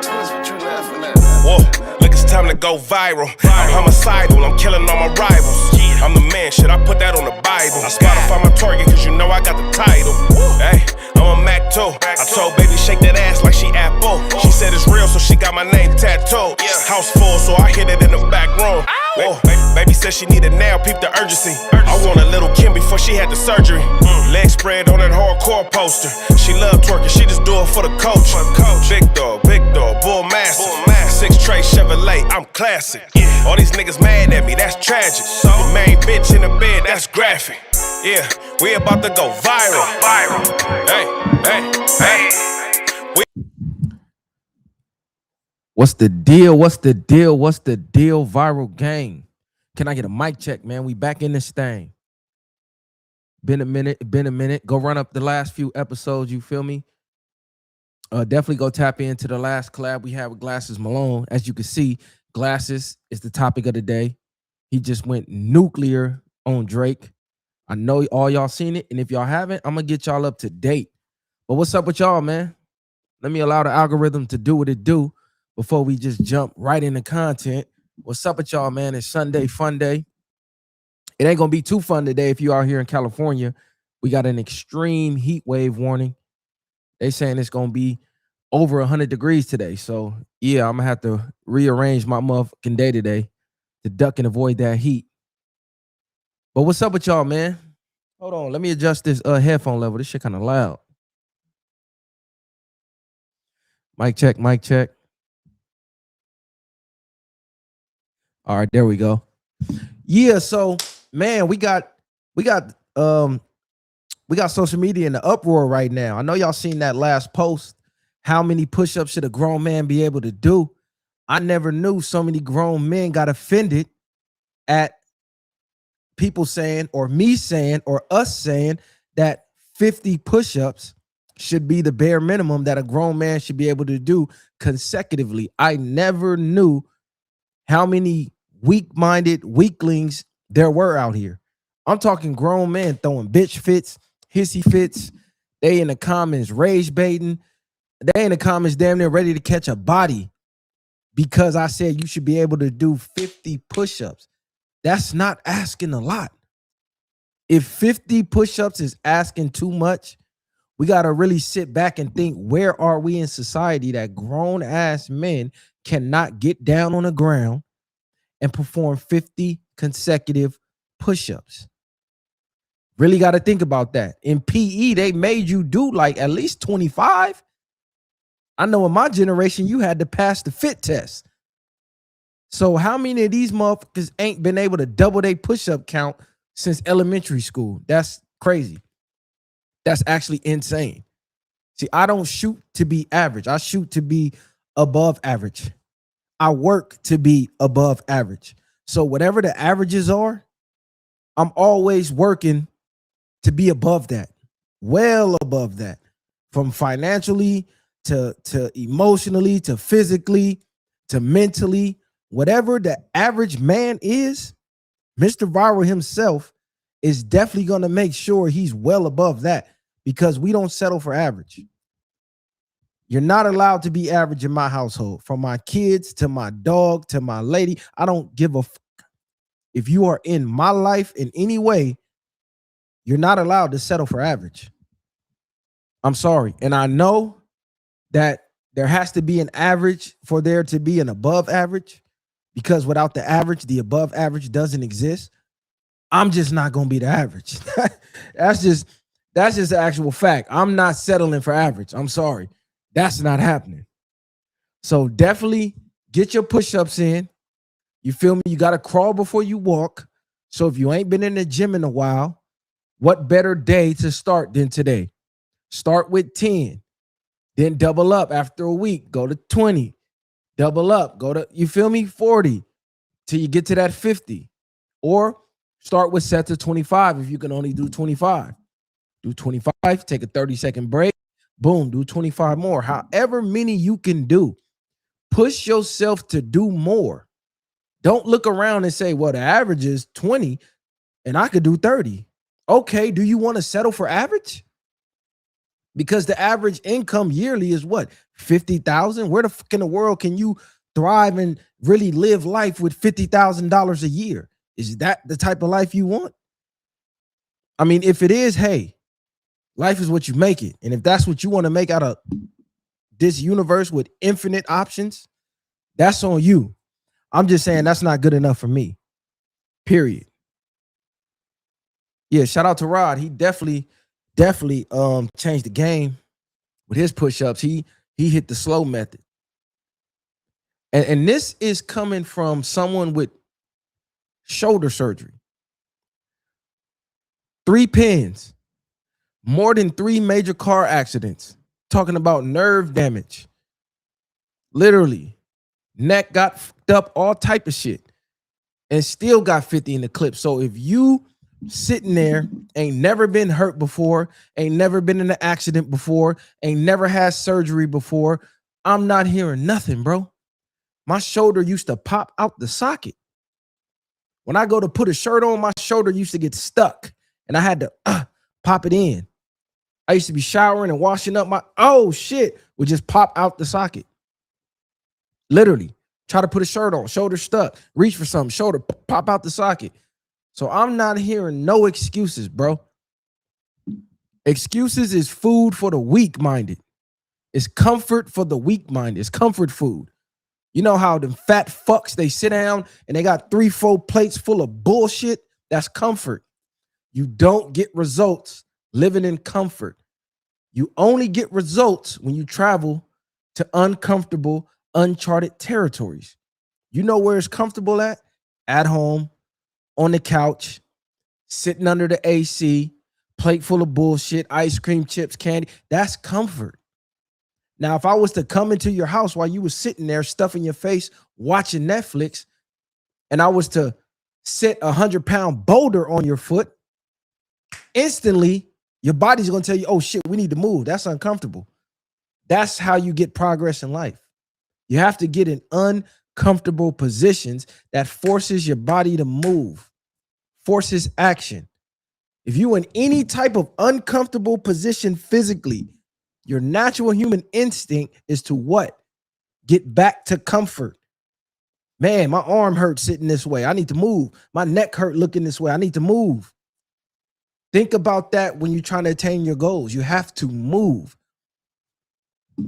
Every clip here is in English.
Whoa, look, it's time to go viral. I'm homicidal, I'm killing all my rivals. I'm the man, shit, I put that on the Bible. I Spotify my target, cause you know I got the title. Hey, I'm a Mac too. I told baby shake that ass like she Apple. She said it's real, so she got my name tattooed. House full, so I hit it in the back room. Whoa, baby said she need it now, peep the urgency. I want a little Kim before she had the surgery. Leg spread on that hardcore poster. She love twerking, she just do it for the coach. Big dog, bull massive. 6 tray Chevrolet, I'm classic. All these niggas mad at me, that's tragic. The main bitch in the bed, that's graphic. Yeah, we about to go viral. Hey. What's the deal? What's the deal? What's the deal, viral gang? Can I get a mic check, man? We back in this thing. Been a minute. Go run up the last few episodes, you feel me? Definitely go tap into the last collab we had with Glasses Malone. As you can see, Glasses is the topic of the day. He just went nuclear on Drake. I know all y'all seen it, and if y'all haven't, I'm gonna get y'all up to date. But what's up with y'all, man? Let me allow the algorithm to do what it do before we just jump right into content. What's up with y'all, man? It's Sunday, fun day. It ain't gonna be too fun today if you are here in California. We got an extreme heat wave warning. They saying it's gonna be over 100 degrees today. So yeah, I'm gonna have to rearrange my motherfucking day today to duck and avoid that heat. But what's up with y'all, man? Hold on, let me adjust this headphone level. This shit kind of loud. Mic check, mic check. All right, there we go. Yeah, so man, we got social media in the uproar right now. I know y'all seen that last post. How many push-ups should a grown man be able to do? I never knew so many grown men got offended at people saying, or me saying, or us saying that 50 push-ups should be the bare minimum that a grown man should be able to do consecutively. I never knew how many weak-minded weaklings there were out here. I'm talking grown men throwing bitch fits, hissy fits. They in the comments rage baiting. They in the comments damn near ready to catch a body because I said you should be able to do 50 push-ups. That's not asking a lot. If 50 push-ups is asking too much, we got to really sit back and think, where are we in society that grown-ass men cannot get down on the ground and perform 50 consecutive push-ups? Really got to think about that. In PE, they made you do like at least 25. I know in my generation, you had to pass the fit test. So how many of these motherfuckers ain't been able to double their push-up count since elementary school? That's crazy. That's actually insane. See, I don't shoot to be average. I shoot to be above average. I work to be above average. So whatever the averages are, I'm always working to be above that, well above that, from financially to emotionally to physically to mentally. Whatever the average man is, Mr. Viral himself is definitely going to make sure he's well above that, because we don't settle for average. You're not allowed to be average in my household. From my kids to my dog to my lady, I don't give a fuck. If you are in my life in any way, you're not allowed to settle for average. I'm sorry. And I know that there has to be an average for there to be an above average, because without the average, the above average doesn't exist. I'm just not going to be the average. That's just the actual fact. I'm not settling for average. I'm sorry. That's not happening. So definitely get your push-ups in. You feel me? You got to crawl before you walk. So if you ain't been in the gym in a while, what better day to start than today? Start with 10, then double up after a week, go to 20, double up, go to, you feel me, 40 till you get to that 50. Or start with sets of 25 if you can only do 25. Do 25, take a 30-second break, boom, do 25 more. However many you can do, push yourself to do more. Don't look around and say, well, the average is 20 and I could do 30. Okay, do you want to settle for average? Because the average income yearly is what? 50,000? Where the fuck in the world can you thrive and really live life with $50,000 a year? Is that the type of life you want? I mean, if it is, hey, life is what you make it. And if that's what you want to make out of this universe with infinite options, that's on you. I'm just saying that's not good enough for me. Period. Yeah, shout out to Rod. He definitely changed the game with his push-ups. He hit the slow method. And this is coming from someone with shoulder surgery. 3 pins, more than 3 major car accidents, talking about nerve damage. Literally, neck got fucked up, all type of shit, and still got 50 in the clip. So if you sitting there, ain't never been hurt before, ain't never been in an accident before, ain't never had surgery before, I'm not hearing nothing, bro. My shoulder used to pop out the socket. When I go to put a shirt on, my shoulder used to get stuck and I had to pop it in. I used to be showering and washing up, my shit would just pop out the socket. Literally, try to put a shirt on, shoulder stuck, reach for something, shoulder pop out the socket. So I'm not hearing no excuses, bro. Excuses is food for the weak-minded. It's comfort for the weak-minded. It's comfort food. You know how them fat fucks, they sit down and they got 3-4 plates full of bullshit? That's comfort. You don't get results living in comfort. You only get results when you travel to uncomfortable, uncharted territories. You know where it's comfortable at? At home, on the couch, sitting under the AC, plate full of bullshit, ice cream, chips, candy. That's comfort. Now, if I was to come into your house while you were sitting there stuffing your face, watching Netflix, and I was to set a 100-pound boulder on your foot, instantly, your body's going to tell you, oh shit, we need to move. That's uncomfortable. That's how you get progress in life. You have to get in uncomfortable positions that forces your body to move, forces action. If you in any type of uncomfortable position physically, your natural human instinct is to what? Get back to comfort. Man, my arm hurts sitting this way. I need to move. My neck hurt looking this way. I need to move. Think about that when you're trying to attain your goals. You have to move.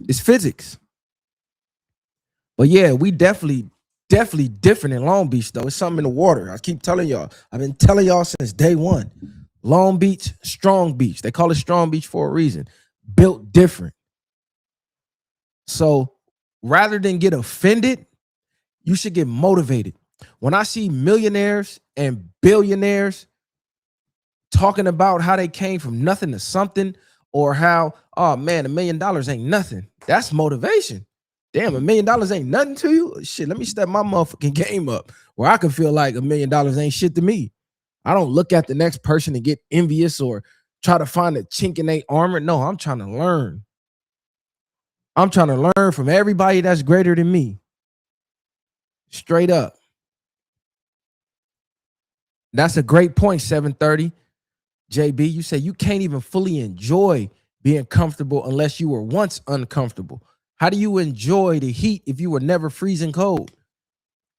It's physics. But yeah, we definitely different in Long Beach, though. It's something in the water. I keep telling y'all. I've been telling y'all since day one. Long Beach, Strong Beach. They call it Strong Beach for a reason. Built different. So rather than get offended, you should get motivated. When I see millionaires and billionaires talking about how they came from nothing to something, or how, oh man, $1 million ain't nothing. That's motivation. Damn, $1 million ain't nothing to you? Shit, let me step my motherfucking game up where I can feel like $1 million ain't shit to me. I don't look at the next person and get envious or try to find a chink in their armor. No, I'm trying to learn. I'm trying to learn from everybody that's greater than me. Straight up. That's a great point, 730. JB, you say you can't even fully enjoy being comfortable unless you were once uncomfortable. How do you enjoy the heat if you were never freezing cold?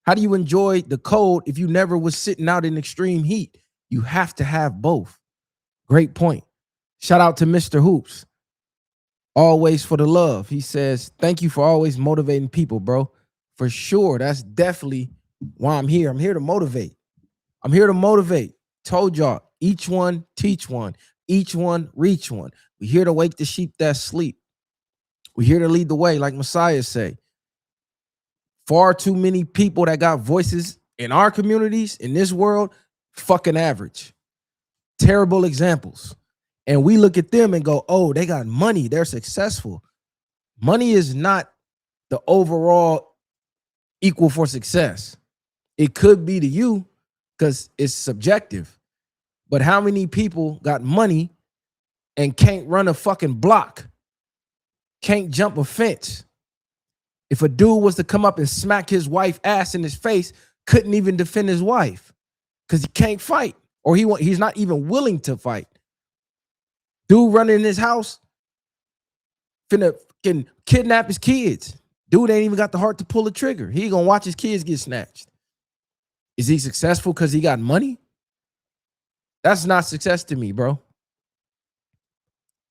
How do you enjoy the cold if you never was sitting out in extreme heat? You have to have both. Great point. Shout out to Mr. Hoops. Always for the love. He says, thank you for always motivating people, bro. For sure. That's definitely why I'm here. I'm here to motivate. I'm here to motivate. Told y'all, each one teach one. Each one reach one. We're here to wake the sheep that sleep. We're here to lead the way, like Messiah say. Far too many people that got voices in our communities, in this world, fucking average. Terrible examples. And we look at them and go, oh, they got money. They're successful. Money is not the overall equal for success. It could be to you because it's subjective. But how many people got money and can't run a fucking block? Can't jump a fence? If a dude was to come up and smack his wife ass in his face, couldn't even defend his wife because he can't fight, or he's not even willing to fight. Dude running in his house, finna can kidnap his kids. Dude ain't even got the heart to pull the trigger. He gonna watch his kids get snatched. Is he successful because he got money? That's not success to me, bro.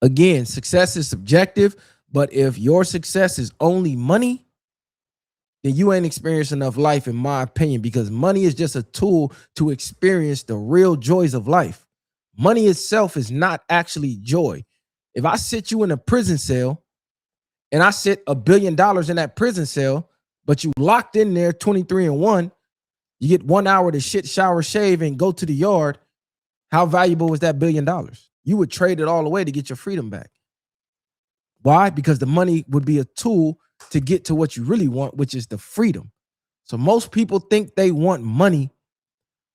Again, success is subjective, but if your success is only money, then you ain't experienced enough life, in my opinion, because money is just a tool to experience the real joys of life. Money itself is not actually joy. If I sit you in a prison cell and I sit $1 billion in that prison cell, but you locked in there 23-1, you get 1 hour to shit, shower, shave, and go to the yard. How valuable is that $1 billion? You would trade it all away to get your freedom back. Why? Because the money would be a tool to get to what you really want, which is the freedom. So most people think they want money.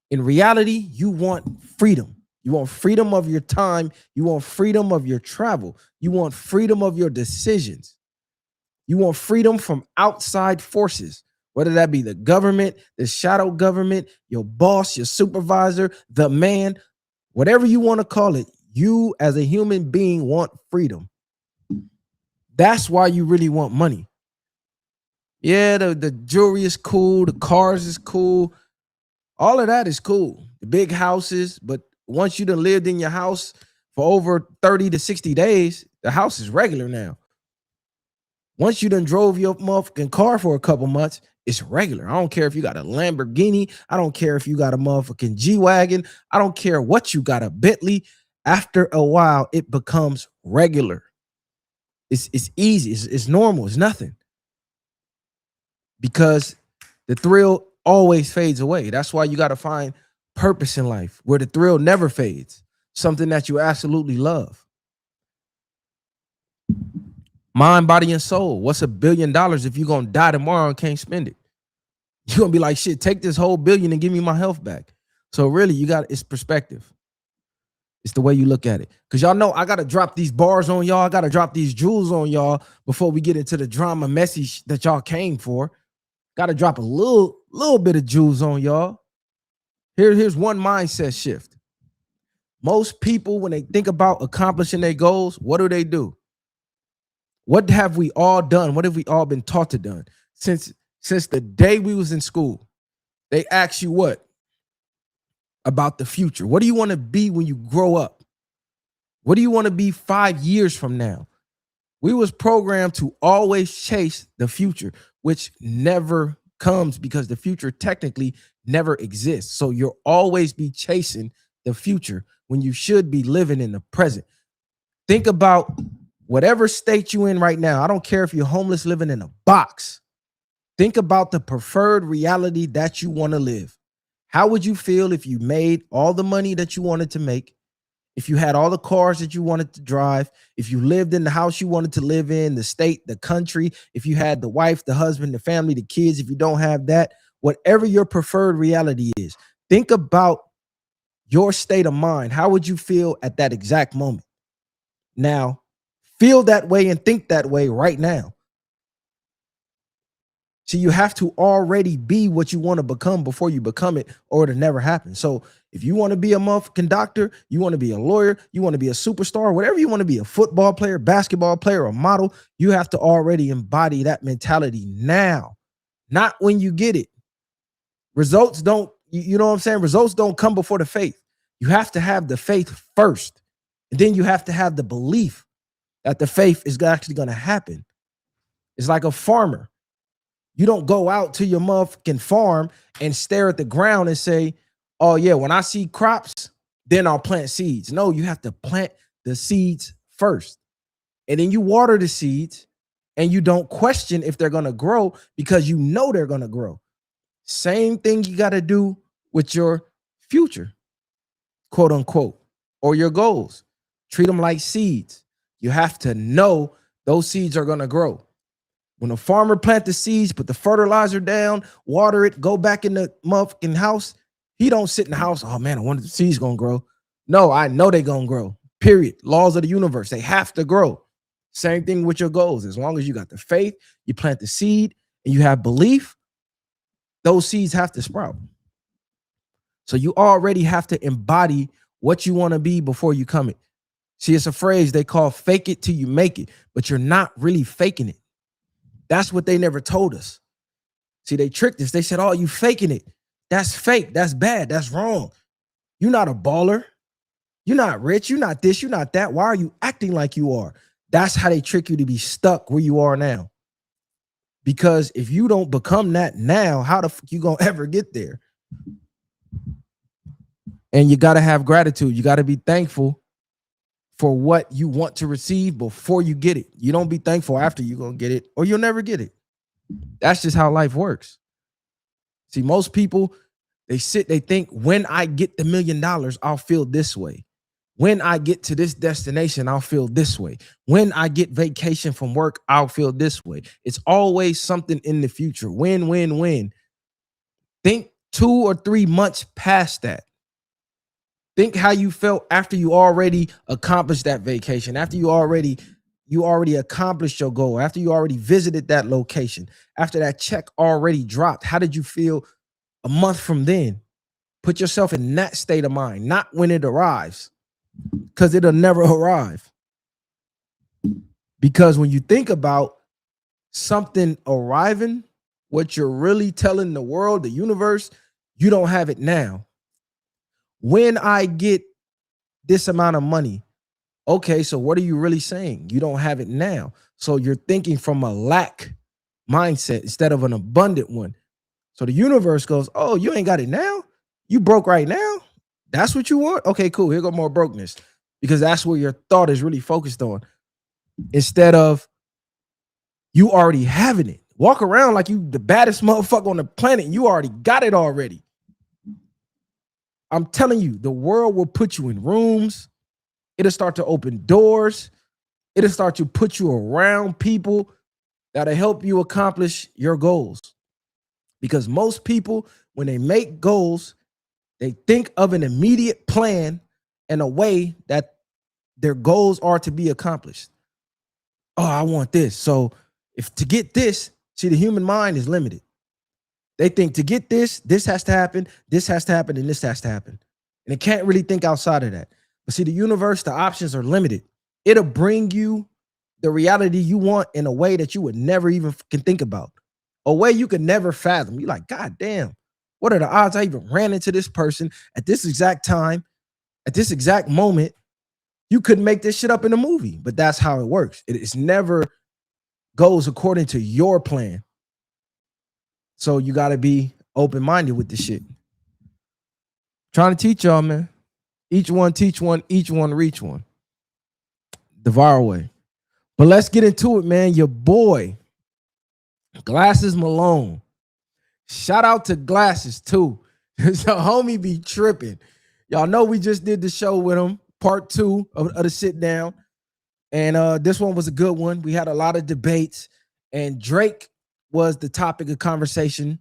In reality, you want freedom. You want freedom of your time. You want freedom of your travel. You want freedom of your decisions. You want freedom from outside forces, whether that be the government, the shadow government, your boss, your supervisor, the man, whatever you want to call it. You as a human being want freedom. That's why you really want money. Yeah, the jewelry is cool. The cars is cool. All of that is cool. The big houses. But once you done lived in your house for over 30 to 60 days, the house is regular now. Once you done drove your motherfucking car for a couple months, it's regular. I don't care if you got a Lamborghini. I don't care if you got a motherfucking G-Wagon. I don't care what you got, a Bentley. After a while, it becomes regular. It's easy. It's normal. It's nothing. Because the thrill always fades away. That's why you got to find purpose in life where the thrill never fades. Something that you absolutely love. Mind, body, and soul. What's $1 billion if you're going to die tomorrow and can't spend it? You're going to be like, shit, take this whole billion and give me my health back. So really, it's perspective. It's the way you look at it. Because y'all know I got to drop these bars on y'all. I got to drop these jewels on y'all before we get into the drama message that y'all came for. Got to drop a little bit of jewels on y'all. Here's one mindset shift. Most people, when they think about accomplishing their goals, what do? What have we all done? What have we all been taught to do? Since the day we was in school, they ask you what? About the future. What do you want to be when you grow up? What do you want to be 5 years from now? We was programmed to always chase the future, which never comes because the future technically never exists. So you'll always be chasing the future when you should be living in the present. Think about whatever state you're in right now. I don't care if you're homeless living in a box. Think about the preferred reality that you want to live. How would you feel if you made all the money that you wanted to make? If you had all the cars that you wanted to drive, if you lived in the house you wanted to live in, the state, the country, if you had the wife, the husband, the family, the kids, if you don't have that, whatever your preferred reality is, think about your state of mind. How would you feel at that exact moment? Now, feel that way and think that way right now. See, you have to already be what you want to become before you become it, or it'll never happen. So if you want to be a motherfucking doctor, you want to be a lawyer, you want to be a superstar, whatever you want to be, a football player, basketball player, a model, you have to already embody that mentality now, not when you get it. Results don't, you know what I'm saying? Results don't come before the faith. You have to have the faith first. And then you have to have the belief that the faith is actually going to happen. It's like a farmer. You don't go out to your motherfucking farm and stare at the ground and say, oh yeah, when I see crops, then I'll plant seeds. No, you have to plant the seeds first. And then you water the seeds and you don't question if they're going to grow because you know they're going to grow. Same thing you got to do with your future, quote unquote, or your goals. Treat them like seeds. You have to know those seeds are going to grow. When a farmer plant the seeds, put the fertilizer down, water it, go back in the motherfucking house, he don't sit in the house, oh man, I wonder if the seeds gonna grow. No, I know they gonna grow, period. Laws of the universe, they have to grow. Same thing with your goals. As long as you got the faith, you plant the seed, and you have belief, those seeds have to sprout. So you already have to embody what you want to be before you come it. See, it's a phrase they call fake it till you make it, but you're not really faking it. That's what they never told us. See, they tricked us. They said, oh, you faking it. That's fake. That's bad. That's wrong. You're not a baller. You're not rich. You're not this. You're not that. Why are you acting like you are? That's how they trick you to be stuck where you are now. Because if you don't become that now, how the fuck you gonna ever get there? And you got to have gratitude. You got to be thankful for what you want to receive before you get it. You don't be thankful after you're going to get it, or you'll never get it. That's just how life works. See, most people, they think, when I get the $1 million, I'll feel this way. When I get to this destination, I'll feel this way. When I get vacation from work, I'll feel this way. It's always something in the future. When. Think 2 or 3 months past that. Think how you felt after you already accomplished that vacation, after you already accomplished your goal, after you already visited that location, after that check already dropped. How did you feel a month from then? Put yourself in that state of mind, not when it arrives, because it'll never arrive. Because when you think about something arriving, what you're really telling the world, the universe, you don't have it now. When I get this amount of money, okay, so what are you really saying? You don't have it now. So you're thinking from a lack mindset instead of an abundant one. So the universe goes, oh, you ain't got it now? You broke right now? That's what you want? Okay, cool. Here go more brokenness. Because that's where your thought is really focused on. Instead of you already having it. Walk around like you the baddest motherfucker on the planet. And you already got it already. I'm telling you, the world will put you in rooms. It'll start to open doors. It'll start to put you around people that'll help you accomplish your goals. Because most people, when they make goals, they think of an immediate plan and a way that their goals are to be accomplished. Oh, I want this. So if to get this, see, the human mind is limited. They think to get this has to happen, this has to happen, and this has to happen. And it can't really think outside of that. But see, the universe, the options are limited. It'll bring you the reality you want in a way that you would never even can think about. A way you could never fathom. You're like, God damn, what are the odds I even ran into this person at this exact time, at this exact moment? You couldn't make this shit up in a movie, but that's how it works. It's never goes according to your plan. So you got to be open-minded with this shit. Trying to teach y'all, man. Each one teach one, each one reach one. The viral way. But let's get into it, man. Your boy, Glasses Malone. Shout out to Glasses, too. So homie be tripping. Y'all know we just did the show with him, part 2 of the sit down. And this one was a good one. We had a lot of debates. And Drake was the topic of conversation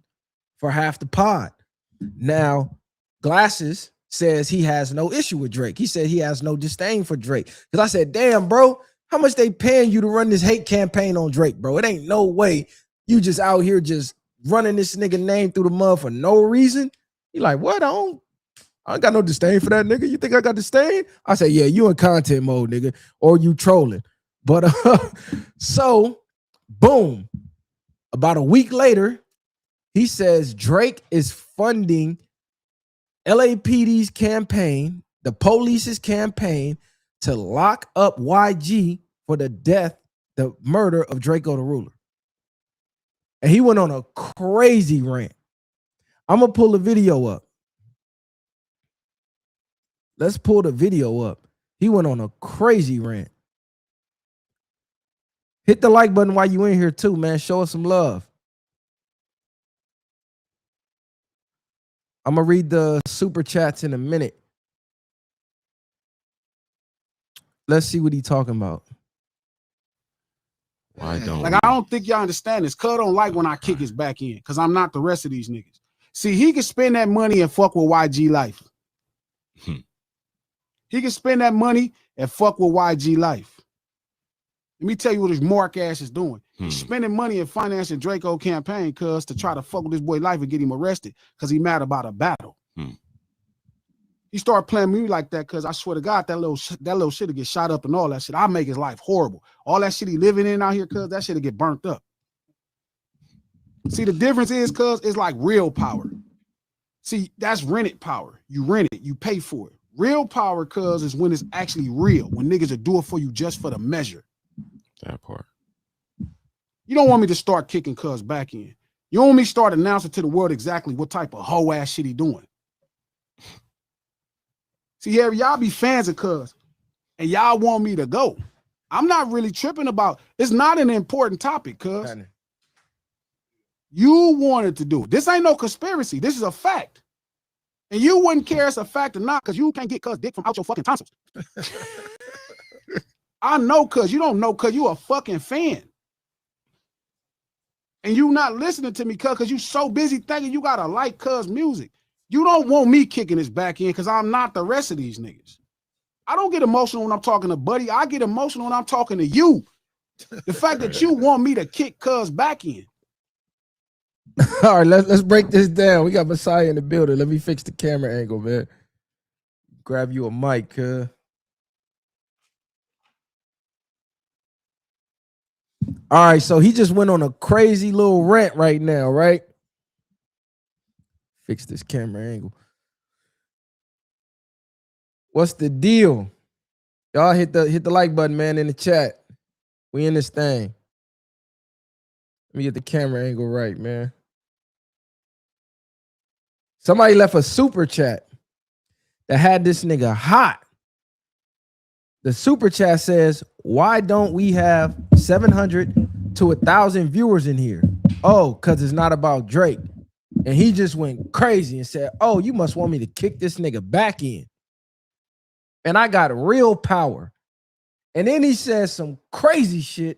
for half the pod. Now, Glasses says he has no issue with Drake. He said he has no disdain for Drake. Because I said, damn, bro, how much they paying you to run this hate campaign on Drake, bro? It ain't no way you just out here just running this nigga name through the mud for no reason. He like, what? I ain't got no disdain for that nigga. You think I got disdain? I say, yeah, you in content mode, nigga, or you trolling. But so, boom. About a week later, he says Drake is funding LAPD's campaign, the police's campaign, to lock up YG for the murder of Draco the Ruler. And he went on a crazy rant. I'm going to pull the video up. Let's pull the video up. He went on a crazy rant. Hit the like button while you in here too, man. Show us some love. I'm going to read the super chats in a minute. Let's see what he's talking about. I don't think y'all understand this. Cuz don't like when I kick his back in because I'm not the rest of these niggas. See, he can spend that money and fuck with YG life. He can spend that money and fuck with YG life. Let me tell you what his mark ass is doing. He's spending money and financing Draco campaign cuz to try to fuck with this boy life and get him arrested because he mad about a battle. He started playing me like that because I swear to God, that little shit to get shot up and all that shit. I make his life horrible. All that shit he living in out here, cuz that shit to get burnt up. See, the difference is, cuz it's like real power. See, that's rented power. You rent it, you pay for it. Real power, cuz, is when it's actually real. When niggas will do it for you just for the measure. That part. You don't want me to start kicking cuz back in. You want me to start announcing to the world exactly what type of hoe ass shit he doing. See, y'all be fans of cuz, and y'all want me to go. I'm not really tripping about, it's not an important topic, cuz. You wanted to do it. This ain't no conspiracy. This is a fact. And you wouldn't care it's a fact or not, because you can't get cuz dick from out your fucking tonsils. I know cuz, you don't know cuz you a fucking fan. And you not listening to me cuz you so busy thinking you gotta like cuz music. You don't want me kicking this back in because I'm not the rest of these niggas. I don't get emotional when I'm talking to Buddy. I get emotional when I'm talking to you. The fact that you want me to kick cuz back in. All right, let's break this down. We got Messiah in the building. Let me fix the camera angle, man. Grab you a mic, cuz. All right, so he just went on a crazy little rant right now, right? Fix this camera angle. What's the deal? Y'all hit the like button, man, in the chat. We in this thing. Let me get the camera angle right, man. Somebody left a super chat that had this nigga hot. The super chat says, why don't we have 700 to 1,000 viewers in here? Oh, because it's not about Drake. And he just went crazy and said, oh, you must want me to kick this nigga back in. And I got real power. And then he says some crazy shit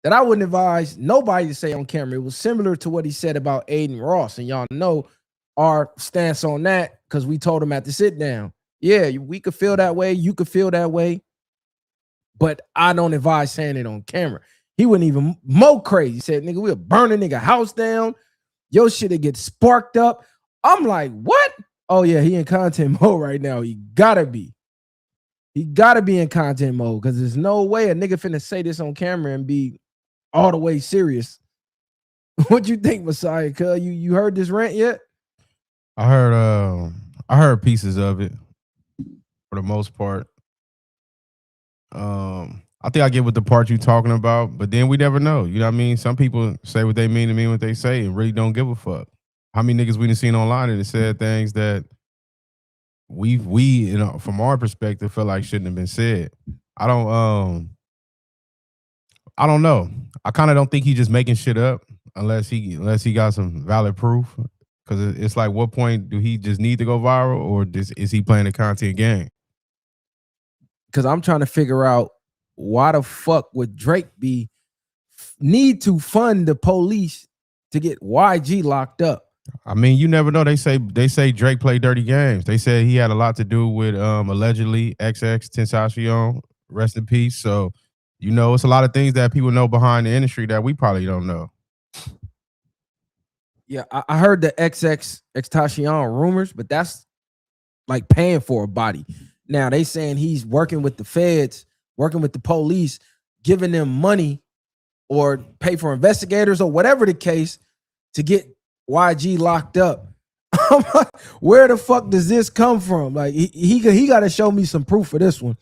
that I wouldn't advise nobody to say on camera. It was similar to what he said about Aiden Ross. And y'all know our stance on that because we told him at the sit down. Yeah, we could feel that way. You could feel that way. But I don't advise saying it on camera. He wouldn't even more crazy. He said, nigga, we'll burn a nigga house down. Your shit'll get sparked up. I'm like, what? Oh, yeah, he in content mode right now. He gotta be. He gotta be in content mode because there's no way a nigga finna say this on camera and be all the way serious. What you think, Messiah? Cuz you heard this rant yet? I heard pieces of it for the most part. I think I get what the part you talking about, but then we never know. You know what I mean? Some people say what they mean to mean what they say and really don't give a fuck. How many niggas we done seen online and said things that we you know, from our perspective feel like shouldn't have been said. I don't know. I kind of don't think he's just making shit up unless he got some valid proof. Because it's like, what point do he just need to go viral, or is he playing the content game? Because I'm trying to figure out why the fuck would Drake need to fund the police to get YG locked up? I mean, you never know. They say Drake played dirty games. They said he had a lot to do with allegedly XX Tentacion, rest in peace. So, you know, it's a lot of things that people know behind the industry that we probably don't know. Yeah, I heard the Tentacion rumors, but that's like paying for a body. Now they saying he's working with the feds, working with the police, giving them money or pay for investigators or whatever the case to get YG locked up. Where the fuck does this come from? Like he got to show me some proof for this one.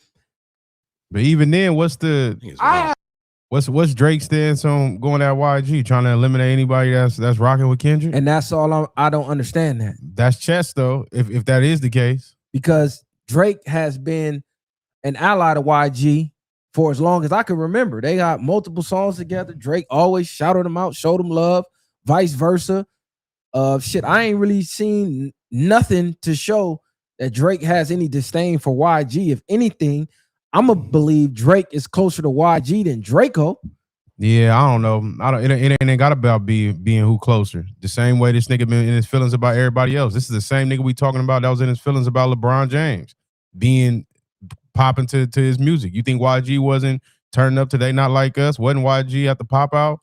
But even then, what's Drake's stance on going at YG, trying to eliminate anybody that's rocking with Kendrick? And that's all I don't understand that. That's chess though, if that is the case. Because Drake has been an ally to YG for as long as I can remember. They got multiple songs together. Drake always shouted them out, showed them love, vice versa. Shit, I ain't really seen nothing to show that Drake has any disdain for YG. If anything, I'm gonna believe Drake is closer to YG than Draco. Yeah, I don't know. It ain't got about being who closer. The same way this nigga been in his feelings about everybody else. This is the same nigga we talking about that was in his feelings about LeBron James being popping to his music. You think YG wasn't turning up to They Not Like Us? Wasn't YG at the pop out?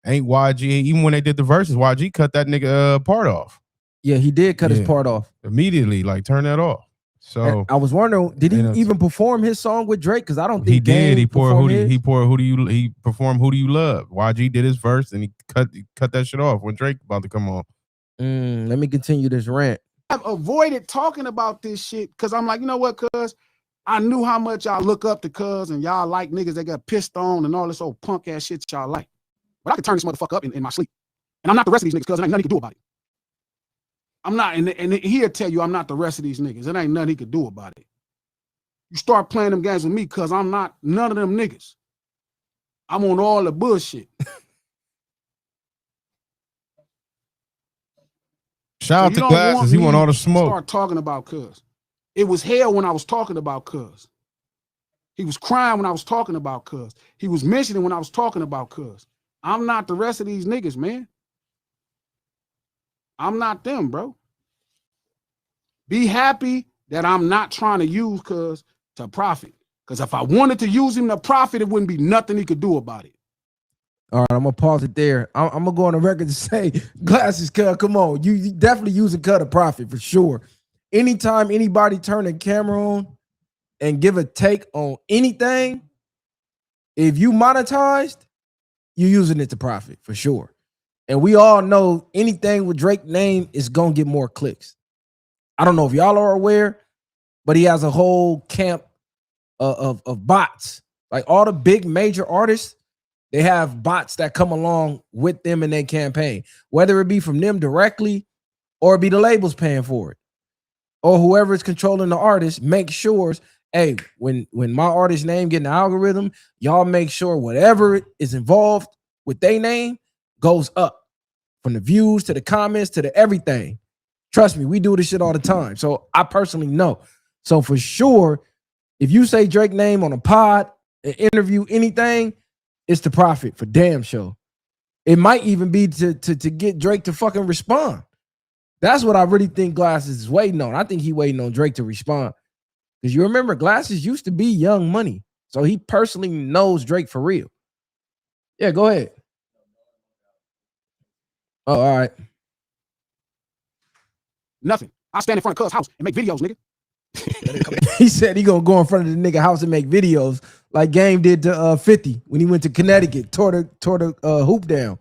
Ain't YG, even when they did the verses, YG cut that nigga part off. Yeah, he did cut his part off. Immediately, like turn that off. So And I was wondering, did he you know, even perform his song with Drake? Because I don't think he did. He performed he Who Do You Love? YG did his verse and he cut that shit off when Drake about to come on. Let me continue this rant. I've avoided talking about this shit because I'm like, you know what, cuz I knew how much y'all look up to cuz and y'all like niggas that got pissed on and all this old punk ass shit y'all like. But I could turn this motherfucker up in my sleep. And I'm not the rest of these niggas cuz there ain't nothing he can do about it. I'm not, and he'll tell you I'm not the rest of these niggas. There ain't nothing he could do about it. You start playing them games with me cuz I'm not none of them niggas. I'm on all the bullshit. Shout out to Glasses. He want all the smoke. Start talking about cuz. It was hell when I was talking about cuz. He was crying when I was talking about cuz. He was mentioning when I was talking about cuz. I'm not the rest of these niggas, man. I'm not them, bro. Be happy that I'm not trying to use cuz to profit. Because if I wanted to use him to profit, it wouldn't be nothing he could do about it. All right, I'm gonna pause it there. I'm gonna go on the record to say, Glasses, cuz, come on, you definitely using cuz to profit for sure. Anytime anybody turn a camera on and give a take on anything, if you monetized, you're using it to profit for sure. And we all know anything with Drake's name is gonna get more clicks. I don't know if y'all are aware, but he has a whole camp of bots. Like all the big major artists, they have bots that come along with them in their campaign, whether it be from them directly or it be the labels paying for it, or whoever is controlling the artist. Make sure, hey, when my artist name get in the algorithm, y'all make sure whatever is involved with their name goes up, from the views to the comments to the everything. Trust me, we do this shit all the time. So I personally know. So for sure, if you say Drake name on a pod, an interview, anything, it's to profit for damn sure. It might even be to get Drake to fucking respond. That's what I really think Glasses is waiting on. I think he waiting on Drake to respond. Because you remember, Glasses used to be Young Money. So he personally knows Drake for real. Yeah, go ahead. Oh, all right. Nothing. I stand in front of cuz house and make videos, nigga. He said he gonna go in front of the nigga house and make videos like Game did to 50 when he went to Connecticut, tore the hoop down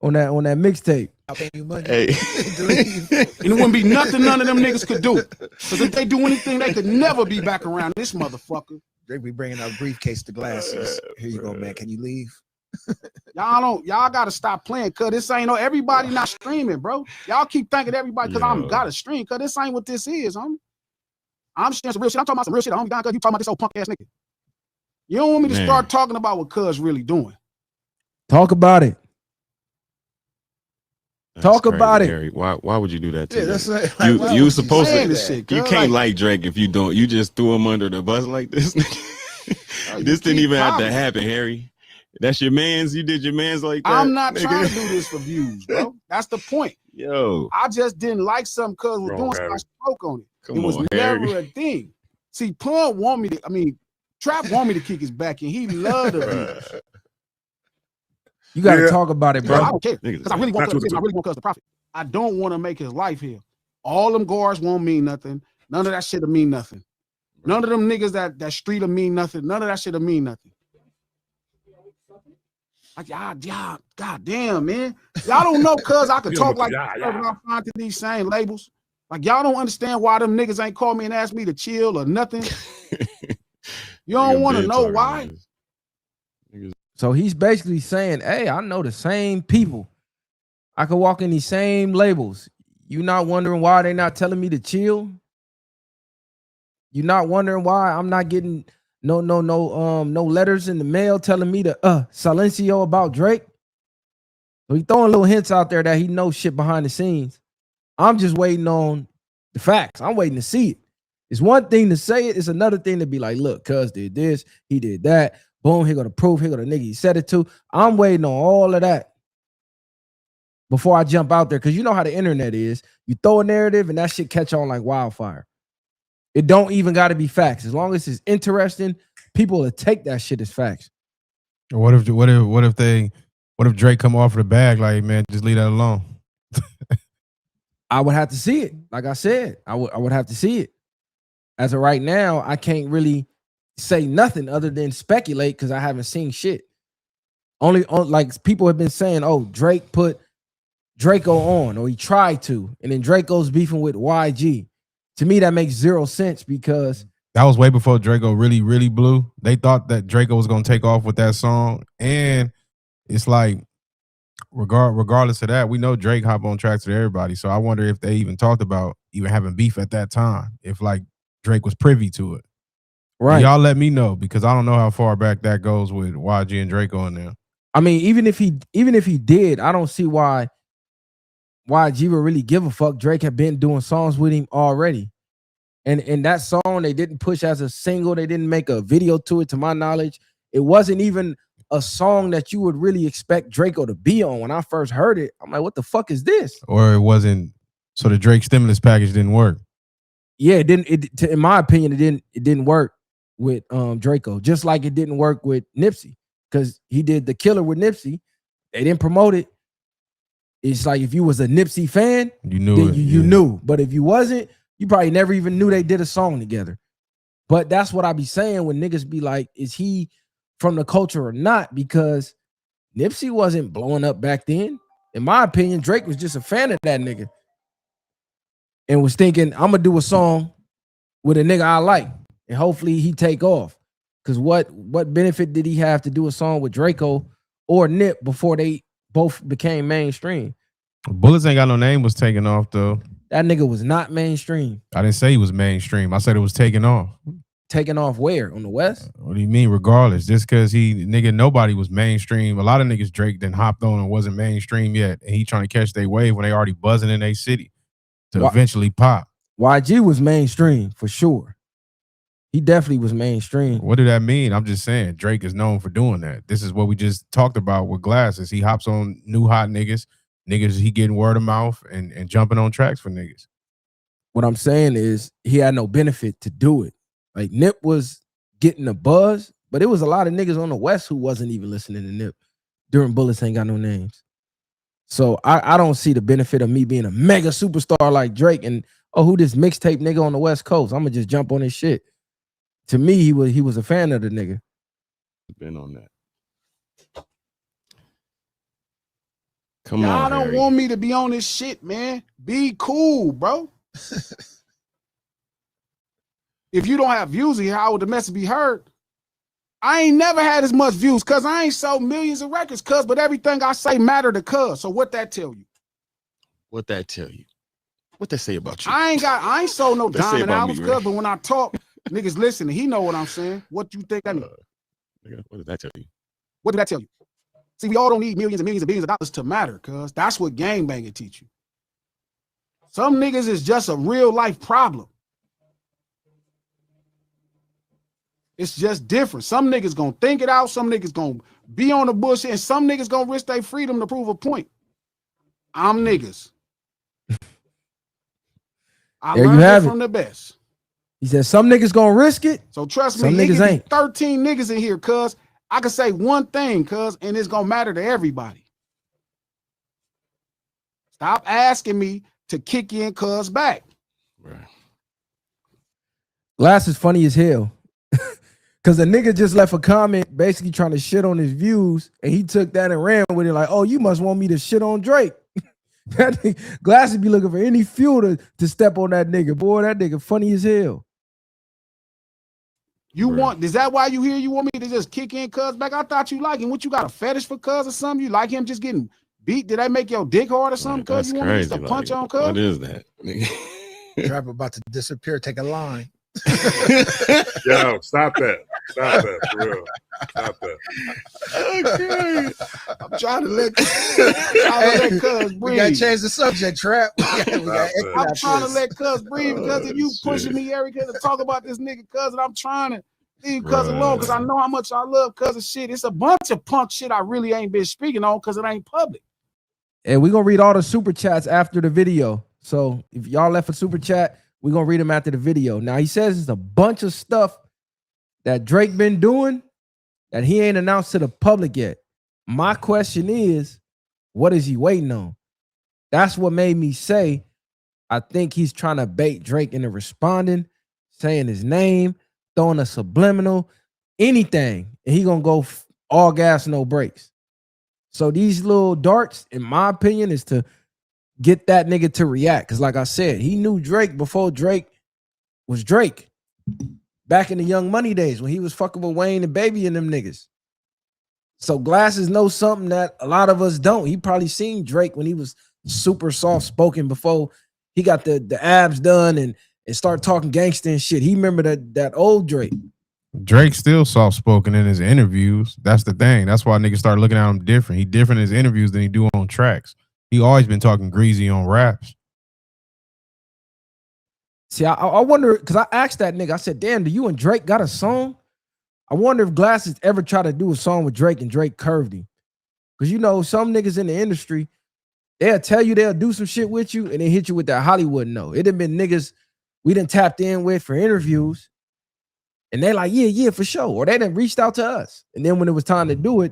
on that mixtape. I'll pay you money. Hey. And it wouldn't be nothing none of them niggas could do. Because if they do anything, they could never be back around this motherfucker. Drake be bringing out briefcase to Glasses. Here you go, man. Can you leave? Y'all gotta stop playing, cause this ain't everybody not streaming, bro. Y'all keep thinking everybody cause I'm gotta stream, cause this ain't what this is, homie. I'm sharing some real shit. I'm talking about some real shit, homie. Cause you talking about this old punk ass nigga. You don't want me to start talking about what cuz really doing. Talk about it. Talk about it. Harry. Why would you do that to Yeah, that's right. you supposed to this shit, you can't like Drake if you don't. You just threw him under the bus like this. This didn't even have to happen, Harry. That's your man's. You did your man's like that. I'm not trying to do this for views, bro. That's the point. Yo, I just didn't like something cuz was doing, so I spoke on it. It was never a thing. See, Pun want me to, Trap want me to kick his back in. He loved the views. You gotta talk about it, bro. I don't care. Because I really want cuz to profit. I don't want to make his life here. All them guards won't mean nothing. None of that shit'll mean nothing. None of them niggas that street'll mean nothing. None of that shit'll mean nothing. Like, y'all, goddamn, man. Y'all don't know cuz I could talk like that when I'm flying to these same labels. Like, y'all don't understand why them niggas ain't called me and asked me to chill or nothing. You don't want to know why? So he's basically saying, hey, I know the same people. I could walk in these same labels. You not wondering why they not telling me to chill? You not wondering why I'm not getting no letters in the mail telling me to silencio about Drake? So he throwing little hints out there that he knows shit behind the scenes. I'm just waiting on the facts. I'm waiting to see it. It's one thing to say it. It's another thing to be like, look, cuz did this, he did that. Boom, here go the proof. Here go the nigga he said it to. I'm waiting on all of that before I jump out there. Because you know how the internet is. You throw a narrative and that shit catch on like wildfire. It don't even got to be facts. As long as it's interesting, people will take that shit as facts. What if Drake come off the bag like, man, just leave that alone? I would have to see it. Like I said, I would have to see it. As of right now, I can't really say nothing other than speculate because I haven't seen shit. Only like people have been saying, oh, Drake put Draco on, or he tried to, and then Draco's beefing with YG. To me, that makes zero sense because that was way before Draco really, really blew. They thought that Draco was gonna take off with that song, and it's like, regardless of that, we know Drake hop on tracks with everybody. So I wonder if they even talked about even having beef at that time, if like Drake was privy to it. right. And y'all let me know because I don't know how far back that goes with YG and Draco in there. I mean, even if he did, I don't see why YG would really give a fuck. Drake had been doing songs with him already. And that song they didn't push as a single. They didn't make a video to it, to my knowledge. It wasn't even a song that you would really expect Draco to be on. When I first heard it, I'm like, what the fuck is this? Or it wasn't, so the Drake stimulus package didn't work. Yeah, it didn't. In my opinion, it didn't work with Draco. Just like it didn't work with Nipsey, because he did The Killer with Nipsey. They didn't promote it. It's like if you was a Nipsey fan, You knew then it. you knew. But if you wasn't, you probably never even knew they did a song together. But that's what I be saying when niggas be like, is he from the culture or not? Because Nipsey wasn't blowing up back then. In my opinion, Drake was just a fan of that nigga and was thinking, I'm gonna do a song with a nigga I like, and hopefully he take off. Because what benefit did he have to do a song with Draco or Nip before they both became mainstream? Bullets Ain't Got No Name was taking off though. That nigga was not mainstream. I didn't say he was mainstream. I said it was taking off. Taking off where? On the West? What do you mean? Regardless, just because nobody was mainstream. A lot of niggas Drake then hopped on and wasn't mainstream yet, and he trying to catch their wave when they already buzzing in their city to eventually pop. YG was mainstream for sure. He definitely was mainstream. What did that mean? I'm just saying Drake is known for doing that. This is what we just talked about with Glasses. He hops on new hot niggas. He getting word of mouth and jumping on tracks for niggas. What I'm saying is he had no benefit to do it. Like Nip was getting a buzz, but it was a lot of niggas on the West who wasn't even listening to Nip during Bullets Ain't Got No Names. So I don't see the benefit of me being a mega superstar like Drake and, oh, who this mixtape nigga on the West Coast? I'm gonna just jump on his shit. To me, he was a fan of the nigga. Been on that. Come Y'all on, don't Harry. want me to be on this shit, man. Be cool, bro. If you don't have views here, how would the message be heard? I ain't never had as much views because I ain't sold millions of records, cuz, but everything I say matter to cuz. So what that tell you? What that tell you? What that say about you? I ain't sold no What that say diamond about albums, me, cuz, man? but when I talk, niggas listen. He know what I'm saying. What you think I mean? What did that tell you? What did that tell you? See, we all don't need millions and millions and billions of dollars to matter, cuz. That's what gangbanging teach you. Some niggas is just a real life problem. It's just different. Some niggas gonna think it out. Some niggas gonna be on the bullshit, and some niggas gonna risk their freedom to prove a point. I'm niggas. I There you learned have it it. from the best. He said some niggas gonna risk it. So trust me, Some it niggas could be ain't. 13 niggas in here, cuz I can say one thing, cuz, and it's gonna matter to everybody. Stop asking me to kick in cuz back. Right. Glass is funny as hell. Cause the nigga just left a comment basically trying to shit on his views, and he took that and ran with it like, oh, you must want me to shit on Drake. That nigga, Glass would be looking for any fuel to step on that nigga. Boy, that nigga funny as hell. You Right. want, is that why you here? You want me to just kick in cuz back? I thought you like him. What, you got a fetish for cuz or something? You like him just getting beat? Did that make your dick hard or something? Cuz That's you want me just crazy. to punch Like, on cuz? what is that? Trap about to disappear. Take a line. Yo, stop that. Stop that, for real. Stop that. Okay. I'm trying to let cuz We gotta breathe. change the subject, Trap. We gotta I'm exit trying to this. let cuz breathe because if you shit. pushing me, Eric, to talk about this nigga cuz, and I'm trying to leave cuz Right. alone because I know how much I love cuz of shit. It's a bunch of punk shit I really ain't been speaking on because it ain't public. And we're gonna read all the super chats after the video. So if y'all left a super chat, we're gonna read them after the video. Now he says it's a bunch of stuff that Drake been doing that he ain't announced to the public yet. My question is, what is he waiting on? That's what made me say I think he's trying to bait Drake into responding saying his name, throwing a subliminal, anything, and he gonna go all gas, no brakes. So these little darts, in my opinion, is to get that nigga to react. Cause like I said, he knew Drake before Drake was Drake. Back in the Young Money days when he was fucking with Wayne and Baby and them niggas. So Glasses knows something that a lot of us don't. He probably seen Drake when he was super soft spoken before he got the abs done and started talking gangster and shit. He remember that old Drake. Drake's still soft spoken in his interviews. That's the thing. That's why niggas start looking at him different. He different in his interviews than he do on tracks. He always been talking greasy on raps. See, I wonder, because I asked that nigga, I said, damn, do you and Drake got a song? I wonder if Glasses ever tried to do a song with Drake and Drake curved him. Because you know, some niggas in the industry, they'll tell you they'll do some shit with you and then hit you with that Hollywood no. It done been niggas we done tapped in with for interviews. And they like, yeah, for sure. Or they done reached out to us. And then when it was time to do it,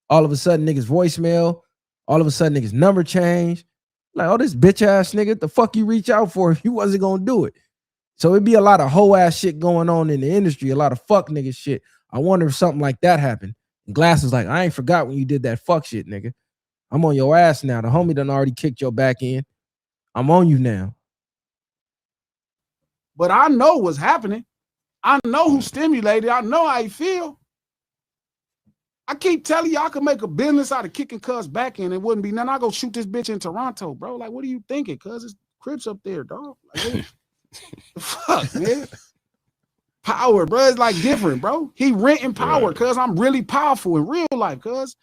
all of a sudden niggas voicemail, all of a sudden niggas number change. Like, oh, this bitch ass nigga, the fuck you reach out for if you wasn't gonna do it? So it'd be a lot of hoe ass shit going on in the industry, a lot of fuck nigga shit. I wonder if something like that happened. And Glass is like, I ain't forgot when you did that fuck shit, nigga. I'm on your ass now. The homie done already kicked your back in. I'm on you now. But I know what's happening. I know who stimulated. I know how he feel. I keep telling you I could make a business out of kicking Cuz back in. It wouldn't be nothing. I go shoot this bitch in Toronto, bro. Like, what are you thinking? Cuz it's Crips up there, dog. Like, the fuck, man. Power, bro. It's like different, bro. He renting power, cuz I'm really powerful in real life, cuz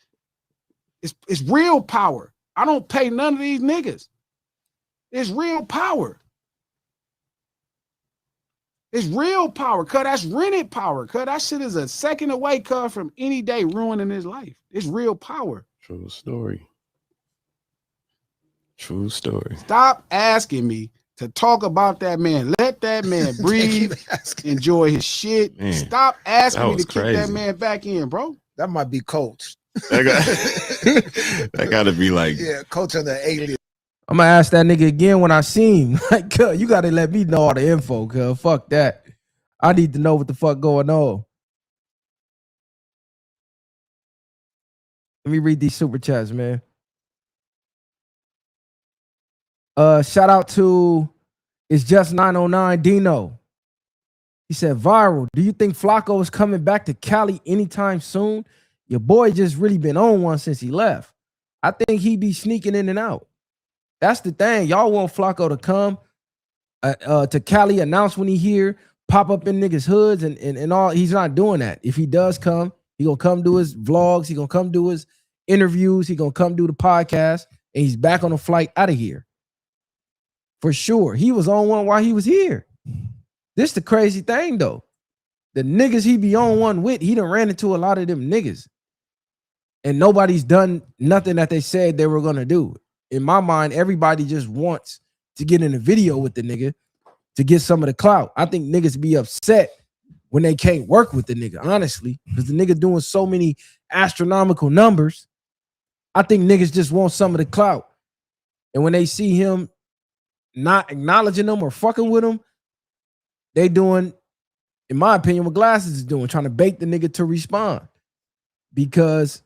it's real power. I don't pay none of these niggas. It's real power. It's real power, cuz that's rented power, cuz that shit is a second away, cuz from any day ruining his life. It's real power. True story. True story. Stop asking me to talk about that man. Let that man breathe, enjoy his shit. Man, stop asking me to kick that man back in, bro. That might be coach. That gotta be like, yeah, coach on the alien. I'm gonna ask that nigga again when I see him. Like, you gotta let me know all the info, cuz fuck that. I need to know what the fuck going on. Let me read these super chats, man. Shout out to It's Just 909 Dino. He said, Viral, do you think Flacco is coming back to Cali anytime soon? Your boy just really been on one since he left. I think he be sneaking in and out. That's the thing. Y'all want Flacco to come to Cali, announce when he here, pop up in niggas' hoods and all. He's not doing that. If he does come, he gonna come do his vlogs. He gonna come do his interviews. He gonna come do the podcast. And he's back on a flight out of here. For sure. He was on one while he was here. This the crazy thing, though. The niggas he be on one with, he done ran into a lot of them niggas. And nobody's done nothing that they said they were going to do. In my mind, everybody just wants to get in a video with the nigga to get some of the clout. I think niggas be upset when they can't work with the nigga, honestly, because the nigga doing so many astronomical numbers. I think niggas just want some of the clout. And when they see him not acknowledging them or fucking with them, they doing, in my opinion, what Glasses is doing, trying to bait the nigga to respond. Because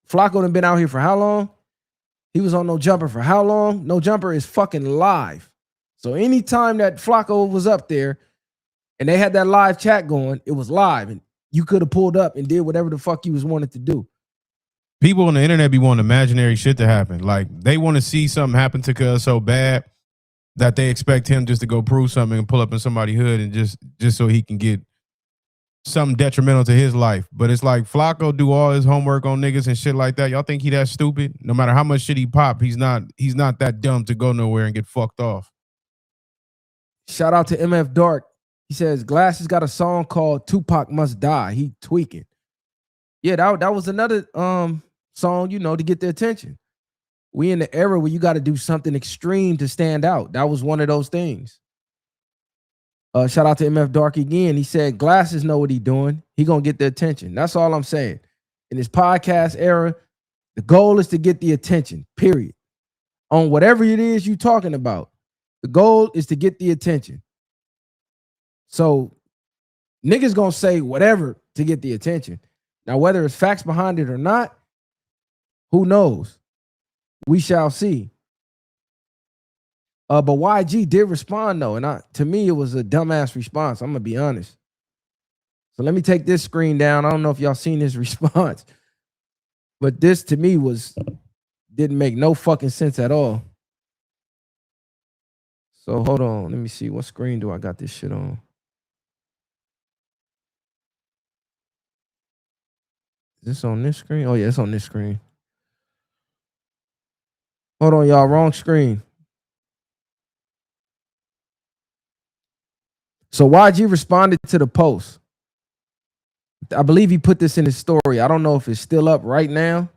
Flacco done been out here for how long? He was on No Jumper for how long? No Jumper is fucking live. So anytime that Flacco was up there and they had that live chat going, it was live. And you could have pulled up and did whatever the fuck you was wanted to do. People on the internet be wanting imaginary shit to happen. Like, they want to see something happen to Cuz so bad that they expect him just to go prove something and pull up in somebody's hood and just so he can get something detrimental to his life. But it's like Flacco do all his homework on niggas and shit like that. Y'all think he that stupid? No matter how much shit he pop, he's not that dumb to go nowhere and get fucked off. Shout out to MF Dark. He says Glasses got a song called Tupac Must Die. He tweaking. Yeah, that was another song, you know, to get the attention. We in the era where you got to do something extreme to stand out. That was one of those things. Shout out to MF Dark again. He said Glasses know what he doing. He gonna get the attention. That's all I'm saying. In this podcast era, the goal is to get the attention, period. On whatever it is you talking about, the goal is to get the attention. So niggas gonna say whatever to get the attention. Now, whether it's facts behind it or not, who knows? We shall see. But YG did respond though, and to me it was a dumbass response. I'm gonna be honest. So let me take this screen down. I don't know if y'all seen his response, but this to me didn't make no fucking sense at all. So hold on, let me see what screen do I got this shit on. Is this on this screen? Oh yeah, it's on this screen. Hold on, y'all, wrong screen. So YG responded to the post. I believe he put this in his story. I don't know if it's still up right now,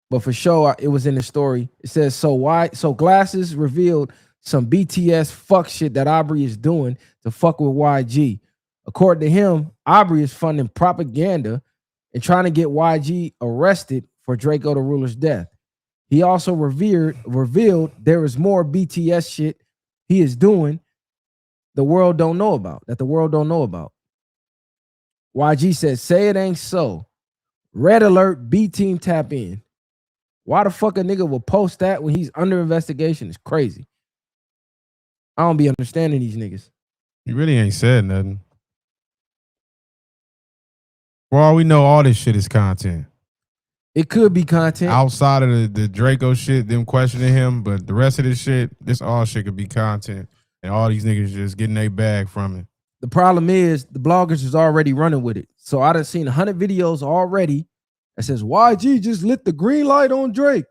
but for sure it was in his story. It says, so Glasses revealed some BTS fuck shit that Aubrey is doing to fuck with YG. According to him, Aubrey is funding propaganda and trying to get YG arrested for Draco the Ruler's death. He also revealed there is more BTS shit he is doing the world don't know about, that the world don't know about. YG said, say it ain't so. Red alert, B team tap in. Why the fuck a nigga will post that when he's under investigation is crazy. I don't be understanding these niggas. He really ain't said nothing. For all we know, all this shit is content. It could be content. Outside of the Draco shit, them questioning him, but the rest of this shit, this all shit could be content. And all these niggas just getting their bag from it. The problem is the bloggers is already running with it. So I done seen 100 videos already that says YG just lit the green light on Drake.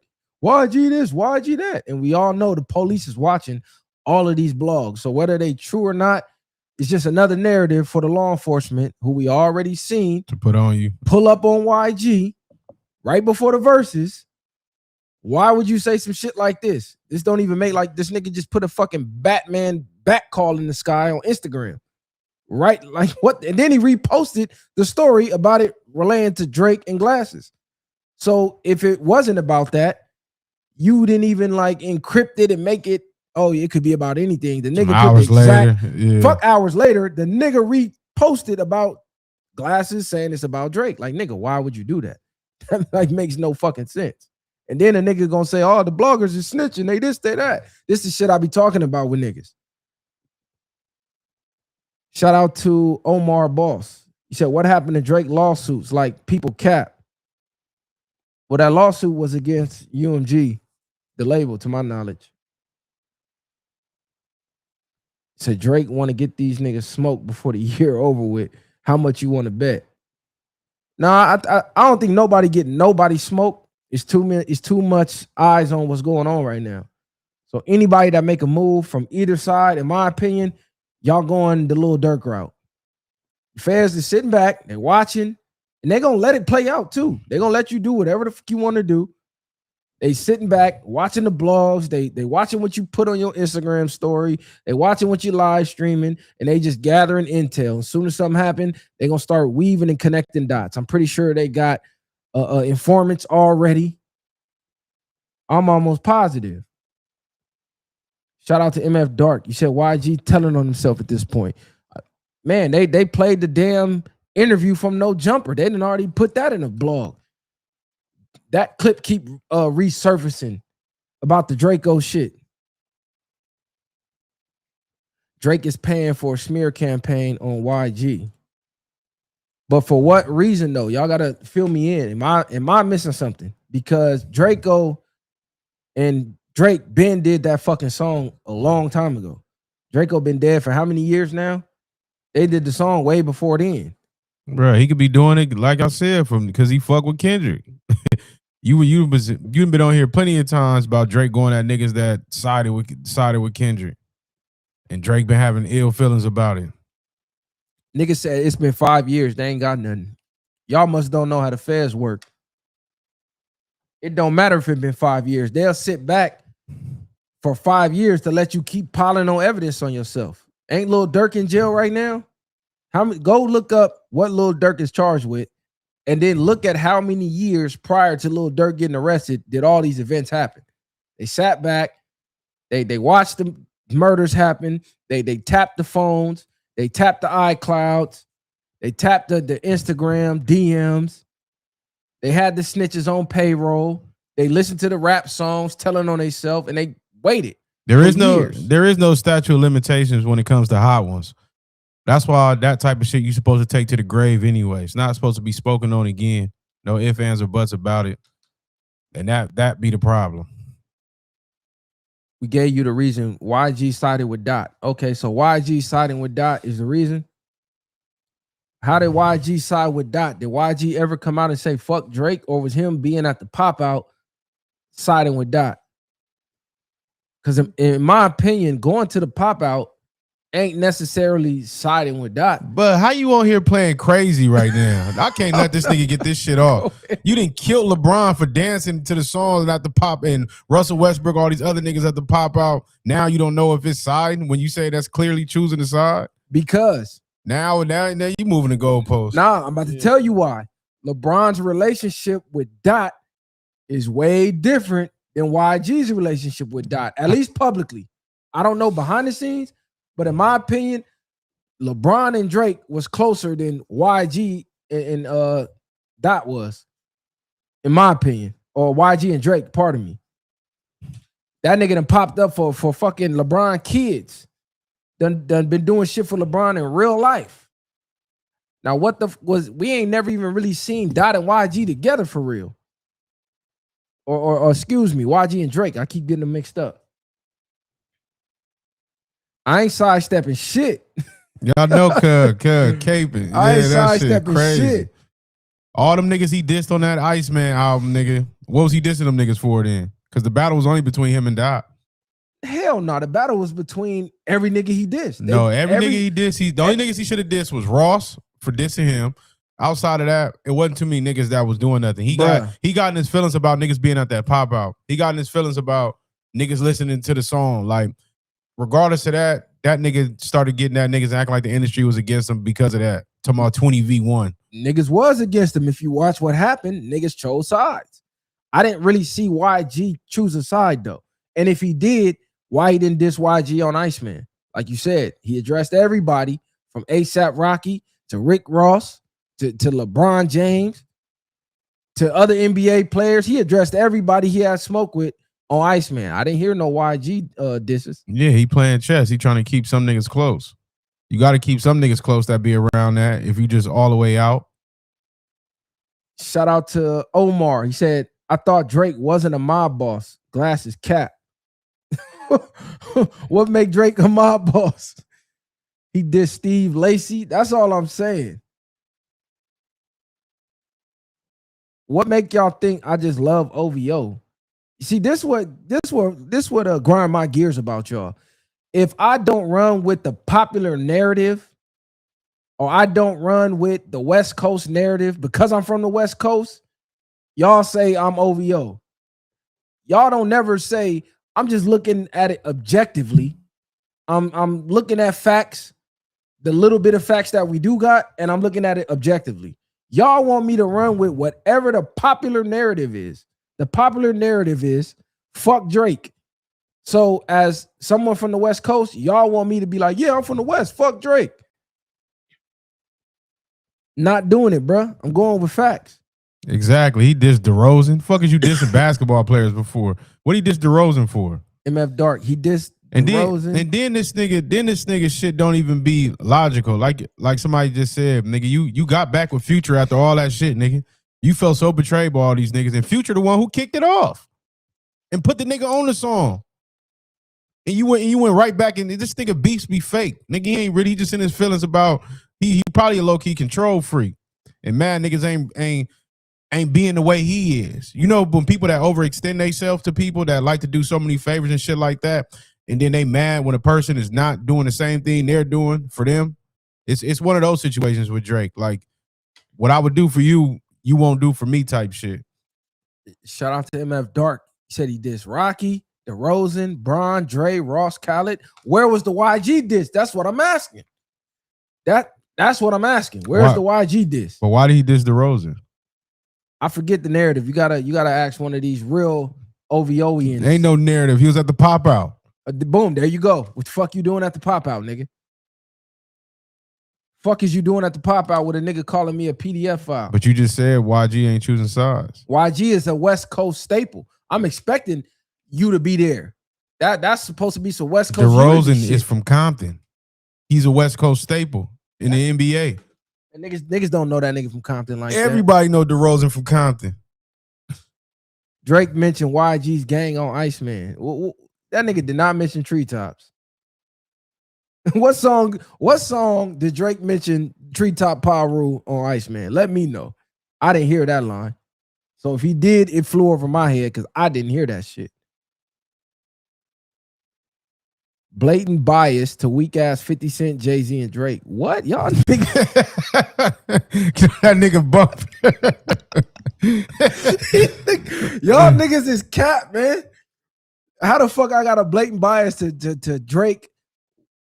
YG this, YG that. And we all know the police is watching all of these blogs. So whether they true or not, it's just another narrative for the law enforcement who we already seen to put on you. Pull up on YG right before the verses. Why would you say some shit like this? This don't even make like this nigga just put a fucking Batman bat call in the sky on Instagram. Right? Like what? And then he reposted the story about it relaying to Drake and Glasses. So if it wasn't about that, you didn't even like encrypt it and make it, oh, it could be about anything. The nigga hours put the exact, later, yeah. Fuck hours later, the nigga reposted about Glasses saying it's about Drake. Like, nigga, why would you do that? That like makes no fucking sense. And then a nigga gonna say, oh, the bloggers is snitching. They this, they that. This is shit I be talking about with niggas. Shout out to Omar Boss. He said, what happened to Drake lawsuits? Like people cap. Well, that lawsuit was against UMG, the label, to my knowledge. Said Drake want to get these niggas smoked before the year over with. How much you want to bet? Nah, I don't think nobody getting nobody smoked. It's too much eyes on what's going on right now. So anybody that make a move from either side, in my opinion, y'all going the Lil Durk route. Fans is sitting back, they're watching, and they're gonna let it play out too. They're gonna let you do whatever the fuck you want to do. They sitting back, watching the blogs, they watching what you put on your Instagram story, they watching what you live streaming, and they just gathering intel. As soon as something happen, they're gonna start weaving and connecting dots. I'm pretty sure they got informants already. I'm almost positive. Shout out to MF Dark. You said YG telling on himself at this point. Man, they played the damn interview from No Jumper. They didn't already put that in a blog. That clip keep resurfacing about the Draco shit. Drake is paying for a smear campaign on YG. But for what reason though? Y'all gotta fill me in. Am I missing something? Because Draco and Drake Ben did that fucking song a long time ago. Draco been dead for how many years now? They did the song way before then. Bro, he could be doing it like I said because he fuck with Kendrick. You've been on here plenty of times about Drake going at niggas that sided with Kendrick, and Drake been having ill feelings about it. Niggas said it's been 5 years. They ain't got nothing. Y'all must don't know how the feds work. It don't matter if it been 5 years. They'll sit back for 5 years to let you keep piling on evidence on yourself. Ain't Lil Durk in jail right now? Go look up what Lil Durk is charged with, and then look at how many years prior to Lil Durk getting arrested did all these events happen. They sat back, they watched murders happened. They tapped the phones. They tapped the iClouds. They tapped the Instagram DMs. They had the snitches on payroll. They listened to the rap songs, telling on themselves, and they waited. There is no statute of limitations when it comes to hot ones. That's why that type of shit you're supposed to take to the grave anyway. It's not supposed to be spoken on again. No ifs, ands, or buts about it. And that be the problem. We gave you the reason YG sided with Dot. Okay, so YG siding with Dot is the reason. How did YG side with Dot? Did YG ever come out and say fuck Drake, or was him being at the pop out siding with Dot? Because in my opinion, going to the pop out ain't necessarily siding with Dot. But how you on here playing crazy right now? I can't let this nigga get this shit off. You didn't kill LeBron for dancing to the songs at the pop, and Russell Westbrook, all these other niggas at the pop out. Now you don't know if it's siding when you say that's clearly choosing the side. Because now you moving the goalpost. Nah, I'm about to tell you why. LeBron's relationship with Dot is way different than YG's relationship with Dot, at least publicly. I don't know behind the scenes, but in my opinion, LeBron and Drake was closer than YG and Dot was, in my opinion, or YG and Drake. Pardon me. That nigga done popped up for fucking LeBron kids. Done been doing shit for LeBron in real life. Now, we ain't never even really seen Dot and YG together for real. Or excuse me, YG and Drake. I keep getting them mixed up. I ain't sidestepping shit. Y'all know caping. I ain't sidestepping shit. All them niggas he dissed on that Iceman album, nigga. What was he dissing them niggas for then? Because the battle was only between him and Dot. Hell no, the battle was between every nigga he dissed. Every nigga he dissed. The only niggas he should have dissed was Ross for dissing him. Outside of that, it wasn't too many niggas that was doing nothing. He got in his feelings about niggas being at that pop out. He got in his feelings about niggas listening to the song. Like, regardless of that nigga started getting that niggas acting like the industry was against him because of that. Talking about 20v1. Niggas was against him. If you watch what happened, niggas chose sides. I didn't really see YG choose a side though. And if he did, why he didn't diss YG on Iceman? Like you said, he addressed everybody from ASAP Rocky to Rick Ross to LeBron James to other NBA players. He addressed everybody he had smoke with on Iceman. I didn't hear no YG disses. Yeah, he playing chess. He trying to keep some niggas close. You got to keep some niggas close that be around that if you just all the way out. Shout out to Omar. He said, I thought Drake wasn't a mob boss. Glasses cap. What make Drake a mob boss? He dissed Steve Lacy. That's all I'm saying. What make y'all think I just love OVO? See, this what grind my gears about y'all. If I don't run with the popular narrative, or I don't run with the West Coast narrative because I'm from the West Coast, y'all say I'm OVO. Y'all don't never say I'm just looking at it objectively. I'm looking at facts, the little bit of facts that we do got, and I'm looking at it objectively. Y'all want me to run with whatever the popular narrative is. The popular narrative is fuck Drake. So as someone from the West Coast, y'all want me to be like, yeah, I'm from the West. Fuck Drake. Not doing it, bro. I'm going with facts. Exactly. He dissed DeRozan. Fuck is you dissing basketball players before? What he dissed DeRozan for? MF Dark. He dissed DeRozan. And then this nigga shit don't even be logical. Like somebody just said, nigga, you got back with Future after all that shit, nigga. You felt so betrayed by all these niggas, and Future the one who kicked it off and put the nigga on the song. And you went right back, and this nigga beefs be fake. Nigga, he ain't really, he just in his feelings about he probably a low-key control freak. And man, niggas ain't being the way he is. You know, when people that overextend themselves to people that like to do so many favors and shit like that, and then they mad when a person is not doing the same thing they're doing for them. It's one of those situations with Drake. Like, what I would do for you, you won't do for me type shit. Shout out to MF Dark. He said he dissed Rocky, DeRozan, Bron, Dre, Ross, Khaled. Where was the YG diss? That's what I'm asking. That's what I'm asking. Where's the YG diss? But why did he diss DeRozan? I forget the narrative. You gotta ask one of these real OVOians. Ain't no narrative. He was at the pop out. Boom, there you go. What the fuck you doing at the pop out, nigga? Fuck is you doing at the pop out with a nigga calling me a PDF file? But you just said YG ain't choosing sides. YG is a West Coast staple. I'm expecting you to be there. That's supposed to be some West Coast. DeRozan is from Compton. He's a West Coast staple in the NBA. And niggas don't know that nigga from Compton like Everybody know DeRozan from Compton. Drake mentioned YG's gang on Iceman. That nigga did not mention Treetops. What song did Drake mention Treetop Power Rule on Iceman? Let me know. I didn't hear that line. So if he did, it flew over my head because I didn't hear that shit. Blatant bias to weak ass 50 Cent, Jay-Z, and Drake. What? Y'all niggas. That nigga bump. Y'all niggas is cap, man. How the fuck I got a blatant bias to Drake,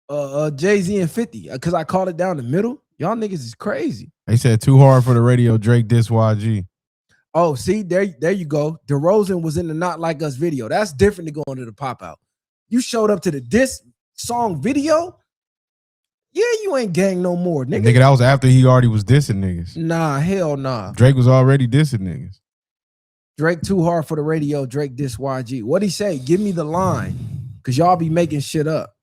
Jay-Z, and 50? Because I called it down the middle? Y'all niggas is crazy. They said too hard for the radio, Drake diss YG. Oh, see, there you go. DeRozan was in the Not Like Us video. That's different than going to the pop out. You showed up to the diss song video? Yeah, you ain't gang no more, nigga. Nigga, that was after he already was dissing niggas. Nah, hell nah. Drake was already dissing niggas. Drake too hard for the radio. Drake diss YG. What'd he say? Give me the line. Because y'all be making shit up.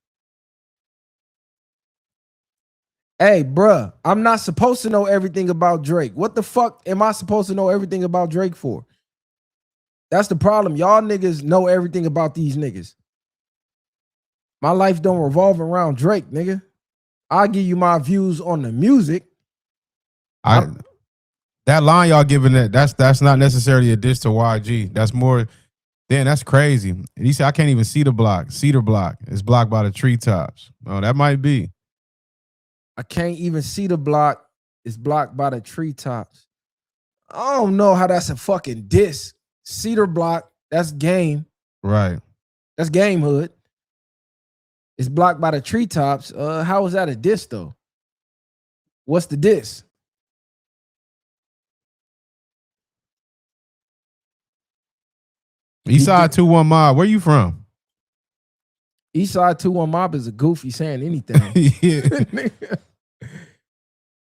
Hey, bruh, I'm not supposed to know everything about Drake. What the fuck am I supposed to know everything about Drake for? That's the problem. Y'all niggas know everything about these niggas. My life don't revolve around Drake, nigga. I'll give you my views on the music. That line y'all giving that's not necessarily a diss to YG. That's more, damn, that's crazy. And he said, I can't even see the block. Cedar block. It's blocked by the treetops. Oh, that might be. I can't even see the block. It's blocked by the treetops. I don't know how that's a fucking diss. Cedar block, that's game. Right. That's game hood. It's blocked by the treetops. How is that a diss though? What's the diss? Eastside 21 Mob, where you from? Eastside 21 Mob is a goofy saying anything.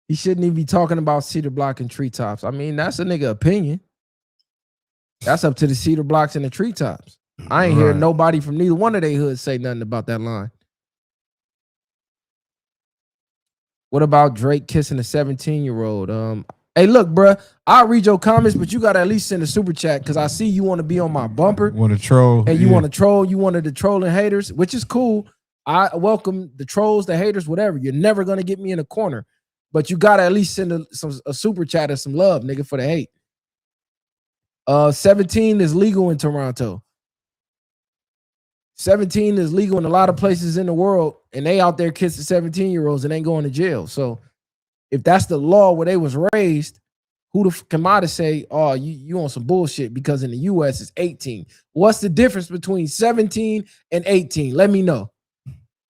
He shouldn't even be talking about Cedar Block and treetops. I mean, that's a nigga opinion. That's up to the Cedar Blocks and the treetops. I ain't hear nobody from neither one of their hoods say nothing about that line. What about Drake kissing a 17-year-old? Hey, look, bruh, I'll read your comments, but you got to at least send a super chat because I see you want to be on my bumper. Want to troll. And you want to troll. You wanted the trolling haters, which is cool. I welcome the trolls, the haters, whatever. You're never going to get me in a corner. But you got to at least send a super chat or some love, nigga, for the hate. 17 is legal in Toronto. 17 is legal in a lot of places in the world, and they out there kissing 17-year-olds and ain't going to jail. So if that's the law where they was raised, who the fuck am I to say, oh, you on some bullshit because in the U.S. it's 18. What's the difference between 17 and 18? Let me know.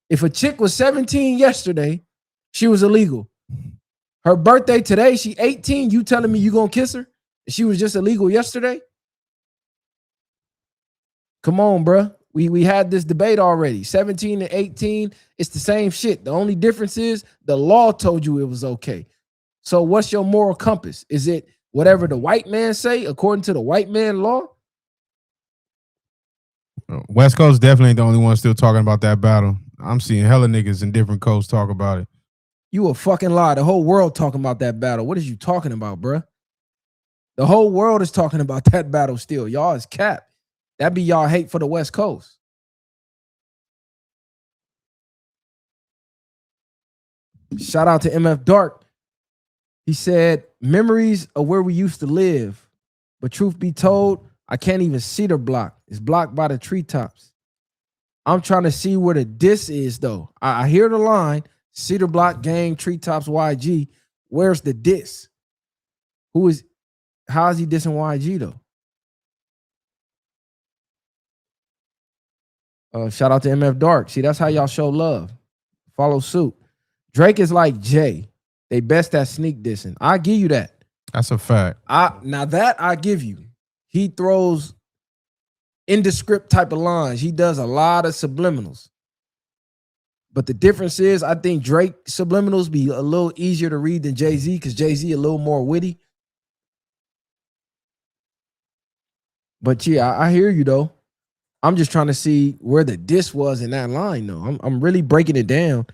If a chick was 17 yesterday, she was illegal. Her birthday today, she 18. You telling me you gonna kiss her? She was just illegal yesterday? Come on, bruh. We had this debate already. 17 and 18, it's the same shit. The only difference is the law told you it was okay. So what's your moral compass? Is it whatever the white man say according to the white man law? West Coast definitely ain't the only one still talking about that battle. I'm seeing hella niggas in different coasts talk about it. You a fucking lie. The whole world talking about that battle. What is you talking about, bruh? The whole world is talking about that battle still. Y'all is cap. That be y'all hate for the West Coast. Shout out to MF Dark. He said, memories of where we used to live. But truth be told, I can't even see the block. It's blocked by the treetops. I'm trying to see where the diss is, though. I hear the line, Cedar Block Gang, Treetops YG. Where's the diss? How is he dissing YG, though? Shout out to MF Dark. See, that's how y'all show love. Follow suit. Drake is like Jay. They best at sneak dissing. I give you that. That's a fact. Now that I give you. He throws indescript type of lines. He does a lot of subliminals. But the difference is, I think Drake subliminals be a little easier to read than Jay-Z because Jay-Z a little more witty. But yeah, I hear you though. I'm just trying to see where the diss was in that line though. I'm really breaking it down.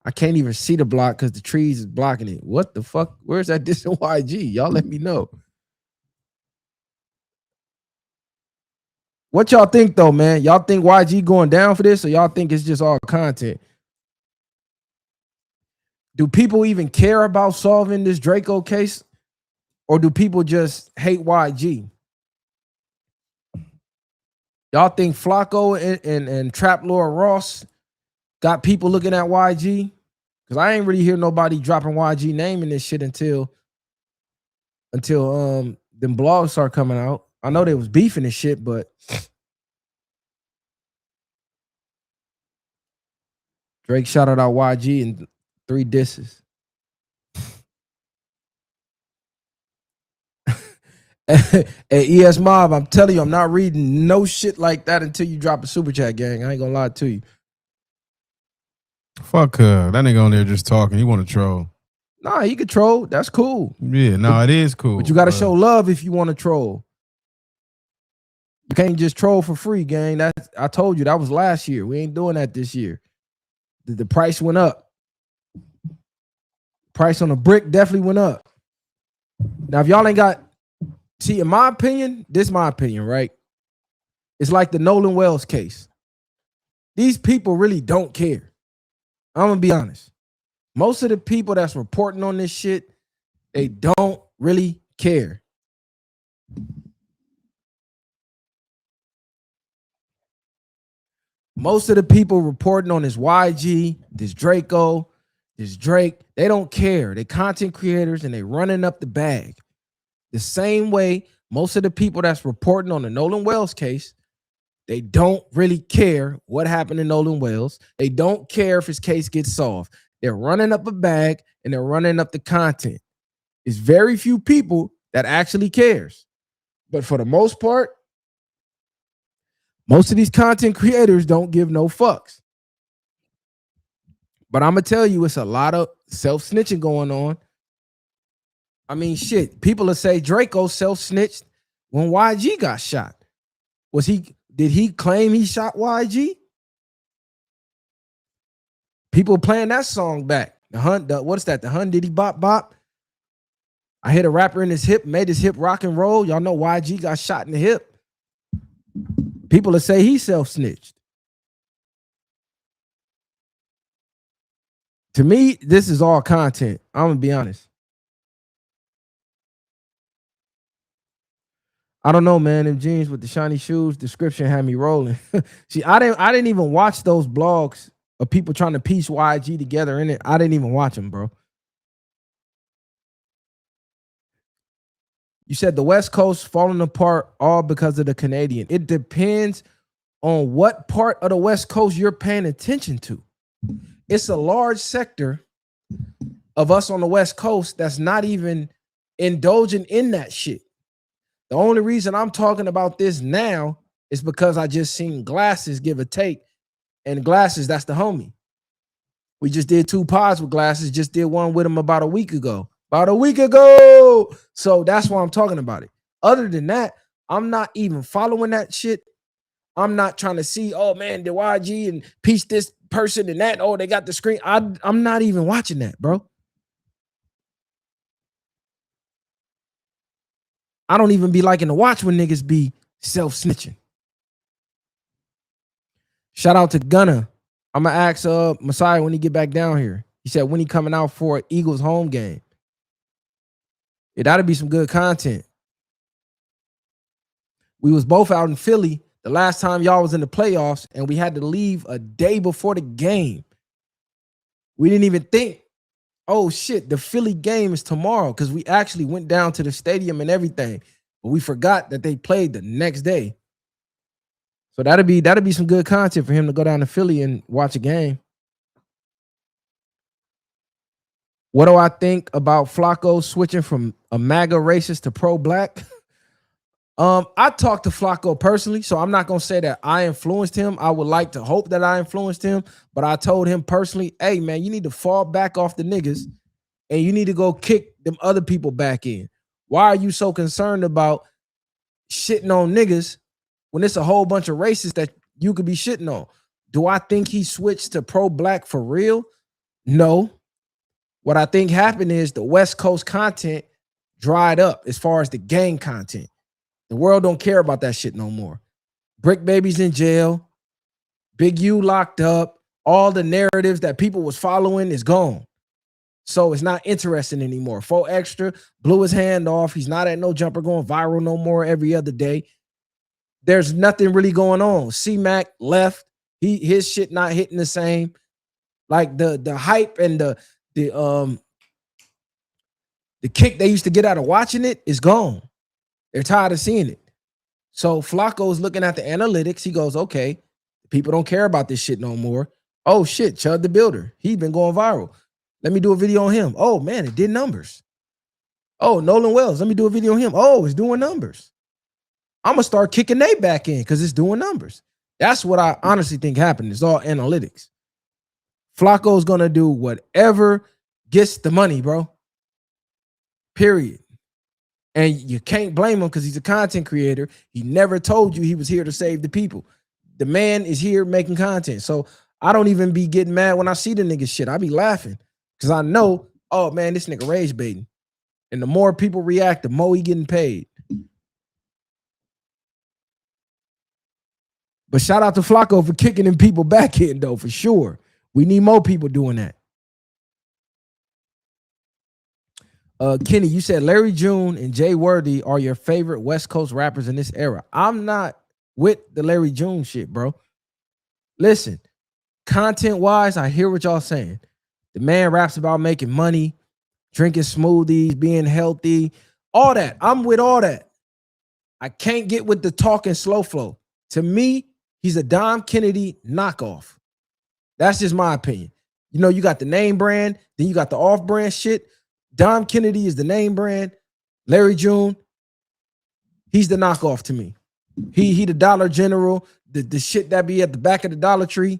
I can't even see the block because the trees is blocking it. What the fuck? Where's that diss in YG? Y'all let me know. What y'all think though, man? Y'all think YG going down for this, or y'all think it's just all content? Do people even care about solving this Draco case, or do people just hate YG? Y'all think Flacco and Trap Lord Ross got people looking at YG? Because I ain't really hear nobody dropping YG name in this shit until them blogs start coming out. I know they was beefing and shit, but Drake shouted out YG in 3 disses. Hey, ES Mob, I'm telling you, I'm not reading no shit like that until you drop a super chat, gang. I ain't gonna lie to you. Fuck that nigga on there just talking. He want to troll. Nah, he could troll. That's cool. Yeah, no, it is cool. But you gotta show love if you want to troll. You can't just troll for free, gang. I told you that was last year. We ain't doing that this year. The price went up. Price on a brick definitely went up. Now, if y'all ain't got, see, in my opinion, this is my opinion, right? It's like the Nolan Wells case. These people really don't care. I'm gonna be honest. Most of the people that's reporting on this shit, they don't really care. Most of the people reporting on this YG, this Draco, this Drake, they don't care. They content creators and they running up the bag. The same way most of the people that's reporting on the Nolan Wells case, they don't really care what happened to Nolan Wells. They don't care if his case gets solved. They're running up a bag and they're running up the content. It's very few people that actually cares. But for the most part, most of these content creators don't give no fucks. But I'm going to tell you, it's a lot of self-snitching going on. I mean, shit, people will say Draco self-snitched when YG got shot. Did he claim he shot YG? People playing that song back. What's that? The Hun Diddy Bop Bop? I hit a rapper in his hip, made his hip rock and roll. Y'all know YG got shot in the hip. People will say he self-snitched. To me, this is all content. I'm gonna be honest. I don't know, man. Them jeans with the shiny shoes description had me rolling. See, I didn't even watch those blogs of people trying to piece YG together in it. I didn't even watch them, bro. You said the West Coast falling apart all because of the Canadian. It depends on what part of the West Coast you're paying attention to. It's a large sector of us on the West Coast that's not even indulging in that shit. The only reason I'm talking about this now is because I just seen Glasses give a take, and Glasses, that's the homie. We just did 2 pods with Glasses, just did one with him about a week ago. So that's why I'm talking about it. Other than that, I'm not even following that shit. I'm not trying to see, oh man, the YG and piece this person and that. Oh, they got the screen. I'm not even watching that, bro. I don't even be liking to watch when niggas be self-snitching. Shout out to Gunna. I'm gonna ask Messiah when he get back down here. He said when he coming out for an Eagles home game. Yeah, that'd be some good content. We was both out in Philly the last time y'all was in the playoffs, and we had to leave a day before the game. We didn't even think, oh shit, the Philly game is tomorrow, because we actually went down to the stadium and everything, but we forgot that they played the next day. So that'd be some good content for him to go down to Philly and watch a game. What do I think about Flacco switching from a MAGA racist to pro-black? I talked to Flacco personally, so I'm not gonna say that I influenced him. I would like to hope that I influenced him, but I told him personally, hey man, you need to fall back off the niggas and you need to go kick them other people back in. Why are you so concerned about shitting on niggas when it's a whole bunch of racists that you could be shitting on? Do I think he switched to pro-black for real? No. What I think happened is the West Coast content dried up as far as the gang content. The world don't care about that shit no more. Brick Baby's in jail. Big U locked up. All the narratives that people was following is gone. So it's not interesting anymore. 4Extra blew his hand off. He's not at no jumper going viral no more every other day. There's nothing really going on. C-Mac left. His shit not hitting the same. Like the hype and the kick they used to get out of watching it is gone. They're tired of seeing it. So Flacco's looking at the analytics. He goes, okay, people don't care about this shit no more. Oh shit, Chud the Builder. He's been going viral. Let me do a video on him. Oh man, it did numbers. Oh, Nolan Wells. Let me do a video on him. Oh, it's doing numbers. I'm gonna start kicking Nate back in because it's doing numbers. That's what I honestly think happened. It's all analytics. Flacco's gonna do whatever gets the money, bro. Period. And you can't blame him because he's a content creator. He never told you he was here to save the people. The man is here making content. So I don't even be getting mad when I see the nigga shit. I be laughing because I know, oh man, this nigga rage baiting. And the more people react, the more he getting paid. But shout out to Flacco for kicking them people back in though, for sure. We need more people doing that. Kenny, you said Larry June and Jay Worthy are your favorite West Coast rappers in this era. I'm not with the Larry June shit, bro. Listen, content-wise, I hear what y'all saying. The man raps about making money, drinking smoothies, being healthy, all that. I'm with all that. I can't get with the talking slow flow. To me, he's a Dom Kennedy knockoff. That's just my opinion. You know, you got the name brand, then you got the off-brand shit. Dom Kennedy is the name brand. Larry June, he's the knockoff to me. He the Dollar General, the shit that be at the back of the Dollar Tree.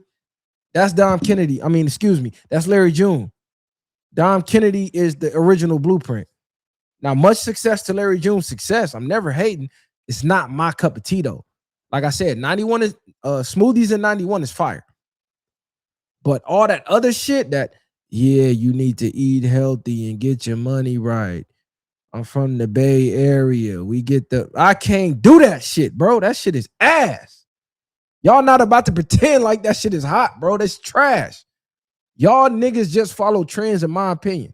That's Dom Kennedy. I mean, excuse me, that's Larry June. Dom Kennedy is the original blueprint. Now, much success to Larry June's success. I'm never hating. It's not my cup of tea though. Like I said, 91 is Smoothies in 91 is fire. But all that other shit that, yeah, you need to eat healthy and get your money right. I'm from the Bay Area. I can't do that shit, bro. That shit is ass. Y'all not about to pretend like that shit is hot, bro. That's trash. Y'all niggas just follow trends, in my opinion.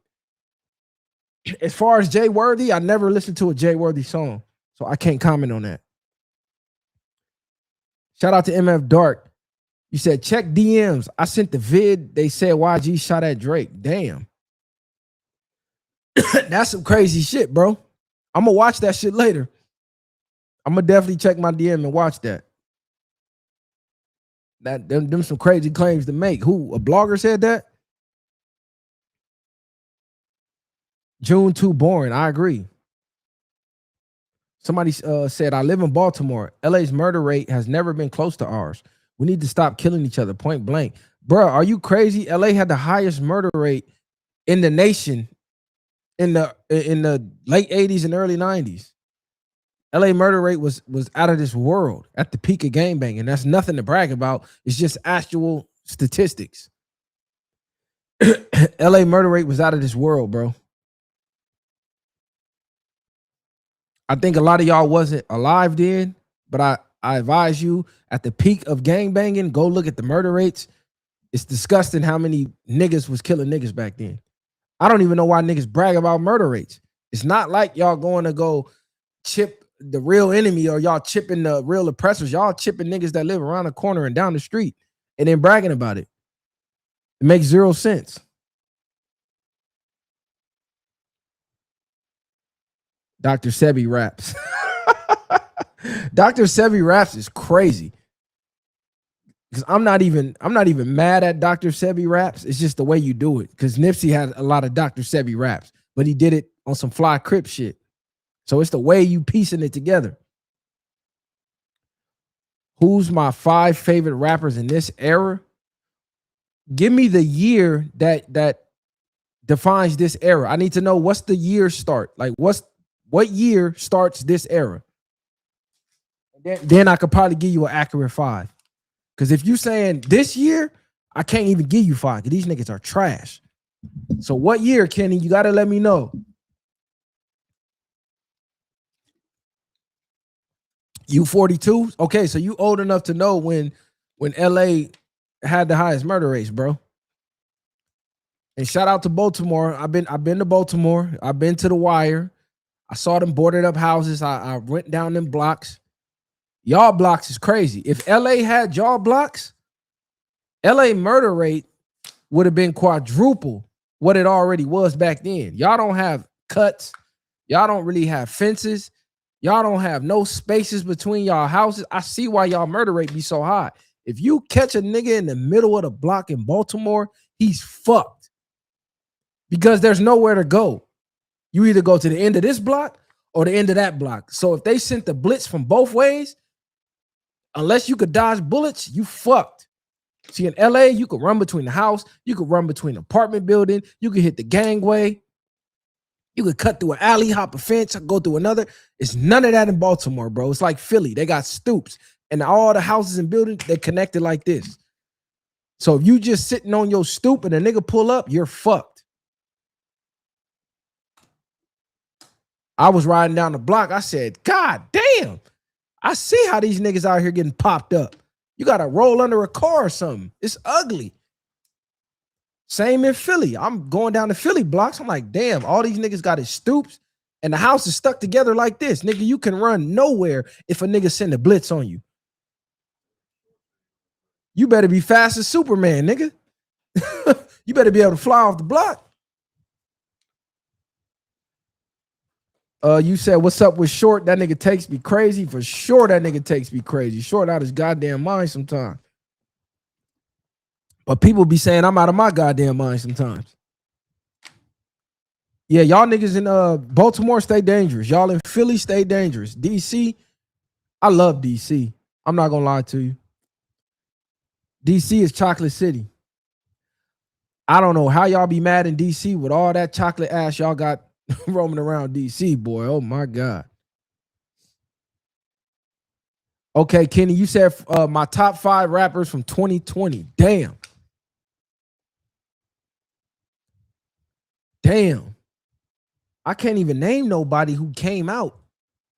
As far as Jay Worthy, I never listened to a Jay Worthy song, so I can't comment on that. Shout out to MF Dark. You said, check DMs. I sent the vid. They said YG shot at Drake. Damn. That's some crazy shit, bro. I'm going to watch that shit later. I'm going to definitely check my DM and watch that. Them some crazy claims to make. Who? A blogger said that? June too boring. I agree. Somebody said, I live in Baltimore. LA's murder rate has never been close to ours. We need to stop killing each other, point blank. Bro, are you crazy? LA had the highest murder rate in the nation in the late 80s and early 90s. LA murder rate was out of this world at the peak of gangbanging. That's nothing to brag about. It's just actual statistics. LA murder rate was out of this world, bro. I think a lot of y'all wasn't alive then, but I advise you at the peak of gangbanging, go look at the murder rates. It's disgusting how many niggas was killing niggas back then. I don't even know why niggas brag about murder rates. It's not like y'all going to go chip the real enemy or y'all chipping the real oppressors. Y'all chipping niggas that live around the corner and down the street and then bragging about it. It makes zero sense. Dr. Sebi raps. Dr. Sebi raps is crazy. Because I'm not even mad at Dr. Sebi raps. It's just the way you do it. Because Nipsey had a lot of Dr. Sebi raps, but he did it on some fly Crip shit. So it's the way you piecing it together. Who's my 5 favorite rappers in this era? Give me the year that defines this era. I need to know what's the year start. Like what year starts this era? Then I could probably give you an accurate 5. Because if you saying this year, I can't even give you 5 because these niggas are trash. So what year, Kenny? You got to let me know. You 42? Okay, so you old enough to know when LA had the highest murder rates, bro. And shout out to Baltimore. I've been to Baltimore. I've been to the Wire. I saw them boarded up houses. I went down them blocks. Y'all blocks is crazy. If LA had y'all blocks, LA murder rate would have been quadruple what it already was back then. Y'all don't have cuts. Y'all don't really have fences. Y'all don't have no spaces between y'all houses. I see why y'all murder rate be so high. If you catch a nigga in the middle of the block in Baltimore, he's fucked. Because there's nowhere to go. You either go to the end of this block or the end of that block. So if they sent the blitz from both ways, unless you could dodge bullets, you fucked. See, in LA, you could run between the house, you could run between the apartment building, you could hit the gangway, you could cut through an alley, hop a fence, go through another. It's none of that in Baltimore, bro. It's like Philly. They got stoops, and all the houses and buildings, they connected like this. So if you just sitting on your stoop and a nigga pull up, you're fucked. I was riding down the block. I said, God damn, I see how these niggas out here getting popped up. You got to roll under a car or something. It's ugly. Same in Philly. I'm going down the Philly blocks. I'm like, damn, all these niggas got his stoops and the house is stuck together like this. Nigga, you can run nowhere if a nigga send a blitz on you. You better be fast as Superman, nigga. You better be able to fly off the block. You said, what's up with Short? That nigga takes me crazy. For sure, that nigga takes me crazy. Short out his goddamn mind sometimes. But people be saying I'm out of my goddamn mind sometimes. Yeah, y'all niggas in Baltimore, stay dangerous. Y'all in Philly, stay dangerous. DC, I love DC. I'm not gonna lie to you. DC is Chocolate City. I don't know how y'all be mad in DC with all that chocolate ass y'all got roaming around DC, boy. Oh my God. Okay, Kenny, you said my top 5 rappers from 2020. Damn. Damn. I can't even name nobody who came out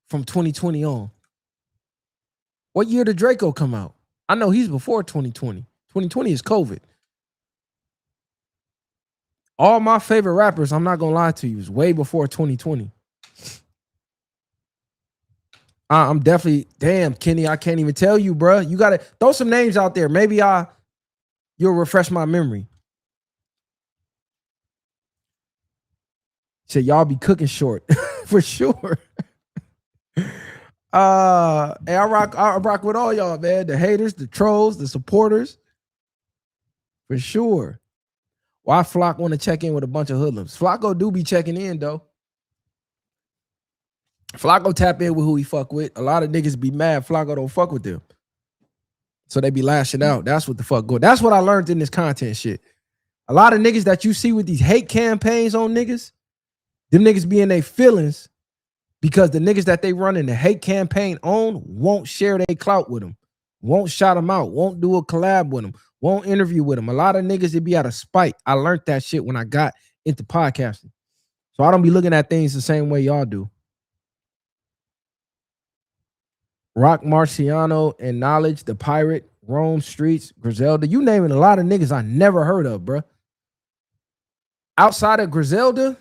from 2020 on. What year did Draco come out? I know he's before 2020. 2020 is COVID. All my favorite rappers, I'm not going to lie to you, is way before 2020. I'm definitely, damn, Kenny, I can't even tell you, bro. You got to throw some names out there. Maybe you'll refresh my memory. Said y'all be cooking Short for sure. Hey, I rock with all y'all, man. The haters, the trolls, the supporters, for sure. Why Flock want to check in with a bunch of hoodlums? Flocko do be checking in though. Flocko tap in with who he fuck with. A lot of niggas be mad Flocko don't fuck with them, so they be lashing out. That's what the fuck go. That's what I learned in this content shit. A lot of niggas that you see with these hate campaigns on niggas. Them niggas be in their feelings because the niggas that they run in the hate campaign on won't share their clout with them, won't shout them out, won't do a collab with them, won't interview with them. A lot of niggas, it be out of spite. I learned that shit when I got into podcasting. So I don't be looking at things the same way y'all do. Rock Marciano and Knowledge, the Pirate, Rome Streets, Griselda. You naming a lot of niggas I never heard of, bro. Outside of Griselda,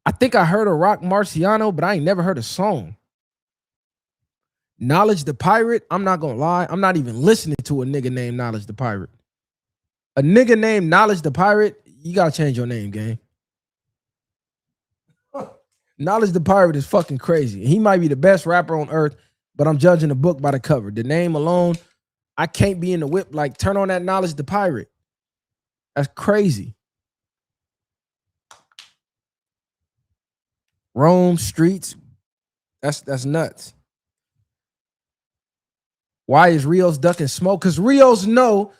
I think I heard of Rock Marciano, but I ain't never heard a song. Knowledge the Pirate, I'm not gonna lie, I'm not even listening to a nigga named Knowledge the Pirate. A nigga named Knowledge the Pirate, you gotta change your name, gang. Knowledge the Pirate is fucking crazy. He might be the best rapper on earth, but I'm judging the book by the cover. The name alone, I can't be in the whip like turn on that Knowledge the Pirate. That's crazy. Rome Streets, that's nuts. Why is Rios ducking smoke? Because Rios know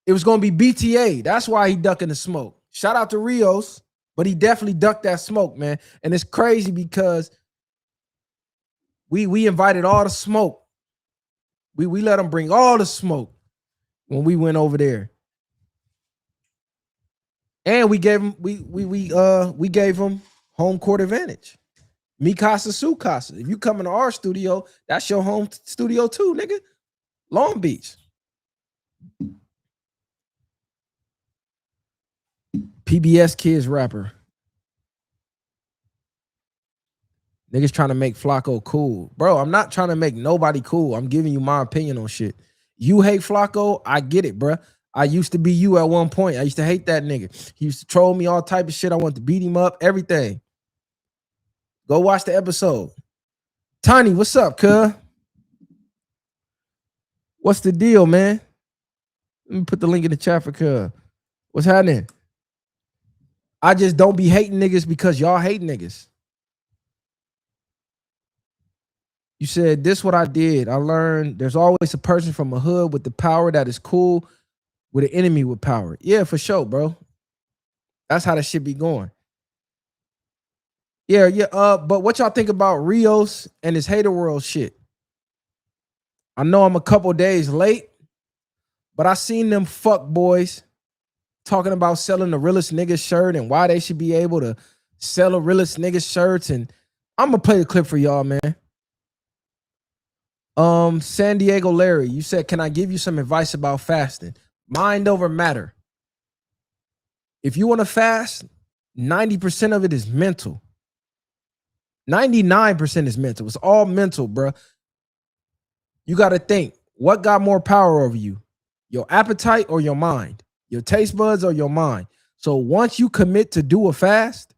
it was going to be BTA. That's why he ducking the smoke. Shout out to Rios, but he definitely ducked that smoke, man. And it's crazy because we invited all the smoke. We let him bring all the smoke when we went over there. And we gave him we gave him home court advantage. Mi casa, su casa. If you come into our studio, that's your home studio too, nigga. Long Beach. PBS Kids rapper. Niggas trying to make Flacco cool. Bro, I'm not trying to make nobody cool. I'm giving you my opinion on shit. You hate Flacco, I get it, bro. I used to be you at one point. I used to hate that nigga. He used to troll me all type of shit. I wanted to beat him up, everything. Go watch the episode. Tiny, what's up, cuz? What's the deal, man? Let me put the link in the chat for cuz. What's happening? I just don't be hating niggas because y'all hate niggas. You said, this what I did. I learned there's always a person from a hood with the power that is cool with an enemy with power. Yeah, for sure, bro. That's how that shit be going. Yeah. But what y'all think about Rios and his Haterworld shit? I know I'm a couple days late, but I seen them fuck boys talking about selling the realest nigga shirt and why they should be able to sell the realest nigga shirts. And I'm gonna play the clip for y'all, man. San Diego Larry, you said, can I give you some advice about fasting? Mind over matter. If you want to fast, 90% of it is mental. 99% is mental. It's all mental, bro. You got to think, what got more power over you? Your appetite or your mind? Your taste buds or your mind? So once you commit to do a fast,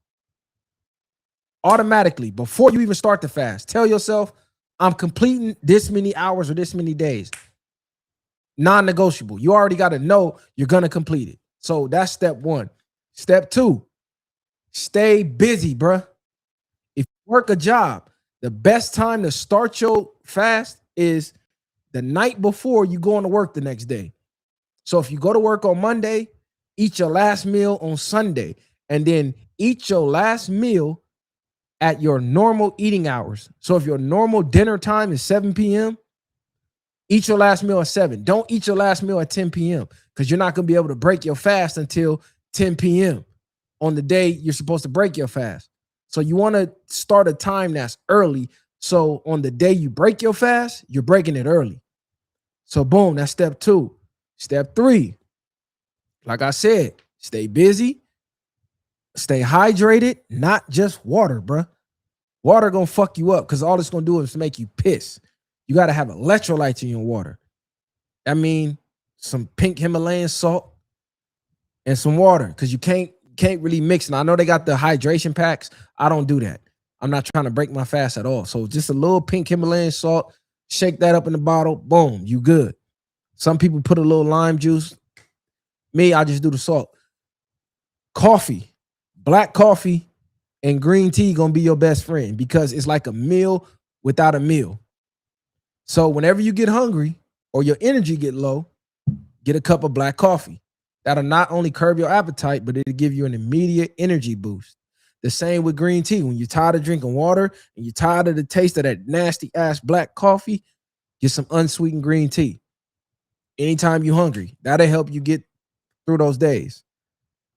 automatically, before you even start the fast, tell yourself, I'm completing this many hours or this many days. Non-negotiable. You already got to know you're going to complete it. So that's step one. Step two, stay busy, bruh. If you work a job, the best time to start your fast is the night before you go on to work the next day. So if you go to work on Monday, eat your last meal on Sunday, and then eat your last meal at your normal eating hours. So if your normal dinner time is 7 p.m., eat your last meal at 7. Don't eat your last meal at 10 p.m. because you're not going to be able to break your fast until 10 p.m. on the day you're supposed to break your fast. So you want to start a time that's early. So on the day you break your fast, you're breaking it early. So boom, that's step two. Step three, like I said, stay busy, stay hydrated, not just water, bro. Water gonna fuck you up because all it's gonna do is make you piss. You gotta have electrolytes in your water. I mean, some pink Himalayan salt and some water because you can't really mix. And I know they got the hydration packs. I don't do that. I'm not trying to break my fast at all. So just a little pink Himalayan salt, shake that up in the bottle, boom, you good. Some people put a little lime juice. Me, I just do the salt. Coffee, black coffee and green tea gonna be your best friend because it's like a meal without a meal. So whenever you get hungry or your energy get low, get a cup of black coffee. That'll not only curb your appetite, but it'll give you an immediate energy boost. The same with green tea. When you're tired of drinking water and you're tired of the taste of that nasty ass black coffee, get some unsweetened green tea. Anytime you're hungry, that'll help you get through those days.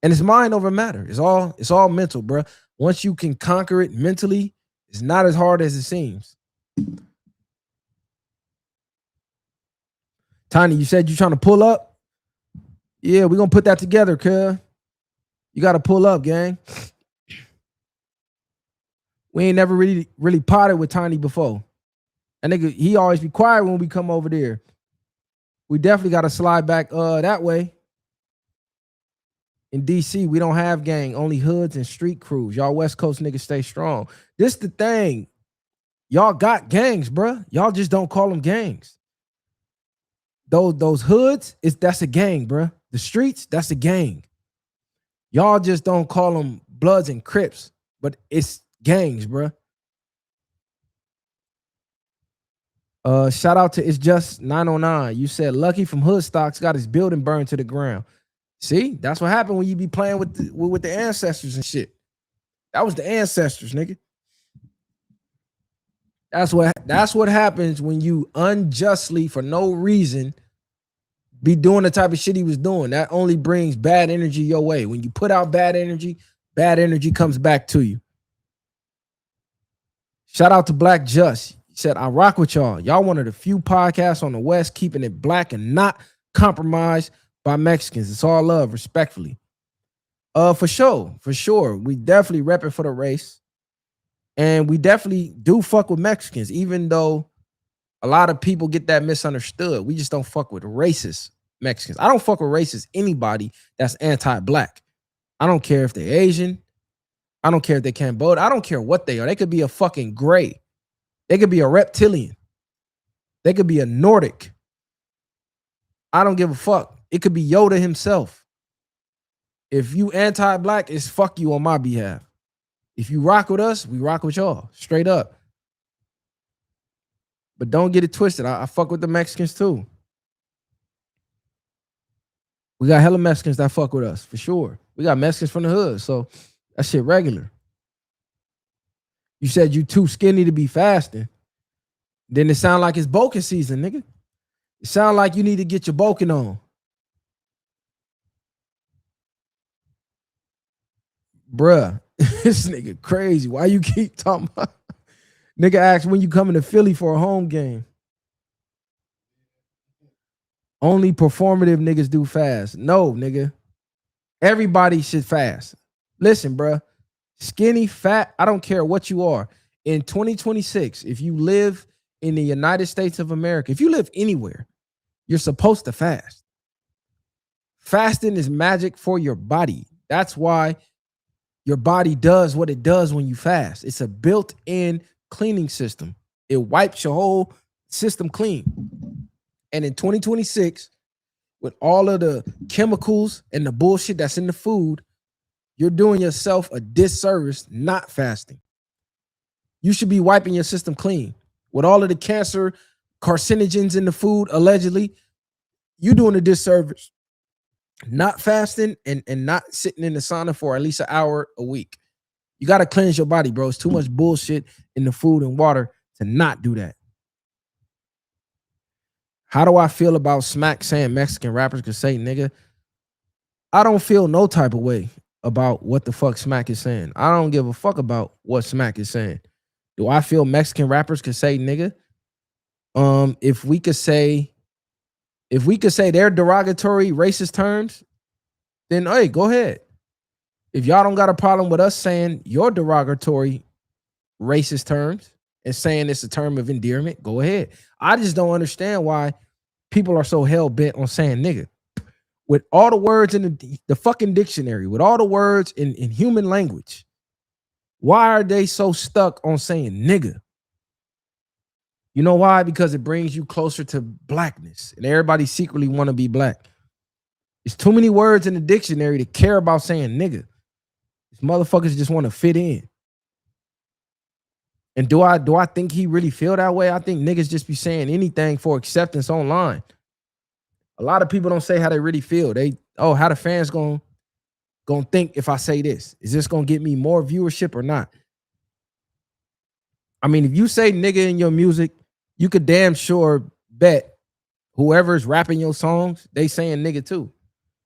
And it's mind over matter. It's all mental, bro. Once you can conquer it mentally, it's not as hard as it seems. Tiny, you said you're trying to pull up? Yeah, we're going to put that together, cuz. You got to pull up, gang. We ain't never really potted with Tiny before. And nigga, he always be quiet when we come over there. We definitely got to slide back that way. In DC, we don't have gang, only hoods and street crews. Y'all West Coast niggas stay strong. This the thing. Y'all got gangs, bruh. Y'all just don't call them gangs. Those hoods, that's a gang, bruh. The streets, that's a gang. Y'all just don't call them Bloods and Crips, but it's gangs, bruh. Shout out to It's Just 909. You said Lucky from Hood Stocks got his building burned to the ground. See, that's what happened when you be playing with the ancestors and shit. That was the ancestors, nigga. That's what happens when you unjustly, for no reason, be doing the type of shit he was doing. That only brings bad energy your way. When you put out bad energy comes back to you. Shout out to Black Just. He said, I rock with y'all. Y'all one of the few podcasts on the West keeping it black and not compromised by Mexicans. It's all love, respectfully. For sure. We definitely rep it for the race. And we definitely do fuck with Mexicans, even though a lot of people get that misunderstood. We just don't fuck with racist Mexicans. I don't fuck with racist anybody that's anti-black. I don't care if they're Asian. I don't care if they can't vote. I don't care what they are. They could be a fucking gray. They could be a reptilian. They could be a Nordic. I don't give a fuck. It could be Yoda himself. If you anti-black, it's fuck you on my behalf. If you rock with us, we rock with y'all. Straight up. But don't get it twisted. I fuck with the Mexicans too. We got hella Mexicans that fuck with us, for sure. We got Mexicans from the hood, so that shit regular. You said you too skinny to be fasting. Then it sound like it's boking season, nigga. It sound like you need to get your boking on. Bruh, this nigga crazy. Why you keep talking about? Nigga asked when you coming to Philly for a home game. Only performative niggas do fast. No, nigga. Everybody should fast. Listen, bruh. Skinny, fat, I don't care what you are. In 2026, if you live in the United States of America, if you live anywhere, you're supposed to fast. Fasting is magic for your body. That's why your body does what it does when you fast. It's a built-in cleaning system. It wipes your whole system clean. And in 2026, with all of the chemicals and the bullshit that's in the food, you're doing yourself a disservice not fasting. You should be wiping your system clean. With all of the cancer carcinogens in the food, allegedly, you're doing a disservice not fasting and not sitting in the sauna for at least an hour a week. You got to cleanse your body, bro. It's too much bullshit in the food and water to not do that. How do I feel about Smack saying Mexican rappers could say nigga? I don't feel no type of way about what the fuck Smack is saying. I don't give a fuck about what Smack is saying. Do I feel Mexican rappers could say nigga? If we could say their derogatory racist terms, then hey, go ahead. If y'all don't got a problem with us saying your derogatory racist terms and saying it's a term of endearment, go ahead. I just don't understand why people are so hell-bent on saying nigga. With all the words in the fucking dictionary, with all the words in human language, why are they so stuck on saying nigga? You know why? Because it brings you closer to blackness, and everybody secretly want to be black. There's too many words in the dictionary to care about saying nigga. These motherfuckers just want to fit in. And do I think he really feel that way? I think niggas just be saying anything for acceptance online. A lot of people don't say how they really feel. How the fans gonna think if I say this? Is this gonna get me more viewership or not? I mean, if you say nigga in your music, you could damn sure bet whoever's rapping your songs, they saying nigga too.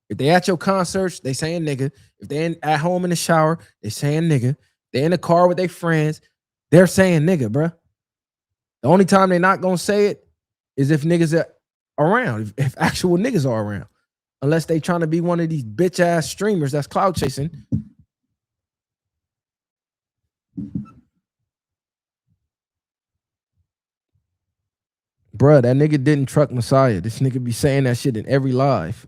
If they at your concerts, they saying nigga. If they at home in the shower, they saying nigga. They in the car with their friends, they're saying nigga, bruh. The only time they're not gonna say it is if niggas are around, if actual niggas are around. Unless they trying to be one of these bitch ass streamers that's cloud chasing. Bruh, that nigga didn't truck Messiah. This nigga be saying that shit in every live.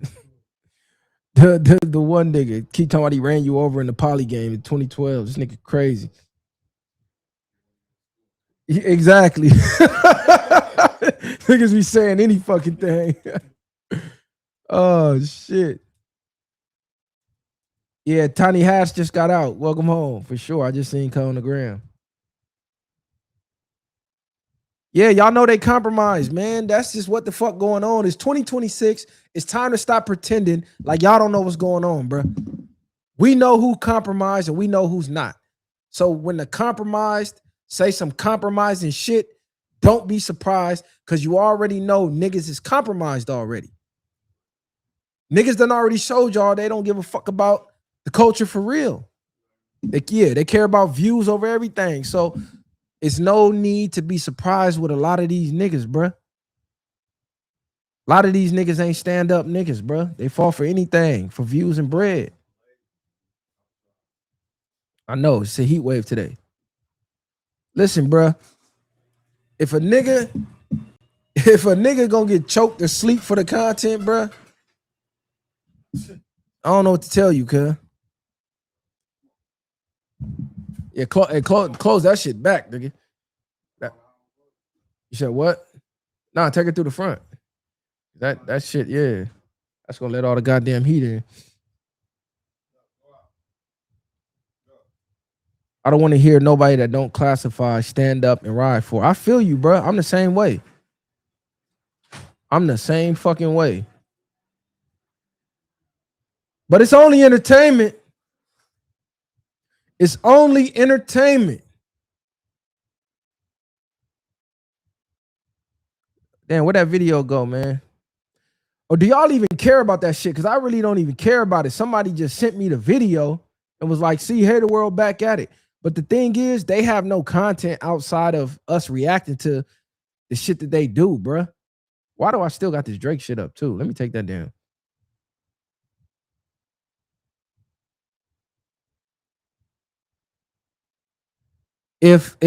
The one nigga keep talking about he ran you over in the poly game in 2012. This nigga crazy. Exactly. Niggas be saying any fucking thing. Oh shit. Yeah, Tiny Hash just got out. Welcome home for sure. I just seen Cole on the gram. Yeah, y'all know they compromised, man. That's just what the fuck going on. It's 2026. It's time to stop pretending like y'all don't know what's going on, bro. We know who compromised and we know who's not. So when the compromised say some compromising shit, don't be surprised because you already know niggas is compromised already. Niggas done already showed y'all they don't give a fuck about the culture for real. They care about views over everything. So it's no need to be surprised with a lot of these niggas, bruh. A lot of these niggas ain't stand-up niggas, bruh. They fall for anything, for views and bread. I know, it's a heat wave today. Listen, bruh. If a nigga gonna get choked to sleep for the content, bruh, I don't know what to tell you, cuz. Yeah, close that shit back, nigga. You said what? Nah, take it through the front. That shit, yeah. That's gonna let all the goddamn heat in. I don't want to hear nobody that don't classify, stand up, and ride for. I feel you, bro. I'm the same way. I'm the same fucking way. But it's only entertainment. It's only entertainment. Damn, where'd that video go, man? Or do y'all even care about that shit? Because I really don't even care about it. Somebody just sent me the video and was like, see, Haterworld back at it. But the thing is, they have no content outside of us reacting to the shit that they do, bruh. Why do I still got this Drake shit up too? Let me take that down. If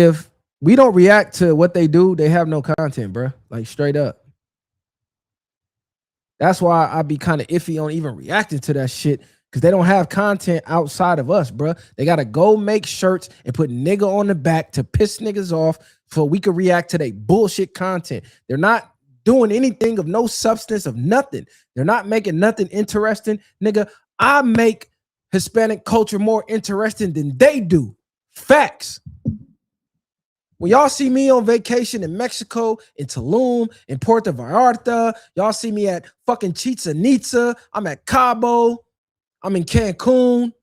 we don't react to what they do, they have no content, bruh. Like straight up. That's why I be kind of iffy on even reacting to that shit because they don't have content outside of us, bruh. They got to go make shirts and put nigga on the back to piss niggas off so we can react to their bullshit content. They're not doing anything of no substance, of nothing. They're not making nothing interesting. Nigga, I make Hispanic culture more interesting than they do. Facts. When y'all see me on vacation in Mexico, in Tulum, in Puerto Vallarta, y'all see me at fucking Chichen Itza, I'm at Cabo, I'm in Cancun,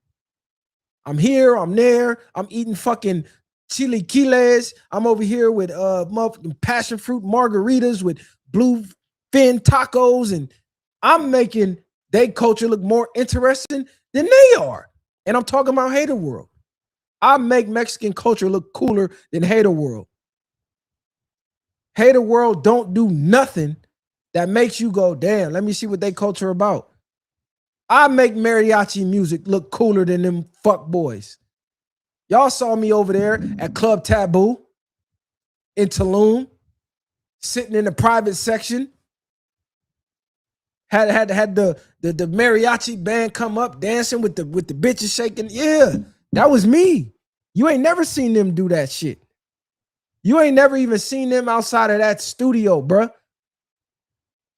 I'm here, I'm there, I'm eating fucking chilaquiles, I'm over here with motherfucking passion fruit margaritas with blue fin tacos, and I'm making their culture look more interesting than they are. And I'm talking about Haterworld. I make Mexican culture look cooler than Haterworld. Haterworld don't do nothing that makes you go, damn, let me see what they culture about. I make mariachi music look cooler than them fuck boys. Y'all saw me over there at Club Taboo in Tulum, sitting in the private section. Had the mariachi band come up dancing with the bitches shaking. Yeah, that was me. You ain't never seen them do that shit. You ain't never even seen them outside of that studio, bruh.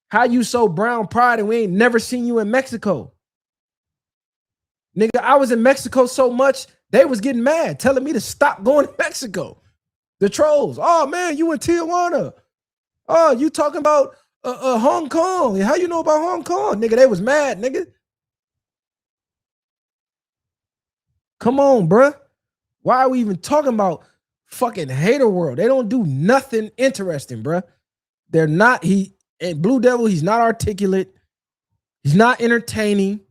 How you so brown pride and we ain't never seen you in Mexico? Nigga, I was in Mexico so much, they was getting mad, telling me to stop going to Mexico. The trolls. Oh, man, you in Tijuana. Oh, you talking about Hong Kong. How you know about Hong Kong? Nigga, they was mad, nigga. Come on, bruh. Why are we even talking about fucking Haterworld? They don't do nothing interesting, bruh. They're not, and Blue Devil, he's not articulate. He's not entertaining.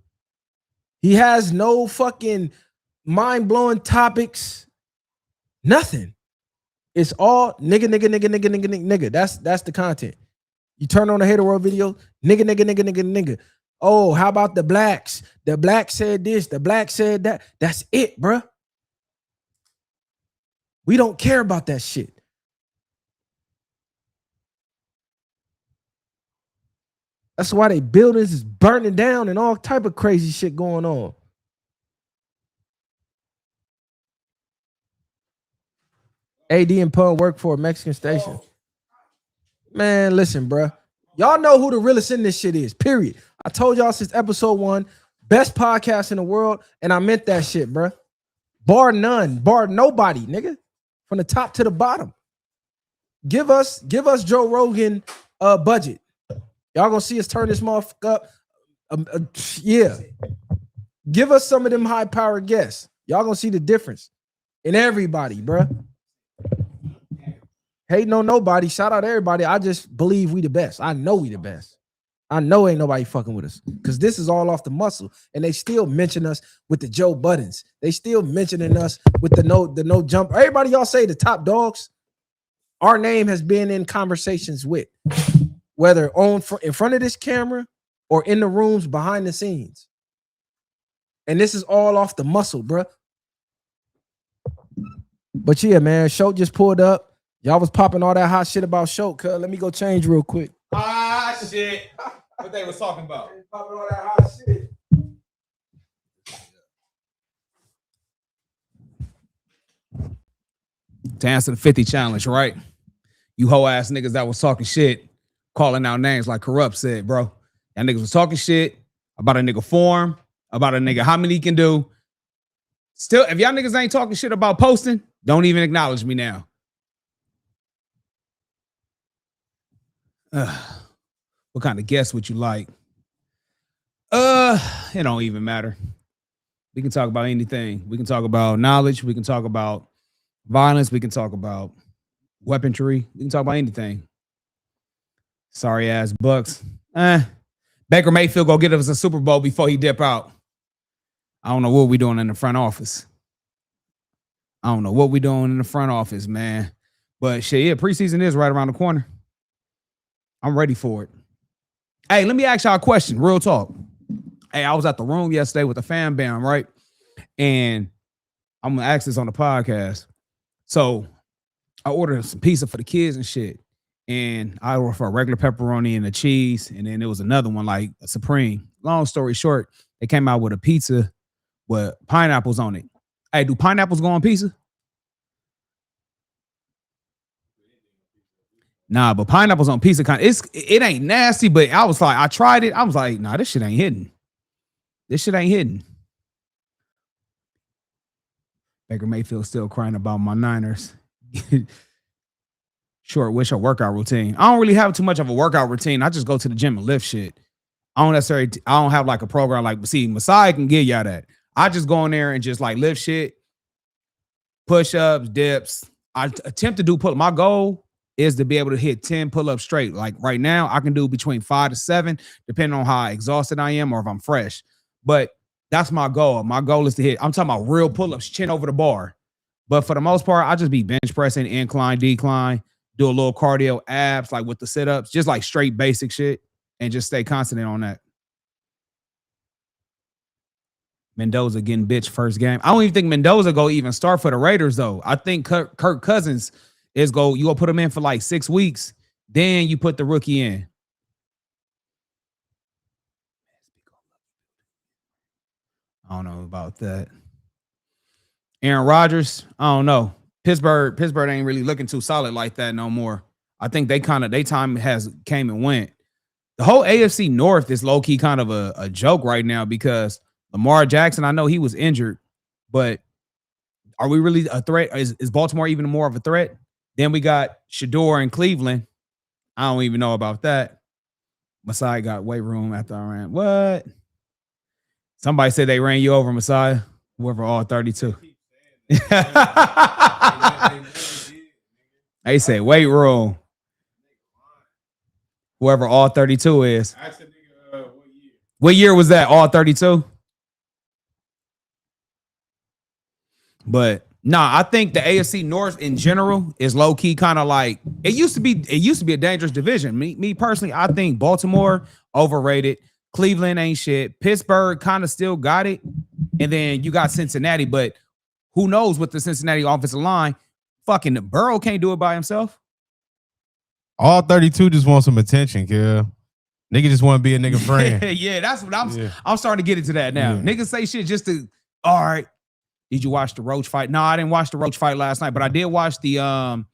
He has no fucking mind-blowing topics. Nothing. It's all nigga. That's the content. You turn on the Haterworld video, nigga. Oh, how about the blacks? The black said this, the black said that. That's it, bruh. We don't care about that shit. That's why they buildings is burning down and all type of crazy shit going on. AD and Pun work for a Mexican station. Man, listen, bro. Y'all know who the realest in this shit is, period. I told y'all since episode 1, best podcast in the world, and I meant that shit, bro. Bar none, bar nobody, nigga. From the top to the bottom. Give us Joe Rogan budget. Y'all gonna see us turn this motherfucker up. Yeah. Give us some of them high powered guests. Y'all gonna see the difference in everybody, bruh. Hating on nobody. Shout out to everybody. I just believe we the best. I know we the best. I know ain't nobody fucking with us because this is all off the muscle. And they still mention us with the Joe Buttons. They still mentioning us with the no jump. Everybody y'all say the top dogs. Our name has been in conversations with, whether in front of this camera or in the rooms behind the scenes. And this is all off the muscle, bruh. But yeah, man, Shote just pulled up. Y'all was popping all that hot shit about Shote, cuz. Let me go change real quick. Ah, shit. What they was talking about. Popping all that hot shit. To answer the 50 challenge, right? You hoe ass niggas that was talking shit, calling out names like Corrupt said, bro. That niggas was talking shit about a nigga form, about a nigga how many he can do. Still, if y'all niggas ain't talking shit about posting, don't even acknowledge me now. What kind of guest would you like? It don't even matter. We can talk about anything. We can talk about knowledge. We can talk about violence. We can talk about weaponry. We can talk about anything. Sorry ass Bucks. Baker Mayfield go get us a Super Bowl before he dip out. I don't know what we doing in the front office. I don't know what we doing in the front office, man. But shit, yeah, preseason is right around the corner. I'm ready for it. Hey, let me ask y'all a question. Real talk. Hey, I was at the room yesterday with the fan bam, right? And I'm gonna ask this on the podcast. So I ordered some pizza for the kids and shit. And I ordered for a regular pepperoni and a cheese. And then there was another one, like a Supreme. Long story short, they came out with a pizza with pineapples on it. Hey, do pineapples go on pizza? Nah, but pineapples on pizza it ain't nasty, but I was like, I tried it. I was like, nah, this shit ain't hitting. This shit ain't hitting. Baker Mayfield still crying about my Niners. Short wish a workout routine. I don't really have too much of a workout routine. I just go to the gym and lift shit. I don't have like a program like, see, Messiah can give y'all that. I just go in there and just like lift shit, push-ups, dips. I attempt to do my goal is to be able to hit 10 pull-ups straight. Like right now, I can do between 5 to 7, depending on how exhausted I am or if I'm fresh. But that's my goal. My goal is to hit, I'm talking about real pull-ups, chin over the bar. But for the most part, I just be bench pressing, incline, decline, do a little cardio, abs, like with the sit-ups, just like straight basic shit, and just stay constant on that. Mendoza getting bitch first game. I don't even think Mendoza go even start for the Raiders, though. I think Kirk Cousins you go put him in for like 6 weeks, then you put the rookie in. I don't know about that. Aaron Rodgers, I don't know. Pittsburgh ain't really looking too solid like that no more. I think they time has came and went. The whole AFC North is low-key kind of a joke right now because Lamar Jackson, I know he was injured, but are we really a threat? Is Baltimore even more of a threat? Then we got Shador in Cleveland. I don't even know about that. Messiah got weight room after I ran. What? Somebody said they ran you over, Messiah. Whoever all 32. They say weight room. Whoever all 32 is. What year was that? All 32? But I think the AFC North in general is low key kind of like it used to be a dangerous division. Me personally, I think Baltimore overrated. Cleveland ain't shit. Pittsburgh kind of still got it. And then you got Cincinnati, but who knows with the Cincinnati offensive line? Fucking Burrow can't do it by himself. All 32 just want some attention, kid. Nigga just want to be a nigga friend. Yeah, that's what I'm starting to get into that now. Yeah. Niggas say shit just to, all right. Did you watch the Roach fight? No, I didn't watch the Roach fight last night, but I did watch the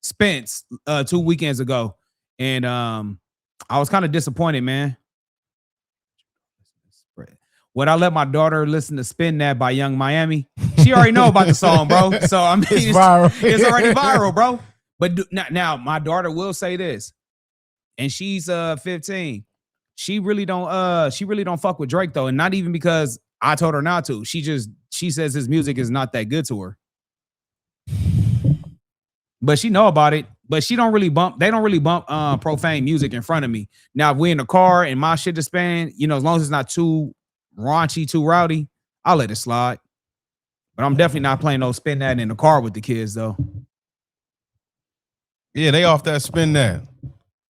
Spence 2 weekends ago. And I was kind of disappointed, man. When I let my daughter listen to Spin That by Young Miami, she already know about the song, bro. So I mean, It's viral. it's already viral, bro. But now my daughter will say this, and she's 15. She really don't fuck with Drake though, and not even because I told her not to. She says his music is not that good to her. But she know about it. But they don't really bump profane music in front of me. Now, if we're in the car and my shit is spanning, as long as it's not too raunchy, too rowdy, I'll let it slide. But I'm definitely not playing no Spin That in the car with the kids though. Yeah, they off that Spin That.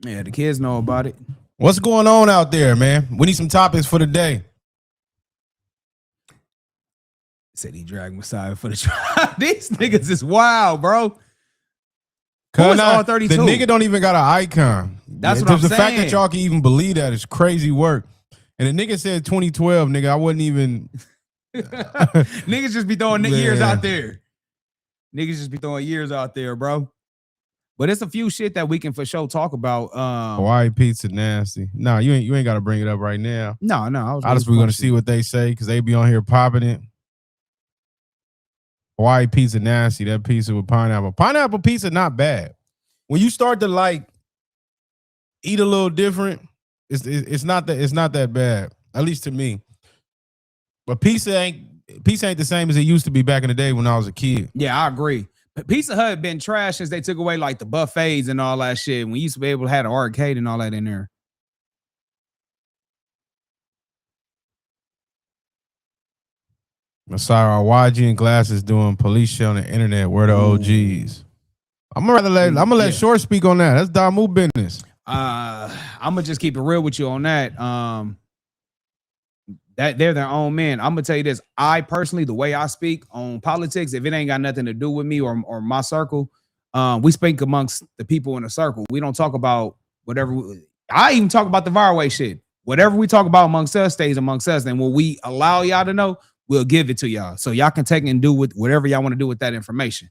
Yeah, the kids know about it. What's going on out there, man? We need some topics for the day. Said he dragged Messiah for the trial. These niggas is wild, bro. Who is Nah, all 32? The nigga don't even got an icon. That's what I'm the saying. fact that y'all can even believe that is crazy work. And the nigga said 2012, nigga. I wouldn't even. Niggas just be throwing years Man. out there. Niggas just be throwing years out there, bro. But it's a few shit that we can for sure talk about. Hawaii pizza nasty. Nah, you ain't got to bring it up right now. No. I just we're gonna see what they say because they be on here popping it. Hawaii pizza nasty. That pizza with pineapple. Pineapple pizza not bad. When you start to eat a little different, it's not that bad. At least to me. But pizza ain't the same as it used to be back in the day when I was a kid. Yeah, I agree. Pizza Hut been trash since they took away the buffets and all that shit. When you used to be able to have an arcade and all that in there. Messiah, YG and Glasses doing police shit on the internet. Where the OGs? I'm gonna let Short speak on that. That's Damu business. I'm gonna just keep it real with you on that. That they're their own men. I'm gonna tell you this. I personally, the way I speak on politics, if it ain't got nothing to do with me or my circle, we speak amongst the people in the circle. We don't talk about whatever. I even talk about the Varway shit. Whatever we talk about amongst us stays amongst us. And when we allow y'all to know, we'll give it to y'all. So y'all can take and do with whatever y'all want to do with that information.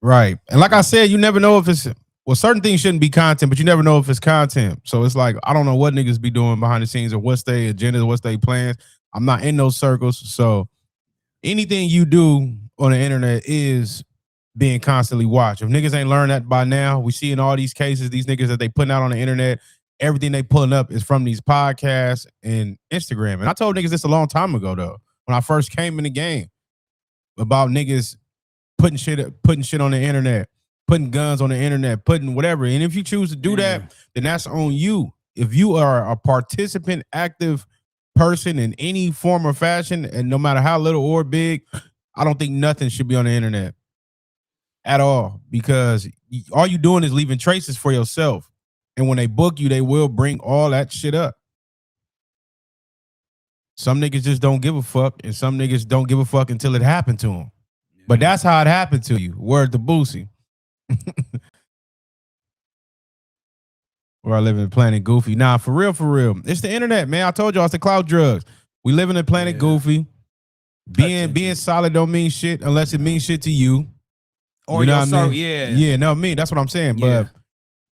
Right. And like I said, you never know if it's certain things shouldn't be content, but you never know if it's content. So it's like, I don't know what niggas be doing behind the scenes or what's their agenda, what's their plans. I'm not in those circles. So anything you do on the internet is being constantly watched. If niggas ain't learned that by now, we see in all these cases, these niggas that they putting out on the internet, everything they pulling up is from these podcasts and Instagram. And I told niggas this a long time ago, though, when I first came in the game, about niggas putting shit on the internet, putting guns on the internet, putting whatever. And if you choose to do that, then that's on you. If you are a participant, active person in any form or fashion, and no matter how little or big, I don't think nothing should be on the internet at all, because all you doing is leaving traces for yourself. And when they book you, they will bring all that shit up. Some niggas just don't give a fuck, and some niggas don't give a fuck until it happened to them. But that's how it happened to you. Word to Boosie. Where I live in Planet Goofy. Nah, for real. It's the internet, man. I told y'all it's the cloud drugs. We live in a Planet Goofy. Being solid don't mean shit unless it means shit to you. Or you know your what I mean? Yeah, no, me. That's what I'm saying. Yeah. But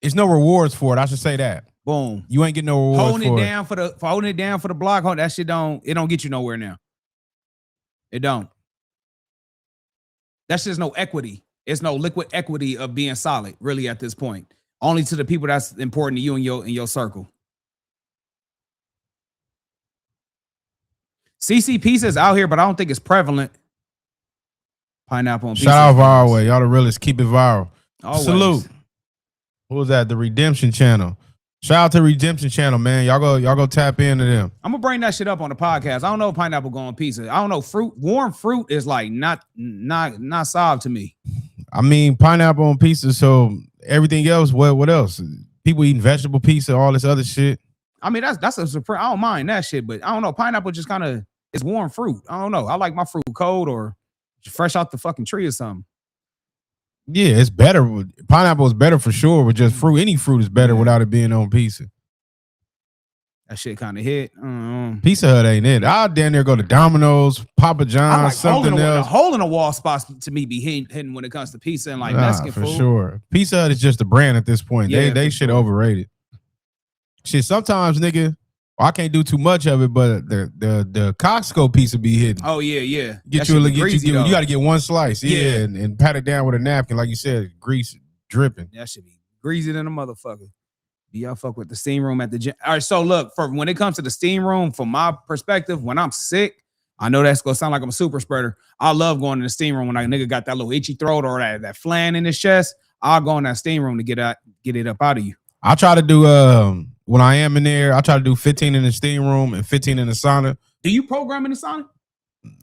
it's no rewards for it. I should say that. Boom. You ain't getting no rewards Holding for it down holding it down for the block. That shit don't get you nowhere now. It don't. That's just no equity. It's no liquid equity of being solid, really, at this point. Only to the people that's important to you and your circle. CC Pizza's out here, but I don't think it's prevalent. Pineapple and pizza. Shout out Viral. Y'all the realest. Keep it viral. Always. Salute. Who was that? The Redemption Channel. Shout out to Redemption Channel, man. Y'all go tap into them. I'm gonna bring that shit up on the podcast. I don't know if pineapple go on pizza. I don't know. Warm fruit is like not solved to me. I mean, pineapple on pizza. So everything else, what else? People eating vegetable pizza, all this other shit. I mean, that's a surprise. I don't mind that shit, but I don't know. Pineapple just kind of is warm fruit. I don't know. I like my fruit cold or fresh out the fucking tree or something. Yeah, it's better. Pineapple is better for sure with just fruit. Any fruit is better without it being on pizza. That shit kind of hit. Pizza Hut ain't it. I'll damn near go to Domino's, Papa John's, like something else. Hole in the wall spots to me be hitting when it comes to pizza and like Mexican for food. Sure. Pizza Hut is just a brand at this point. Yeah, they shit overrated. Shit, sometimes, nigga, I can't do too much of it, but the Costco piece will be hidden. Oh yeah. You got to get one slice, and pat it down with a napkin, like you said, grease dripping. That should be greasy than a motherfucker. Do y'all fuck with the steam room at the gym? All right, so look, for when it comes to the steam room, from my perspective, when I'm sick, I know that's gonna sound like I'm a super spreader. I love going to the steam room when a nigga got that little itchy throat or that flan in his chest. I'll go in that steam room to get it up out of you. I try to do when I am in there, I try to do 15 in the steam room and 15 in the sauna. Do you program in the sauna?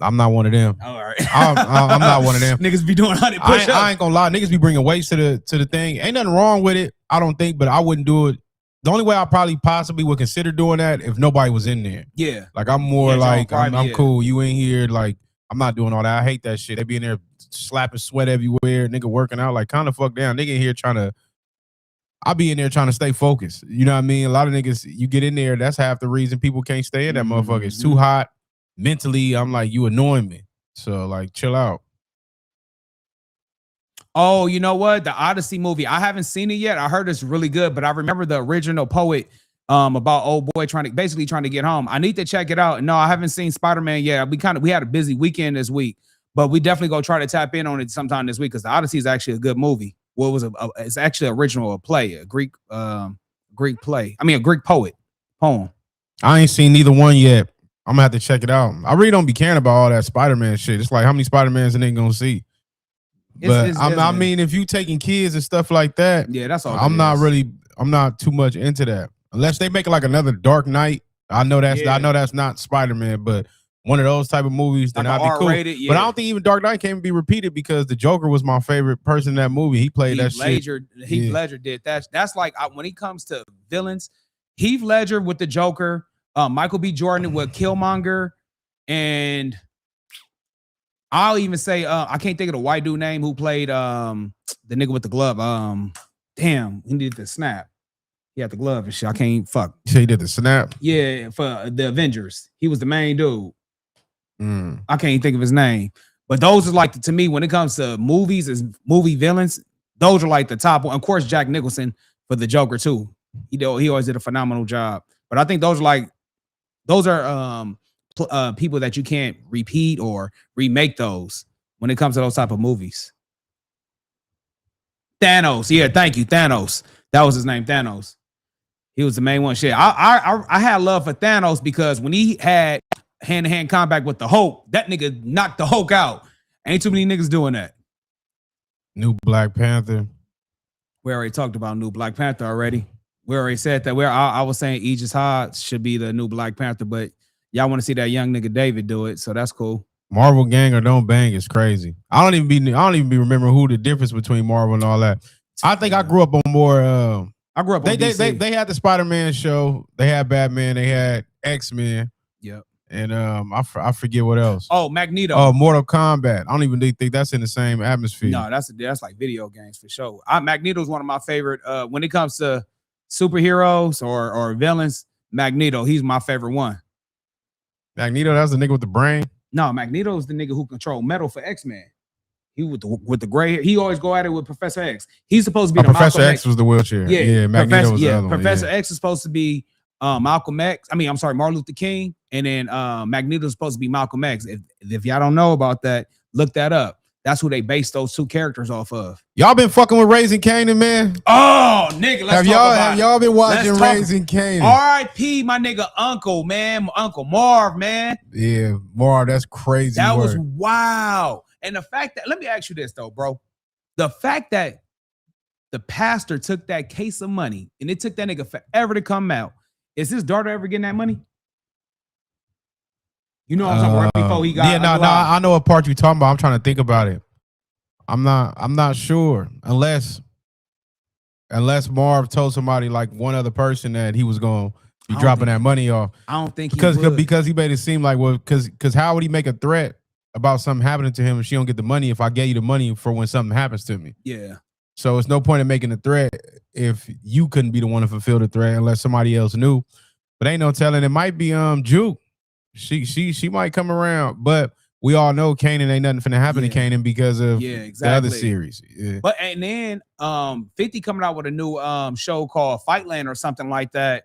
I'm not one of them. All right. I'm not one of them. Niggas be doing 100 push-ups. I ain't gonna lie. Niggas be bringing weights to the thing. Ain't nothing wrong with it, I don't think, but I wouldn't do it. The only way I probably possibly would consider doing that if nobody was in there. Yeah. Like I'm more like I'm cool. You ain't here. Like I'm not doing all that. I hate that shit. They be in there slapping sweat everywhere. Nigga working out. Like kind of fuck down. Nigga in here trying to. I be in there trying to stay focused. You know what I mean? A lot of niggas, you get in there. That's half the reason people can't stay in that motherfucker. It's too hot. Mentally, I'm like, you annoying me. So like, chill out. Oh, you know what? The Odyssey movie. I haven't seen it yet. I heard it's really good, but I remember the original poet about old boy trying to get home. I need to check it out. No, I haven't seen Spider-Man yet. We had a busy weekend this week, but we definitely go try to tap in on it sometime this week because the Odyssey is actually a good movie. Well, it's actually original play, a Greek play. I mean, a Greek poem. I ain't seen neither one yet. I'm gonna have to check it out. I really don't be caring about all that Spider-Man shit. It's like how many Spider-Mans they ain't gonna see. But I mean, if you taking kids and stuff like that, yeah, that's all. I'm not too much into that. Unless they make like another Dark Knight. I know that's not Spider-Man, but one of those type of movies, then I'd be cool. Yeah. But I don't think even Dark Knight can be repeated because the Joker was my favorite person in that movie. He played that shit. Heath Ledger did that. That's like when it comes to villains, Heath Ledger with the Joker, Michael B. Jordan with Killmonger, and I'll even say I can't think of the white dude name who played the nigga with the glove. Damn, he did the snap. He had the glove and shit. I can't fuck. So he did the snap? Yeah, for the Avengers. He was the main dude. I can't think of his name. But those are like, to me, when it comes to movies, as movie villains, those are like the top one. Of course, Jack Nicholson for the Joker too. He always did a phenomenal job. But I think those are people that you can't repeat or remake those when it comes to those type of movies. Thanos, yeah, thank you, Thanos. That was his name, Thanos. He was the main one. Shit, I had love for Thanos because when he had hand-to-hand combat with the Hulk, that nigga knocked the Hulk out. Ain't too many niggas doing that. New Black Panther. We already talked about new Black Panther already. We already said that. I was saying Aegis Hodge should be the new Black Panther, but y'all want to see that young nigga David do it, so that's cool. Marvel gang or don't bang is crazy. I don't even be remembering who the difference between Marvel and all that. I think I grew up on more. I grew up on DC. They had the Spider-Man show. They had Batman. They had X-Men. Yep. And I forget what else. Oh, Magneto. Oh, Mortal Kombat. I don't even think that's in the same atmosphere. No, that's like video games for sure. Magneto's one of my favorite. When it comes to superheroes or villains, Magneto, he's my favorite one. Magneto, that's the nigga with the brain. No, Magneto's the nigga who controlled metal for X-Men. He with the gray hair. He always go at it with Professor X. He's supposed to be the Professor X was the wheelchair. Yeah, Magneto was the other one. Professor X is supposed to be Malcolm X. Martin Luther King, and then Magneto is supposed to be Malcolm X. If y'all don't know about that, look that up. That's who they based those two characters off of. Y'all been fucking with Raising Kanan, man? Oh, nigga, have y'all been watching Raising Kanan? R.I.P. my nigga Uncle Marv, man. Yeah, Marv, that's crazy. That was wow. And the fact that, let me ask you this though, bro. The fact that the pastor took that case of money and it took that nigga forever to come out. Is his daughter ever getting that money? You know what I'm talking about, right before he got. Yeah, no, I know what part you're talking about. I'm trying to think about it. I'm not sure unless Marv told somebody, like one other person, that he was going to be dropping that money off. I don't think because he made it seem like, well, because how would he make a threat about something happening to him if she don't get the money if I gave you the money for when something happens to me? Yeah. So it's no point in making a threat if you couldn't be the one to fulfill the threat unless somebody else knew. But ain't no telling. It might be Juke. She might come around, but we all know Kanan ain't nothing finna happen to Kanan because of the other series. Yeah. But and then 50 coming out with a new show called Fightland or something like that.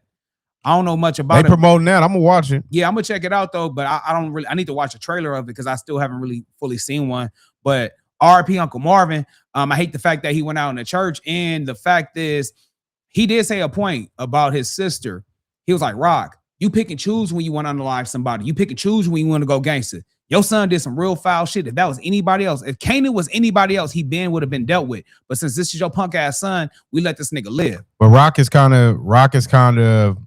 I don't know much about They it. promoting that. I'm gonna watch it. Yeah, I'm gonna check it out though, but I don't really. I need to watch a trailer of it because I still haven't really fully seen one. But R.I.P. Uncle Marvin. I hate the fact that he went out in the church, and the fact is, he did say a point about his sister. He was like, "Rock, you pick and choose when you want to unalive somebody. You pick and choose when you want to go gangster. Your son did some real foul shit. If that was anybody else, if Kanan was anybody else, he would have been dealt with. But since this is your punk ass son, we let this nigga live." But Rock is kind of.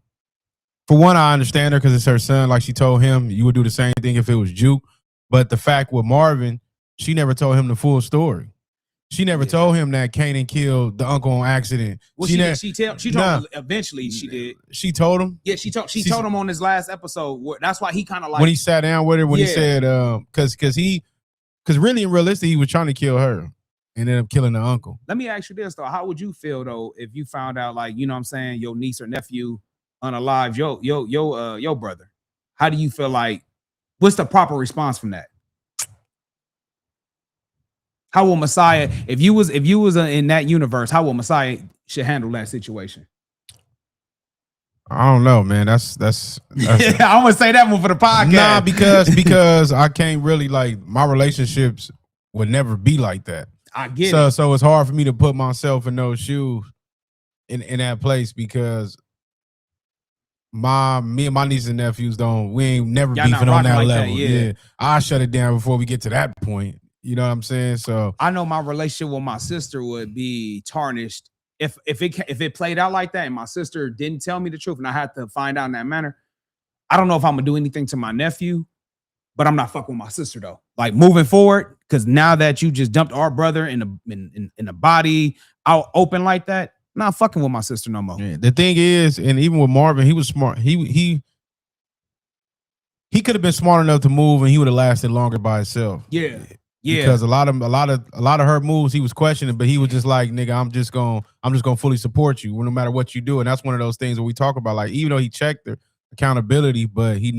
For one, I understand her because it's her son. Like she told him, you would do the same thing if it was Juke. But the fact with Marvin, she never told him the full story. She never told him that Kanan killed the uncle on accident. Well, she told him eventually. She did. She told him. Yeah, she told him on his last episode. That's why he kind of like when he sat down with her when he said because really in realistic he was trying to kill her and ended up killing the uncle. Let me ask you this though: how would you feel though if you found out, like, you know what I'm saying, your niece or nephew unalive your brother? How do you feel? Like, what's the proper response from that? How will Messiah, if you was in that universe, how will Messiah should handle that situation? I don't know, man. That's I want to say that one for the podcast. Nah, because I can't really, like, my relationships would never be like that. I get it. So So it's hard for me to put myself in those shoes in that place because me and my nieces and nephews we ain't never beefing on that level. Yeah. I shut it down before we get to that point. You know what I'm saying? So I know my relationship with my sister would be tarnished if it played out like that and my sister didn't tell me the truth and I had to find out in that manner. I don't know if I'm gonna do anything to my nephew, but I'm not fucking with my sister though. Like, moving forward, because now that you just dumped our brother in the body out open like that, not fucking with my sister no more. Yeah, the thing is, and even with Marvin, he was smart. He could have been smart enough to move, and he would have lasted longer by himself. Yeah. Because a lot of her moves he was questioning, but he was just like, nigga, I'm just gonna fully support you no matter what you do. And that's one of those things that we talk about. Like, even though he checked her accountability, but he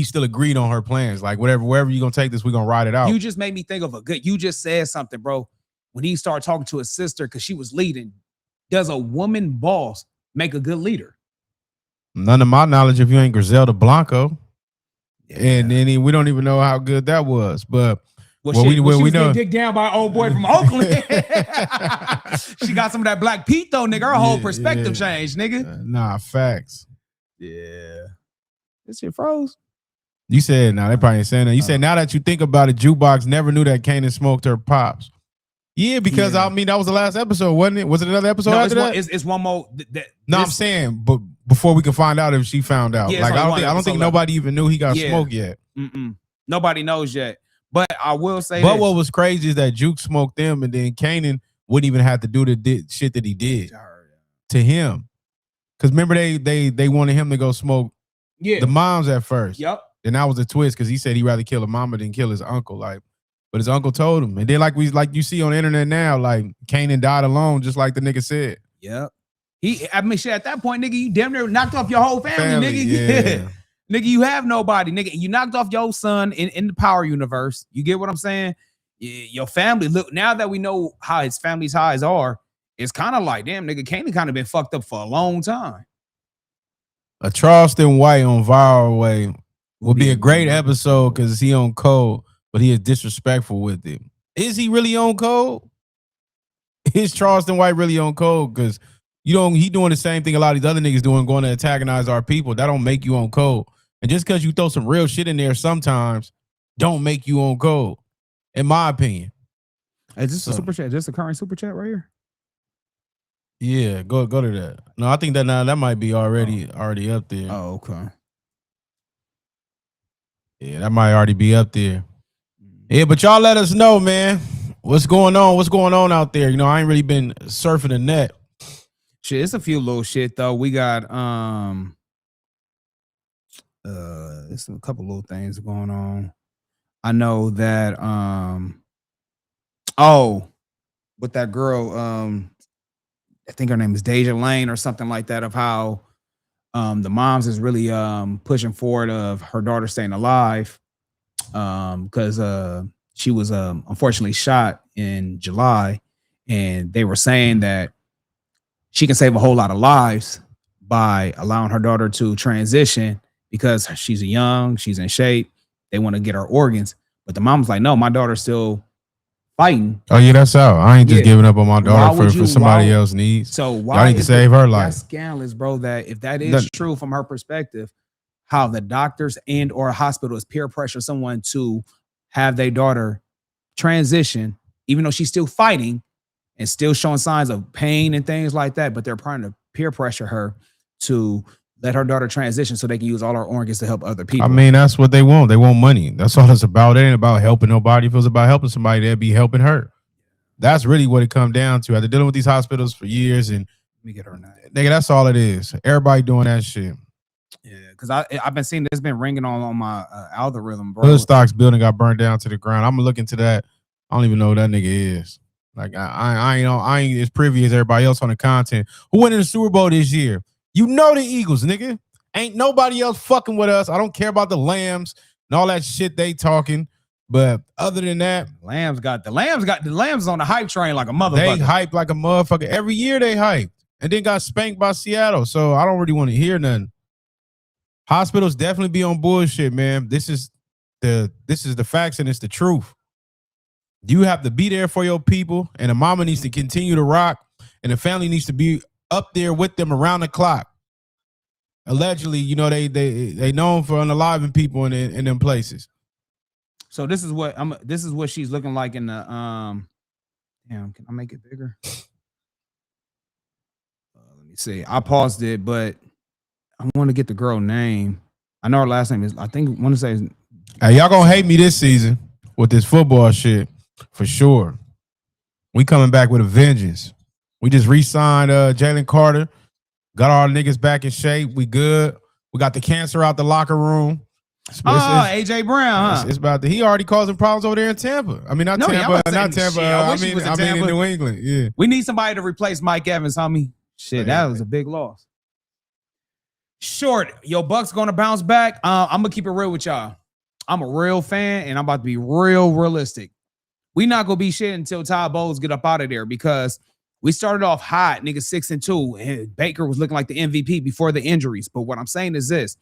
still agreed on her plans. Like, wherever you're gonna take this, we're gonna ride it out. You just made me think of you just said something, bro. When he started talking to his sister because she was leading. Does a woman boss make a good leader? None of my knowledge if you ain't Griselda Blanco. Yeah. And then we don't even know how good that was. But she was getting dicked down by an old boy from Oakland. She got some of that Black Pete though, nigga. Her whole perspective changed, nigga. Nah, facts. Yeah. This shit froze. You said, they probably ain't saying that. You said, now that you think about it, Jukebox never knew that Kanan smoked her pops. Yeah, because I mean, that was the last episode, wasn't it? Was it another episode after that? It's one more. I'm saying, but before we can find out if she found out. Yeah, like, I don't think nobody even knew he got smoked yet. Nobody knows yet. But I will say what was crazy is that Juke smoked them, and then Kanan wouldn't even have to do the shit that he did to him. Because remember, they wanted him to go smoke the moms at first. Yep. And that was a twist because he said he'd rather kill a mama than kill his uncle. Like, but his uncle told him. And then like you see on the internet now, like, Kanan died alone, just like the nigga said. Yep. Shit, at that point, nigga, you damn near knocked off your whole family, nigga. Yeah. Nigga, you have nobody, nigga. You knocked off your son in the power universe. You get what I'm saying? Your family, look, now that we know how his family's highs are, it's kind of like, damn, nigga, Kanan kind of been fucked up for a long time. A Charleston White on Viral Way will be a great episode because he on code, but he is disrespectful with it. Is he really on code? Is Charleston White really on code? Because he doing the same thing a lot of these other niggas doing, going to antagonize our people. That don't make you on code. And just because you throw some real shit in there sometimes don't make you on code, in my opinion. Is this a super chat? Is this a current super chat right here? Yeah, go to that. No, I think that might be already up there. Oh, okay. Yeah, that might already be up there. Yeah, but y'all let us know, man. What's going on? What's going on out there? You know, I ain't really been surfing the net. Shit, it's a few little shit though. We got it's a couple little things going on. I know that with that girl, I think her name is Deja Lane or something like that, of how the moms is really pushing forward of her daughter staying alive because she was unfortunately shot in July, and they were saying that she can save a whole lot of lives, by allowing her daughter to transition because she's young, she's in shape. They want to get her organs. But the mom's like, no, my daughter's still fighting. Oh yeah, that's out. I ain't just giving up on my daughter for somebody else's needs. So y'all need to save her life. That's scandalous, bro. That if that is true from her perspective, how the doctors and or hospitals peer pressure someone to have their daughter transition, even though she's still fighting and still showing signs of pain and things like that, but they're trying to peer pressure her to let her daughter transition so they can use all her organs to help other people. I mean, that's what they want. They want money. That's all it's about. It ain't about helping nobody. If it was about helping somebody, they'd be helping her. That's really what it come down to. After dealing with these hospitals for years, and let me get her name. Nigga, that's all it is. Everybody doing that shit. Yeah, because I've been seeing this been ringing on my algorithm, bro. Hood Stocks building got burned down to the ground. I'm gonna look into that. I don't even know who that nigga is. Like I ain't as privy as everybody else on the content. Who went in the Super Bowl this year? You know the Eagles, nigga. Ain't nobody else fucking with us. I don't care about the Lambs and all that shit they talking. But other than that, the Lambs on the hype train like a motherfucker. They hype like a motherfucker. Every year they hype. And then got spanked by Seattle. So I don't really want to hear nothing. Hospitals definitely be on bullshit, man. This is the facts and it's the truth. You have to be there for your people, and the mama needs to continue to rock, and the family needs to be up there with them around the clock. Allegedly, you know, they known for unaliving people in them places. So this is what she's looking like in the damn, can I make it bigger? Let me see. I paused it, but I want to get the girl name. I know her last name is, I want to say. Hey, y'all gonna hate me this season with this football shit for sure. We coming back with a vengeance. We just re-signed Jalen Carter. Got our niggas back in shape. We good. We got the cancer out the locker room. AJ Brown, huh? It's about he already causing problems over there in Tampa. I mean, not Tampa. I mean in New England. Yeah. We need somebody to replace Mike Evans, homie. Shit, that was a big loss. Short, your Bucks gonna bounce back. I'm gonna keep it real with y'all. I'm a real fan, and I'm about to be realistic. We not gonna be shit until Todd Bowles get up out of there because we started off hot, nigga, 6-2, and Baker was looking like the MVP before the injuries. But what I'm saying is this: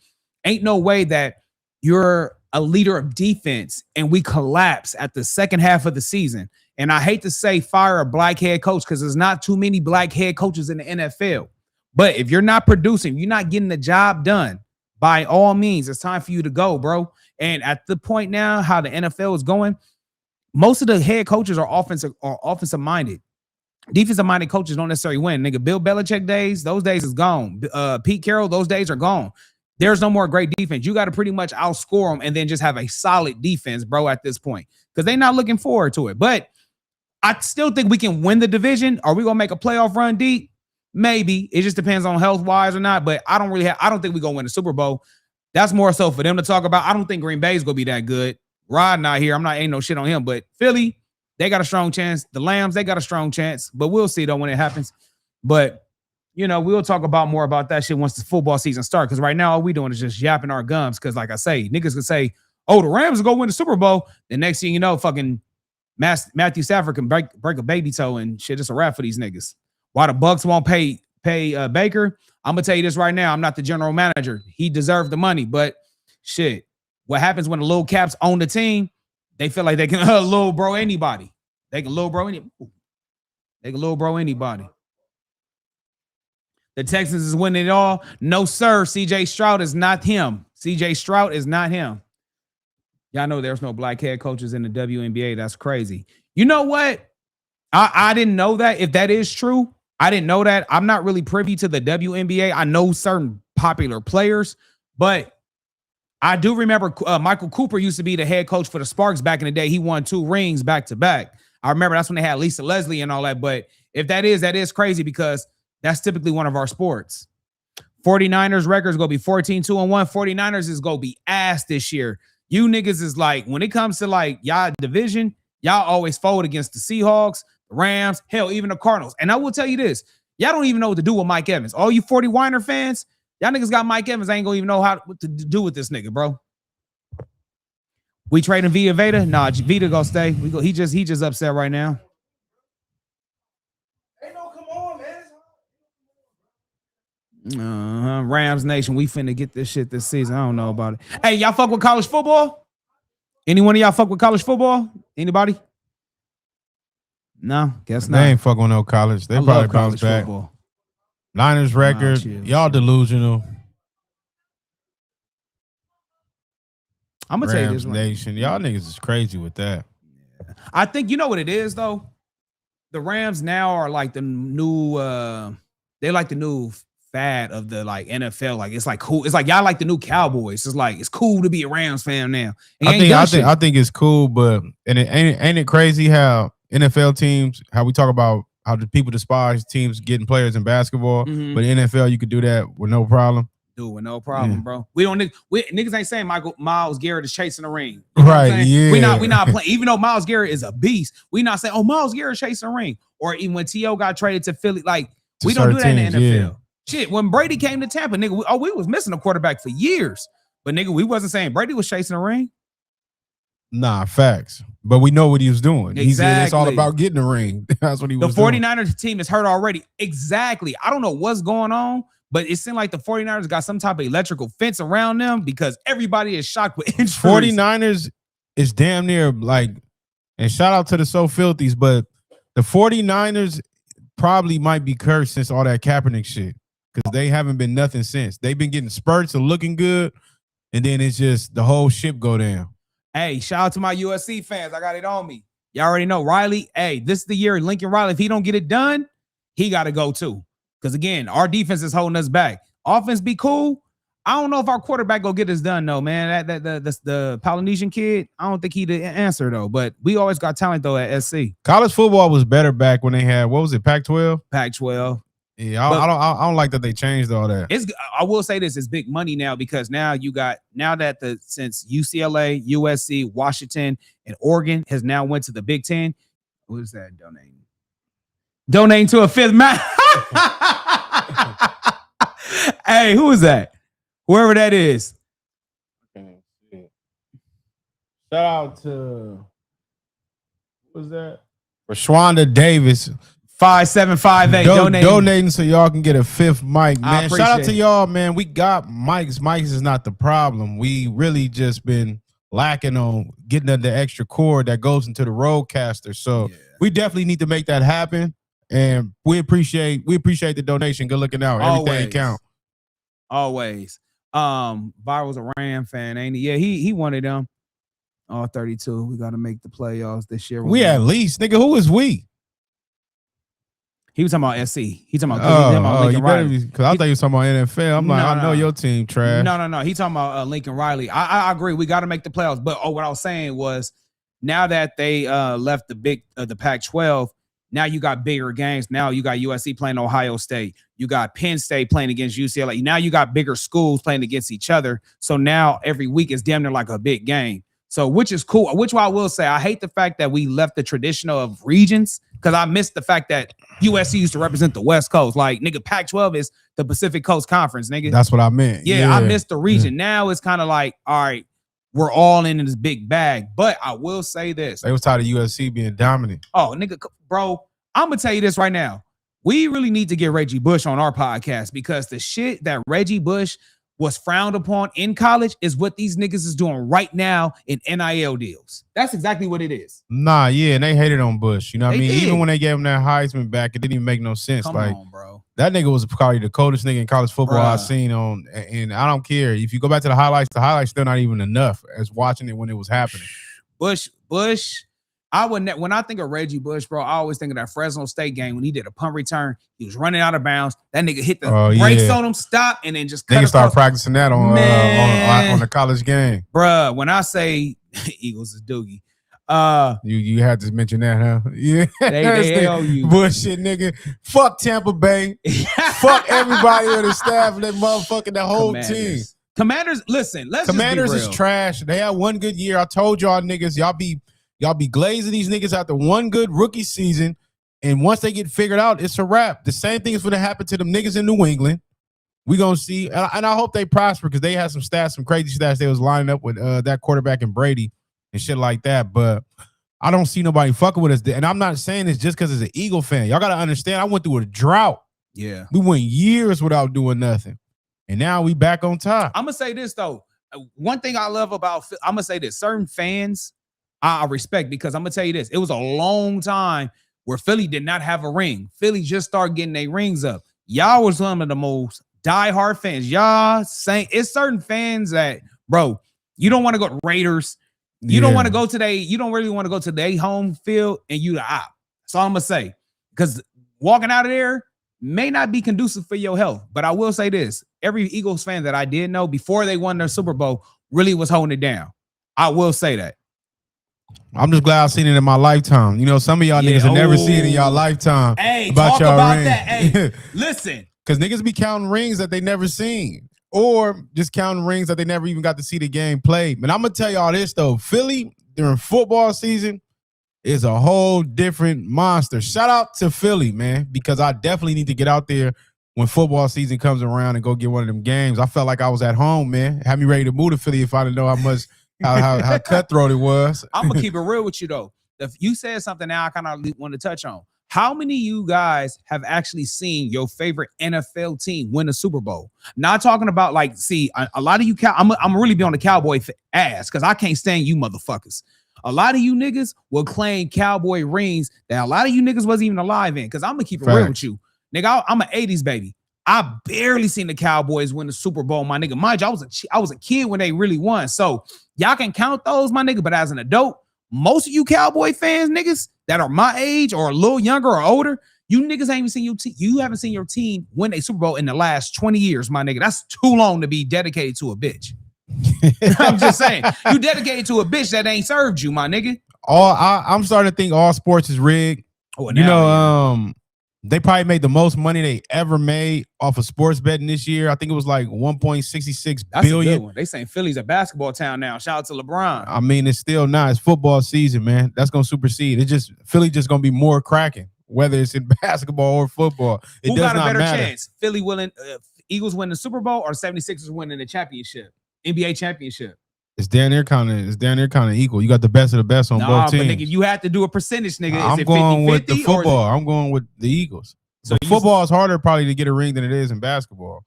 ain't no way that you're a leader of defense and we collapse at the second half of the season. And I hate to say fire a black head coach because there's not too many black head coaches in the NFL. But if you're not producing, you're not getting the job done, by all means, it's time for you to go, bro. And at the point now, how the NFL is going, most of the head coaches are offensive minded. Defensive minded coaches don't necessarily win. Nigga, Bill Belichick days, those days is gone. Pete Carroll, those days are gone. There's no more great defense. You got to pretty much outscore them and then just have a solid defense, bro, at this point. Because they're not looking forward to it. But I still think we can win the division. Are we going to make a playoff run deep? Maybe. It just depends on health-wise or not. But I don't think we're going to win the Super Bowl. That's more so for them to talk about. I don't think Green Bay's going to be that good. Rod not here. Ain't no shit on him. But Philly, they got a strong chance. The Lambs, they got a strong chance. But we'll see, though, when it happens. But you know, we'll talk more about that shit once the football season starts. Because right now, all we doing is just yapping our gums. Because like I say, niggas can say, oh, the Rams are going to win the Super Bowl. The next thing you know, fucking Matthew Stafford can break a baby toe and shit. It's a wrap for these niggas. Why the Bucks won't pay Baker? I'm going to tell you this right now. I'm not the general manager. He deserved the money. But shit, what happens when the little caps own the team? They feel like they can little bro anybody. They can little bro anybody. The Texans is winning it all. No, sir. CJ Stroud is not him. CJ Stroud is not him. Y'all know there's no black head coaches in the WNBA. That's crazy. You know what? I didn't know that. If that is true, I didn't know that. I'm not really privy to the WNBA. I know certain popular players, but I do remember Michael Cooper used to be the head coach for the Sparks back in the day. He won 2 rings back to back. I remember that's when they had Lisa Leslie and all that. But if that is crazy because that's typically one of our sports. 49ers records going to be 14-2-1. 49ers is going to be ass this year. You niggas is like, when it comes to like y'all division, y'all always fold against the Seahawks, the Rams, hell, even the Cardinals. And I will tell you this, y'all don't even know what to do with Mike Evans. All you 40-winer fans, y'all niggas got Mike Evans. I ain't going to even know what to do with this nigga, bro. We trading Vita Veda? Nah, Vita gonna stay. He just upset right now. Rams Nation, we finna get this shit this season. I don't know about it. Hey, y'all fuck with college football? Any one of y'all fuck with college football? Anybody? No, guess not. They ain't fuck with no college. They I probably love bounce college back. football. Niners record. chill, Y'all chill. delusional. I'm gonna tell you Rams this one. Nation. Y'all niggas is crazy with that. I think you know what it is though. The Rams now are like the new. They like the new fad of the like NFL. Like it's like cool. It's like y'all like the new Cowboys. It's like it's cool to be a Rams fan now. I think it's cool, but and it ain't it crazy how NFL teams, how we talk about how the people despise teams getting players in basketball, Mhm. but in NFL you could do that with no problem. Dude, with no problem, Yeah. bro. We don't niggas ain't saying Miles Garrett is chasing the ring. You know what I'm Right, saying? yeah. We not playing, even though Miles Garrett is a beast, we not saying, oh, Miles Garrett chasing the ring. Or even when T.O. got traded to Philly, like To we don't do that in the certain teams, NFL. Shit, when Brady came to Tampa, nigga, we was missing a quarterback for years. But nigga, we wasn't saying Brady was chasing the ring. Nah, facts. But we know what he was doing. He said it's all Exactly. about getting the ring. That's what he The was doing. 49ers team is hurt already. Exactly. I don't know what's going on, but it seemed like the 49ers got some type of electrical fence around them because everybody is shocked with injuries. 49ers is damn near like, and shout out to the So Filthies, but the 49ers probably might be cursed since all that Kaepernick shit because they haven't been nothing since. They've been getting spurts of looking good, and then it's just the whole ship go down. Hey, shout out to my USC fans. I got it on me. Y'all already know Riley. Hey, this is the year Lincoln Riley. If he don't get it done, he got to go too. Because again, our defense is holding us back. Offense be cool. I don't know if our quarterback go get this done though, man. The Polynesian kid. I don't think he the answer though. But we always got talent though at SC. College football was better back when they had, what was it, Pac-12? Pac-12. Yeah, But- I don't like that they changed all that. I will say this is big money now because now since UCLA, USC, Washington, and Oregon has now went to the Big Ten. What is that donating to a fifth man? Hey, who is that? Whoever that is. Shout out to, what was that? Rashwanda Davis. 5758 donating so y'all can get a fifth mic, I man. Shout out to appreciate it. y'all, man. We got mics. Mics is not the problem. We really just been lacking on getting the extra cord that goes into the roadcaster. So we definitely need to make that happen. And we appreciate the donation. Good looking out. Everything Always. count. Always. Var was a Ram fan, ain't he? Yeah, he wanted them. All 32. We got to make the playoffs this year. We at least, nigga. Who is we? He was talking about SC. He talking about Lincoln you better Riley. because I thought you were talking about NFL. I'm like, No, I know no. your team trash. No. He talking about Lincoln Riley. I agree. We got to make the playoffs. But what I was saying was, now that they left the Pac-12, now you got bigger games. Now you got USC playing Ohio State. You got Penn State playing against UCLA. Now you got bigger schools playing against each other. So now every week is damn near like a big game. So which is cool. Which I will say, I hate the fact that we left the traditional of regions because I missed the fact that USC used to represent the West Coast. Like, nigga, Pac-12 is the Pacific Coast Conference, nigga. That's what I meant. Yeah, I missed the region. Now it's kind of like, all right, we're all in this big bag. But I will say this. They was tired of USC being dominant. Oh, nigga, bro, I'm going to tell you this right now. We really need to get Reggie Bush on our podcast because the shit that Reggie Bush was frowned upon in college is what these niggas is doing right now in NIL deals. That's exactly what it is. Nah, yeah, and they hated on Bush. You know what I They mean? did. Even when they gave him that Heisman back, it didn't even make no sense. Come like on, bro. that nigga was probably the coldest nigga in college football I've Bruh. seen on, and I don't care. If you go back to the highlights still not even enough as watching it when it was happening. Bush, I would when I think of Reggie Bush, bro, I always think of that Fresno State game when he did a punt return. He was running out of bounds. That nigga hit the brakes on him, stop, and then just cut Niggas start across. practicing that on the college game. Bruh, when I say Eagles is Doogie, You had to mention that, huh? Yeah, they owe you. Bullshit, nigga. Fuck Tampa Bay. Fuck everybody on the staff, that motherfucking the whole team. Commanders, listen, Commanders just be is real. trash. They had one good year. I told y'all niggas, y'all be glazing these niggas after one good rookie season, and once they get figured out, it's a wrap. The same thing is going to happen to them niggas in New England. We gonna see, and I hope they prosper because they had some stats, some crazy stats. They was lining up with that quarterback and Brady and shit like that. But I don't see nobody fucking with us. And I'm not saying this just because it's an Eagle fan. Y'all gotta understand. I went through a drought. Yeah. We went years without doing nothing. And now we back on top. I'm gonna say this though. One thing I love about I'm gonna say this: certain fans I respect, because I'm gonna tell you this. It was a long time where Philly did not have a ring. Philly just started getting their rings up. Y'all was one of the most diehard fans. Y'all saying it's certain fans that, bro, you don't want to go to Raiders. You don't want to go to you don't really want to go to their home field and you the op. That's all I'm gonna say. Because walking out of there may not be conducive for your health. But I will say this: every Eagles fan that I did know before they won their Super Bowl really was holding it down. I will say that. I'm just glad I've seen it in my lifetime. You know, some of y'all niggas have never seen it in y'all lifetime. Hey, talk y'all about rings. that. Hey, listen. Because niggas be counting rings that they never seen, or just counting rings that they never even got to see the game played. But I'm going to tell y'all this, though. Philly, during football season, is a whole different monster. Shout out to Philly, man, because I definitely need to get out there when football season comes around and go get one of them games. I felt like I was at home, man. Had me ready to move to Philly if I didn't know how much how cutthroat it was. I'm gonna keep it real with you though. If you said something now, I kind of want to touch on. How many of you guys have actually seen your favorite NFL team win a Super Bowl? Not talking about like, see, a lot of you, I'm really be on the Cowboy ass because I can't stand you motherfuckers. A lot of you niggas will claim Cowboy rings that a lot of you niggas wasn't even alive in. Because I'm gonna keep it real with you, nigga. I'm an '80s baby. I barely seen the Cowboys win the Super Bowl, my nigga. Mind you, I was a kid when they really won. So y'all can count those, my nigga. But as an adult, most of you Cowboy fans, niggas that are my age or a little younger or older, you niggas ain't even seen your team. You haven't seen your team win a Super Bowl in the last 20 years, my nigga. That's too long to be dedicated to a bitch. I'm just saying, you dedicated to a bitch that ain't served you, my nigga. I'm starting to think all sports is rigged. Oh, you know, they probably made the most money they ever made off of sports betting this year. I think it was like 1.66 billion. A good one. They saying Philly's a basketball town now. Shout out to LeBron. I mean, it's still not. It's football season, man. That's gonna supersede. Philly just gonna be more cracking, whether it's in basketball or football. It Who does got a not better matter. chance? Philly winning, Eagles winning the Super Bowl, or 76ers winning the championship, NBA championship? It's down there kind of equal. You got the best of the best on both teams. But nigga, you have to do a percentage, nigga. I'm going with the football. I'm going with the Eagles. So football is harder probably to get a ring than it is in basketball.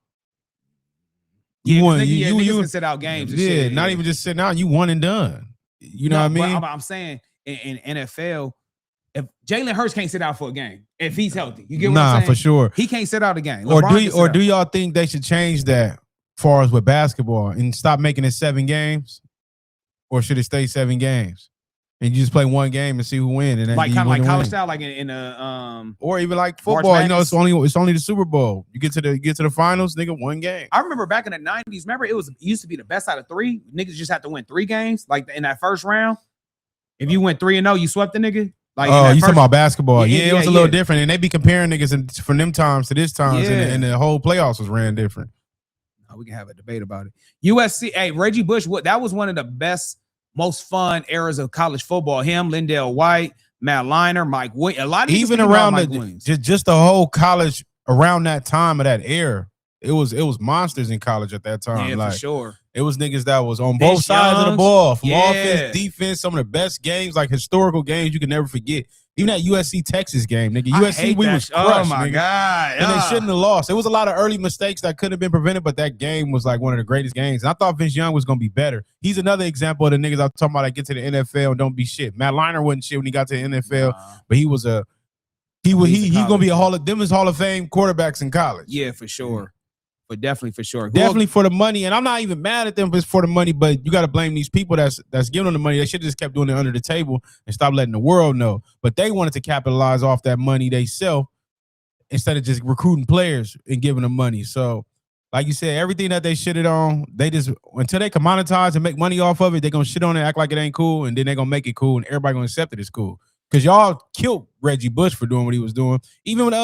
Yeah, niggas can sit out games. And shit, not even just sitting out. You one and done. You know what I mean? I'm saying in NFL, if Jalen Hurts can't sit out for a game, if he's healthy, you get what I'm saying? For sure. He can't sit out a game. Or do y'all think they should change that far as with basketball and stop making it 7 games? Or should it stay 7 games? And you just play one game and see who wins, and then like kind of like college style, like in a or even like football. You know, it's only the Super Bowl. You get to the finals, nigga, 1 game. I remember back in the 90s. Remember, it used to be the best out of 3. Niggas just had to win 3 games, like in that first round. If you went 3-0, you swept the nigga. Like, oh, you talking about basketball? Yeah, it was a little different, and they be comparing niggas from them times to this times, and the whole playoffs was ran different. We can have a debate about it. USC, hey, Reggie Bush, that was one of the best, most fun eras of college football. Him, Lindell White, Matt Liner, Mike Williams. A lot of even around just the whole college around that time of that era. It was monsters in college at that time. Yeah, like, for sure. It was niggas that was on both sides of the ball, from offense, defense. Some of the best games, like historical games, you can never forget. Even that USC Texas game, nigga. USC, we was crushed. Oh my god! And they shouldn't have lost. There was a lot of early mistakes that could have been prevented, but that game was like one of the greatest games. And I thought Vince Young was gonna be better. He's another example of the niggas I'm talking about that get to the NFL and don't be shit. Matt Liner wasn't shit when he got to the NFL, but he was he's gonna be a Hall of Fame quarterbacks in college. Yeah, for sure. But definitely for sure. Definitely for the money. And I'm not even mad at them if it's for the money, but you got to blame these people that's giving them the money. They should have just kept doing it under the table and stop letting the world know. But they wanted to capitalize off that money they sell instead of just recruiting players and giving them money. So, like you said, everything that they shitted on, they just, until they commoditize and make money off of it, they're going to shit on it, act like it ain't cool, and then they're going to make it cool, and everybody going to accept it as cool. Because y'all killed Reggie Bush for doing what he was doing. Even with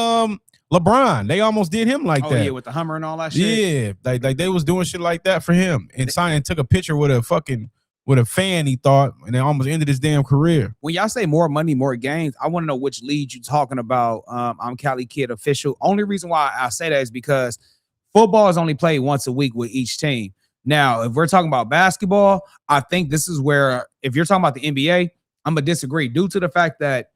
LeBron, they almost did him like that. Oh yeah, with the Hummer and all that shit. Yeah, like they was doing shit like that for him, and took a picture with a fan, he thought, and they almost ended his damn career. When y'all say more money, more games, I want to know which league you talking about. I'm Cali Kid official. Only reason why I say that is because football is only played once a week with each team. Now, if we're talking about basketball, I think this is where, if you're talking about the NBA, I'm gonna disagree due to the fact that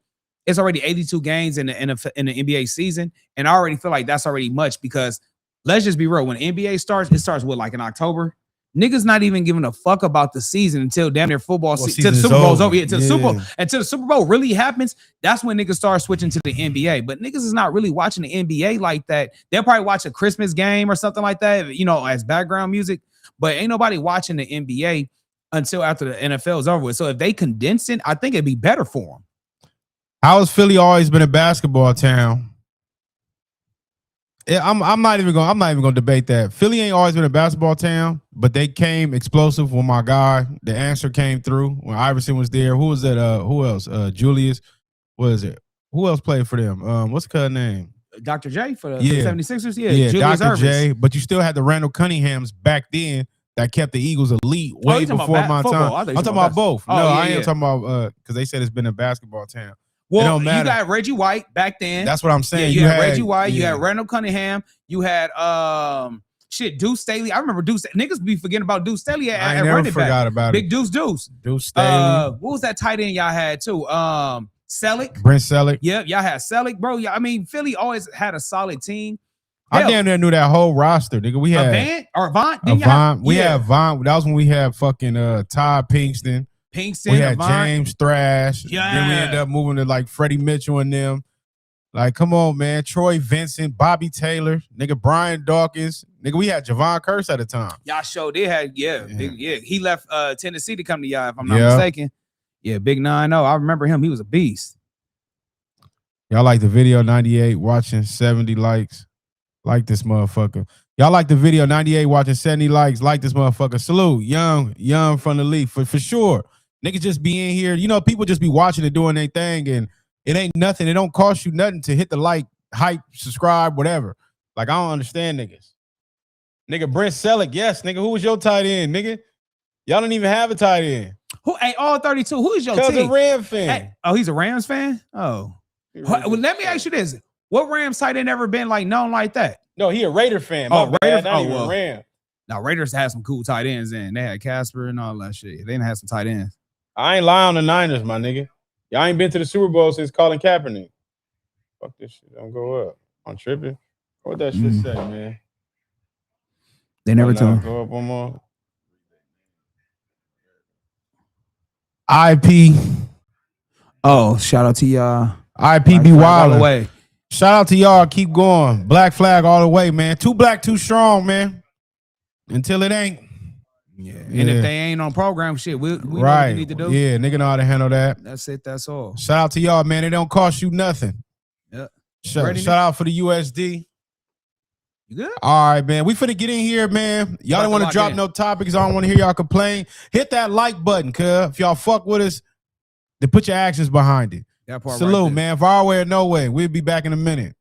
It's already 82 games in the NBA season, and I already feel like that's already much because let's just be real. When NBA starts, it starts with like in October. Niggas not even giving a fuck about the season until damn near football season. Till the Super Bowl's over. Yeah, till the Super Bowl. Until the Super Bowl really happens, that's when niggas start switching to the NBA. But niggas is not really watching the NBA like that. They'll probably watch a Christmas game or something like that, you know, as background music. But ain't nobody watching the NBA until after the NFL is over with. So if they condense it, I think it'd be better for them. How has Philly always been a basketball town? I'm not even gonna debate that. Philly ain't always been a basketball town, but they came explosive when my guy, the answer came through when Iverson was there. Who was that? Who else? Julius. What is it? Who else played for them? What's the name? Dr. J for the 76ers. Yeah, Julius Dr. J. But you still had the Randall Cunninghams back then that kept the Eagles elite way before my time. I'm talking about both. No, I ain't talking about because they said it's been a basketball town. Well, you got Reggie White back then. That's what I'm saying. Yeah, you had Reggie White. You had Randall Cunningham. You had Deuce Staley. I remember Deuce. Niggas be forgetting about Deuce Staley at running back. Forgot about Big Deuce. Deuce Staley. What was that tight end y'all had too? Selleck. Brent Selleck. Yep, y'all had Selleck, bro. Yeah, I mean, Philly always had a solid team. I damn near knew that whole roster, nigga. We had Avant. We had Vaughn. That was when we had fucking Todd Pinkston. We had James Thrash. Yeah. Then we ended up moving to like Freddie Mitchell and them. Like, come on, man. Troy Vincent, Bobby Taylor, nigga, Brian Dawkins. Nigga, we had Javon Curse at the time. Y'all showed they had, he left Tennessee to come to y'all, if I'm not mistaken. Yeah, Big 9-0. I remember him. He was a beast. Y'all like the video 98 watching 70 likes. Like this motherfucker. Y'all like the video 98 watching 70 likes. Like this motherfucker. Salute. Young from the league for sure. Niggas just be in here. You know, people just be watching and doing their thing, and it ain't nothing. It don't cost you nothing to hit the like, hype, subscribe, whatever. Like, I don't understand niggas. Nigga, Brent Selleck, yes, nigga. Who was your tight end, nigga? Y'all don't even have a tight end. Who ain't all 32? Who is your team? Cause a Rams fan. Hey, oh, he's a Rams fan? Oh. Well, let me ask you this. What Rams tight end ever been like known like that? No, he a Raider fan. Raider, not even Ram. Now, Raiders had some cool tight ends in. They had Casper and all that shit. They didn't have some tight ends. I ain't lying on the Niners, my nigga. Y'all ain't been to the Super Bowl since Colin Kaepernick. Fuck this shit. Don't go up. I'm tripping. What that shit say, man? They never told him. Go up one more. IP. Oh, shout out to y'all. IP be wild. Shout out to y'all. Keep going. Black flag all the way, man. Too black, too strong, man. Until it ain't. Yeah. And if they ain't on program shit, we know what we need to do. Yeah, nigga know how to handle that. That's it. That's all. Shout out to y'all, man. It don't cost you nothing. Yeah. Shout out for the USD. You good? All right, man. We finna get in here, man. Y'all don't want to drop no topics. I don't want to hear y'all complain. Hit that like button, cuz. If y'all fuck with us, then put your actions behind it. That part Salute, right man. Far away or no way. We'll be back in a minute.